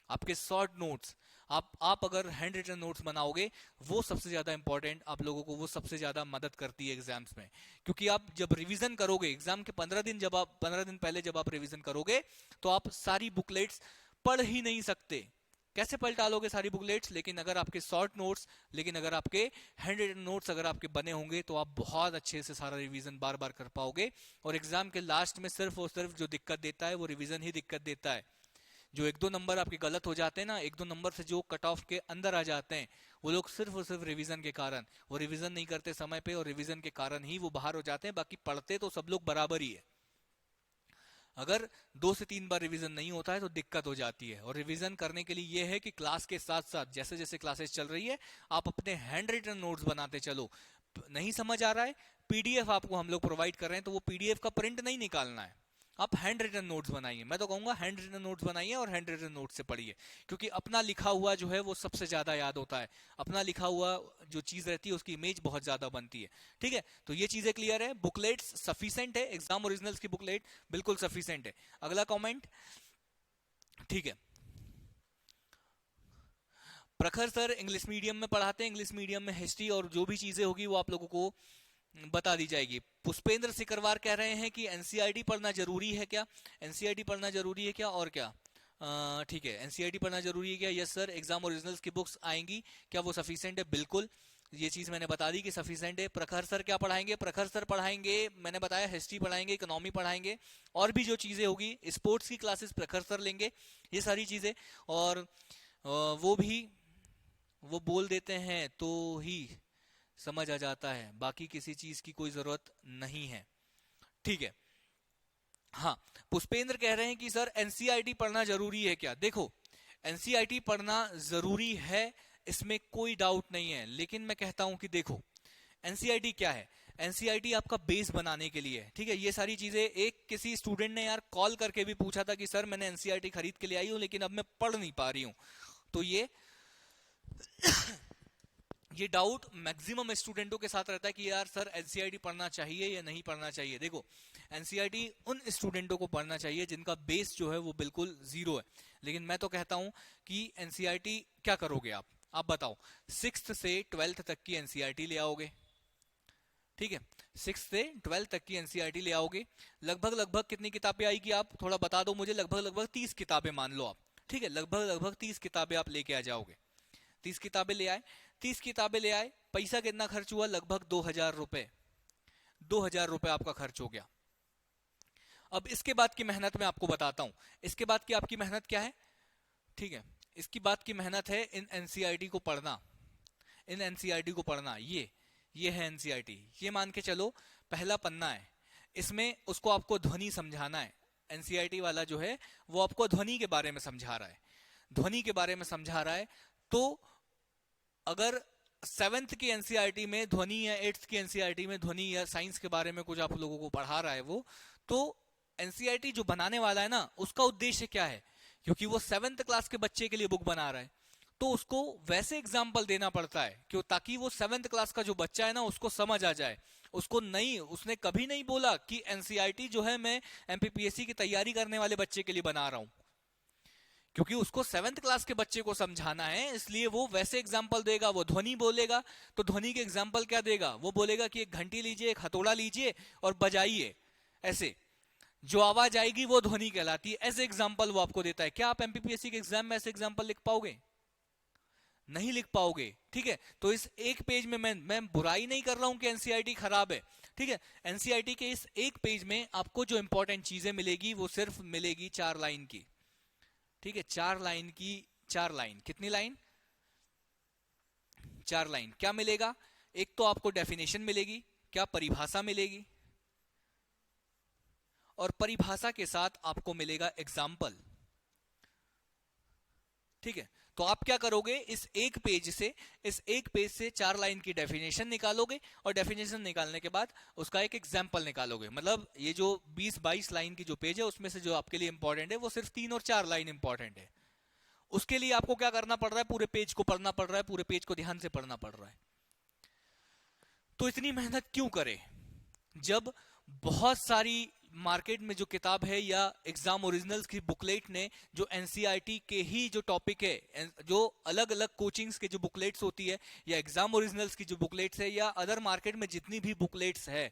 आपके शॉर्ट नोट्स। आप अगर हैंड रिटन नोट्स बनाओगे वो सबसे ज्यादा इंपॉर्टेंट, आप लोगों को वो सबसे ज्यादा मदद करती है एग्जाम्स में। क्योंकि आप जब रिवीजन करोगे एग्जाम के 15 दिन, जब आप 15 दिन पहले जब आप रिवीजन करोगे तो आप सारी बुकलेट्स पढ़ ही नहीं सकते। कैसे पढ़ डालोगे सारी बुकलेट्स? लेकिन अगर आपके शॉर्ट नोट्स, लेकिन अगर आपके हैंड रिटन नोट्स अगर आपके बने होंगे तो आप बहुत अच्छे से सारा रिवीजन बार बार कर पाओगे। और एग्जाम के लास्ट में सिर्फ और सिर्फ जो दिक्कत देता है वो रिवीजन ही दिक्कत देता है। जो 1-2 नंबर आपके गलत हो जाते हैं ना, 1-2 नंबर से जो कट ऑफ के अंदर आ जाते हैं वो लोग सिर्फ और सिर्फ रिवीजन के कारण, वो रिवीजन नहीं करते समय पे और रिवीजन के कारण ही वो बाहर हो जाते हैं। बाकी पढ़ते तो सब लोग बराबर ही है। अगर 2 से 3 बार रिवीजन नहीं होता है तो दिक्कत हो जाती है। और रिवीजन करने के लिए यह है कि क्लास के साथ साथ जैसे जैसे क्लासेस चल रही है आप अपने हैंड रिटन नोट्स बनाते चलो। नहीं समझ आ रहा है, पीडीएफ आपको हम लोग प्रोवाइड कर रहे हैं, तो वो पीडीएफ का प्रिंट नहीं निकालना है, आप हैंड रिटन नोट्स बनाइए। मैं तो कहूंगा हैंड रिटन नोट्स बनाइए और हैंड रिटन नोट्स से पढ़िए, क्योंकि अपना लिखा हुआ जो है वो सबसे ज्यादा याद होता है। अपना लिखा हुआ जो चीज रहती है उसकी इमेज बहुत ज्यादा बनती है। ठीक है, तो ये चीजें क्लियर है। बुकलेट्स सफिशिएंट है, एग्जाम ओरिजिनल्स की बुकलेट बिल्कुल सफिशिएंट है। अगला कमेंट, ठीक है। प्रखर सर इंग्लिश मीडियम में पढ़ाते हैं, इंग्लिश मीडियम में हिस्ट्री और जो भी चीजें होगी वो आप लोगों को बता दी जाएगी। पुष्पेंद्र सिकरवार कह रहे हैं कि एनसीईआरटी पढ़ना जरूरी है क्या? एनसीईआरटी पढ़ना जरूरी है क्या और क्या? ठीक है, एनसीईआरटी पढ़ना जरूरी है क्या? Yes sir. एग्जाम ओरिजिनल्स की बुक्स आएंगी क्या, वो सफिशिएंट है? बिल्कुल, ये चीज मैंने बता दी कि सफिशिएंट है। प्रखर सर क्या पढ़ाएंगे? प्रखर सर पढ़ाएंगे, मैंने बताया हिस्ट्री पढ़ाएंगे, इकोनॉमी पढ़ाएंगे, और भी जो चीजें होगी, स्पोर्ट्स की क्लासेस प्रखर सर लेंगे, ये सारी चीजें। और वो भी वो बोल देते हैं तो ही समझ आ जाता है, बाकी किसी चीज की कोई जरूरत नहीं है। ठीक है, हाँ, पुष्पेंद्र कह रहे हैं कि सर एनसीईआरटी पढ़ना जरूरी है क्या? देखो, एनसीईआरटी पढ़ना जरूरी है, इसमें कोई डाउट नहीं है, लेकिन मैं कहता हूं कि देखो, एनसीईआरटी क्या है? एनसीईआरटी आपका बेस बनाने के लिए है, ठीक है। ये सारी चीजें, एक किसी स्टूडेंट ने यार कॉल करके भी पूछा था कि सर मैंने एनसीईआरटी खरीद के लिए आई हूं लेकिन अब मैं पढ़ नहीं पा रही हूं। तो ये डाउट मैक्सिमम स्टूडेंटों के साथ रहता है कि यार सर एनसीईआरटी पढ़ना चाहिए या नहीं पढ़ना चाहिए। देखो, एनसीईआरटी उन स्टूडेंटों को पढ़ना चाहिए जिनका बेस जो है वो बिल्कुल जीरो है। लेकिन मैं तो कहता हूं कि एनसीईआरटी क्या करोगे आप बताओ। 6th से 12th तक की एनसीईआरटी ले आओगे, ठीक है। 6th से 12th तक की एनसीईआरटी ले आओगे। लगभग लगभग कितनी किताबें आएगी आप थोड़ा बता दो मुझे। लगभग लगभग 30 किताबें मान लो आप, ठीक है। लगभग लगभग 30 किताबें आप लेके आ जाओगे। 30 किताबें ले आए, 30 किताबें ले आए, पैसा कितना खर्च हुआ? लगभग 2000 रुपए। 2000 रुपए आपका खर्च हो गया। अब इसके बाद की मेहनत मैं आपको बताता हूं। इसके बाद की आपकी मेहनत क्या है, ठीक है। इसकी बात की मेहनत है इन एनसीईआरटी को पढ़ना। इन एनसीईआरटी को पढ़ना, ये है एनसीईआरटी। ये मान के चलो पहला पन्ना है, इसमें उसको आपको ध्वनि समझाना है। एनसीईआरटी वाला जो है वो आपको ध्वनि के बारे में समझा रहा है, ध्वनि के बारे में समझा रहा है। तो अगर 7th की एनसीईआरटी में ध्वनि या 8th की एनसीईआरटी में ध्वनि या साइंस के बारे में कुछ आप लोगों को पढ़ा रहा है वो, तो एनसीईआरटी जो बनाने वाला है ना, उसका उद्देश्य क्या है? क्योंकि वो 7th क्लास के बच्चे के लिए बुक बना रहा है, तो उसको वैसे एग्जाम्पल देना पड़ता है क्यों, ताकि वो 7th क्लास का जो बच्चा है ना उसको समझ आ जाए। उसको नहीं, उसने कभी नहीं बोला कि एनसीईआरटी जो है मैं एमपीपीएससी की तैयारी करने वाले बच्चे के लिए बना रहा हूं। क्योंकि उसको 7th क्लास के बच्चे को समझाना है, इसलिए वो वैसे एग्जाम्पल देगा। वो ध्वनि बोलेगा तो ध्वनि के एग्जाम्पल क्या देगा? वो बोलेगा कि एक घंटी लीजिए, एक हथौड़ा लीजिए और बजाइए, ऐसे जो आवाज आएगी वो ध्वनि कहलाती है। ऐसे एग्जाम्पल वो आपको देता है। क्या आप एमपीपीएससी के एग्जाम में ऐसे एग्जाम्पल लिख पाओगे? नहीं लिख पाओगे, ठीक है। तो इस एक पेज में मैं बुराई नहीं कर रहा हूं कि एनसीईआरटी खराब है, ठीक है। एनसीईआरटी के इस एक पेज में आपको जो इंपॉर्टेंट चीजें मिलेगी वो सिर्फ मिलेगी 4 लाइन की, ठीक है। 4 लाइन की, 4 लाइन, कितनी लाइन? 4 लाइन। क्या मिलेगा? एक तो आपको डेफिनेशन मिलेगी, क्या परिभाषा मिलेगी, और परिभाषा के साथ आपको मिलेगा एग्जाम्पल, ठीक है। तो आप क्या करोगे, इस एक पेज से 4 लाइन की डेफिनेशन निकालोगे, और डेफिनेशन निकालने के बाद उसका एक एग्जाम्पल निकालोगे। मतलब ये जो 20-22 लाइन की जो पेज है उसमें से जो आपके लिए इंपॉर्टेंट है वो सिर्फ 3 और 4 लाइन इंपॉर्टेंट है। उसके लिए आपको क्या करना पड़ रहा है? पूरे पेज को पढ़ना पड़ रहा है, पूरे पेज को ध्यान से पढ़ना पड़ रहा है। तो इतनी मेहनत क्यों करें जब बहुत सारी मार्केट में जो किताब है या एग्जाम ओरिजिनल्स की बुकलेट ने जो एनसीईआरटी के ही जो टॉपिक है, जो अलग अलग कोचिंग्स के जो बुकलेट्स होती है या एग्जाम ओरिजिनल्स की जो बुकलेट्स है या अदर मार्केट में जितनी भी बुकलेट्स है,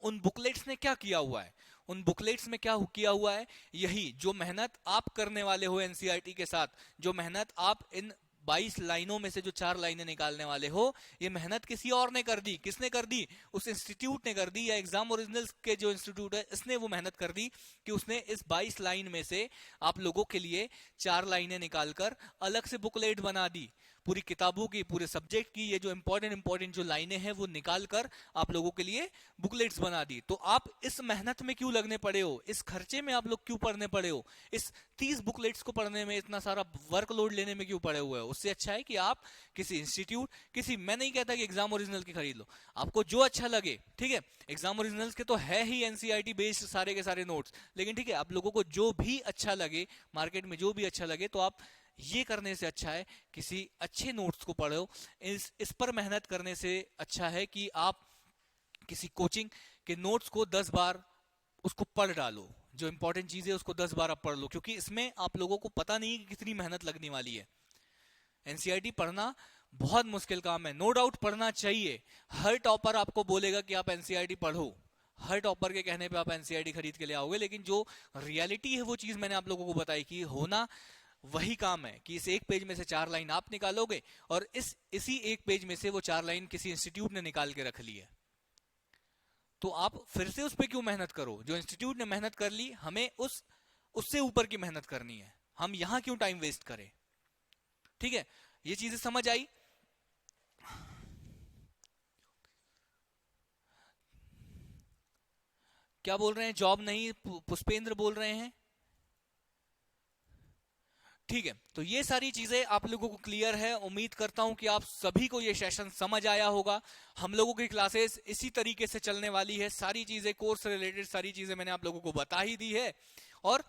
उन बुकलेट्स ने क्या किया हुआ है? उन बुकलेट्स में क्या किया हुआ है? यही जो मेहनत आप करने वाले हो एनसीईआरटी के साथ, जो मेहनत आप इन 22 लाइनों में से जो 4 लाइनें निकालने वाले हो, ये मेहनत किसी और ने कर दी। किसने कर दी? उस इंस्टीट्यूट ने कर दी, या एग्जाम ओरिजिनल्स के जो इंस्टीट्यूट है इसने वो मेहनत कर दी कि उसने इस 22 लाइन में से आप लोगों के लिए 4 लाइनें निकालकर अलग से बुकलेट बना दी। पूरी किताबों की, पूरे सब्जेक्ट की ये जो इंपॉर्टेंट जो लाइनें हैं वो निकालकर आप लोगों के लिए बुकलेट्स बना दी। तो आप इस मेहनत में क्यों लगने पड़े हो? इस खर्चे में आप लोग क्यों पढ़ने पड़े हो? इस 30 बुकलेट्स को पढ़ने में इतना सारा वर्कलोड लेने में क्यों पड़े हुए हो? उससे अच्छा है कि आप किसी इंस्टीट्यूट, मैं नहीं कहता कि एग्जाम ओरिजिनल की खरीद लो, आपको जो अच्छा लगे, ठीक है। एग्जाम ओरिजिनल्स के तो है ही एनसीईआरटी बेस्ड सारे के सारे नोट्स, लेकिन ठीक है, आप लोगों को जो भी अच्छा लगे, मार्केट में जो भी अच्छा लगे, तो आप ये करने से अच्छा है किसी अच्छे नोट्स को पढ़ो। इस पर मेहनत करने से अच्छा है कि आप किसी कोचिंग के नोट्स को 10 बार उसको पढ़ डालो। जो इंपॉर्टेंट चीज है उसको 10 बार आप पढ़ लो, क्योंकि इसमें आप लोगों को पता नहीं कि कितनी मेहनत लगने वाली है। एनसीईआरटी पढ़ना बहुत मुश्किल काम है, नो डाउट पढ़ना चाहिए। हर टॉपर आपको बोलेगा कि आप एनसीईआरटी पढ़ो, हर टॉपर के कहने पे आप एनसीईआरटी खरीद के ले आओगे, लेकिन जो रियलिटी है वो चीज मैंने आप लोगों को बताई कि होना वही काम है कि इस एक पेज में से 4 लाइन आप निकालोगे, और इसी एक पेज में से वो 4 लाइन किसी इंस्टीट्यूट ने निकाल के रख ली है। तो आप फिर से उस पर क्यों मेहनत करो? जो इंस्टीट्यूट ने मेहनत कर ली, हमें उससे ऊपर की मेहनत करनी है। हम यहां क्यों टाइम वेस्ट करें? ठीक है, ये चीजें समझ आई। क्या बोल रहे हैं? जॉब नहीं, पुष्पेंद्र बोल रहे हैं। ठीक है, तो ये सारी चीजें आप लोगों को क्लियर है। उम्मीद करता हूं कि आप सभी को ये सेशन समझ आया होगा। हम लोगों की क्लासेस इसी तरीके से चलने वाली है। सारी चीजें कोर्स रिलेटेड सारी चीजें मैंने आप लोगों को बता ही दी है। और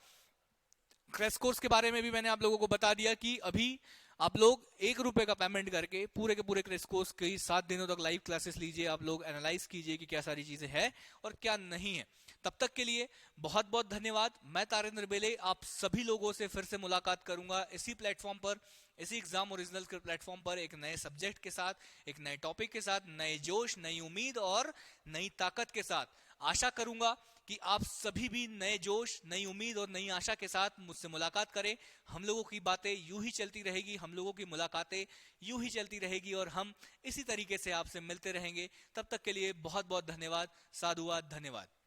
क्रैश कोर्स के बारे में भी मैंने आप लोगों को बता दिया कि अभी आप लोग 1 रुपए का पेमेंट करके पूरे के पूरे क्रैश कोर्स की 7 दिनों तक लाइव क्लासेस लीजिए। आप लोग एनालाइज कीजिए कि क्या सारी चीजें हैं और क्या नहीं है। तब तक के लिए बहुत बहुत धन्यवाद। मैं तारेंद्र बेले आप सभी लोगों से फिर से मुलाकात करूंगा इसी प्लेटफॉर्म पर, इसी एग्जाम ओरिजिनल के प्लेटफॉर्म पर, एक नए सब्जेक्ट के साथ, एक नए टॉपिक के साथ, नए जोश, नई उम्मीद और नई ताकत के साथ। आशा करूंगा कि आप सभी भी नए जोश, नई उम्मीद और नई आशा के साथ मुझसे मुलाकात करें। हम लोगों की बातें यूं ही चलती रहेगी, हम लोगों की मुलाकातें यूं ही चलती रहेगी और हम इसी तरीके से आपसे मिलते रहेंगे। तब तक के लिए बहुत बहुत धन्यवाद। साधुवाद, धन्यवाद।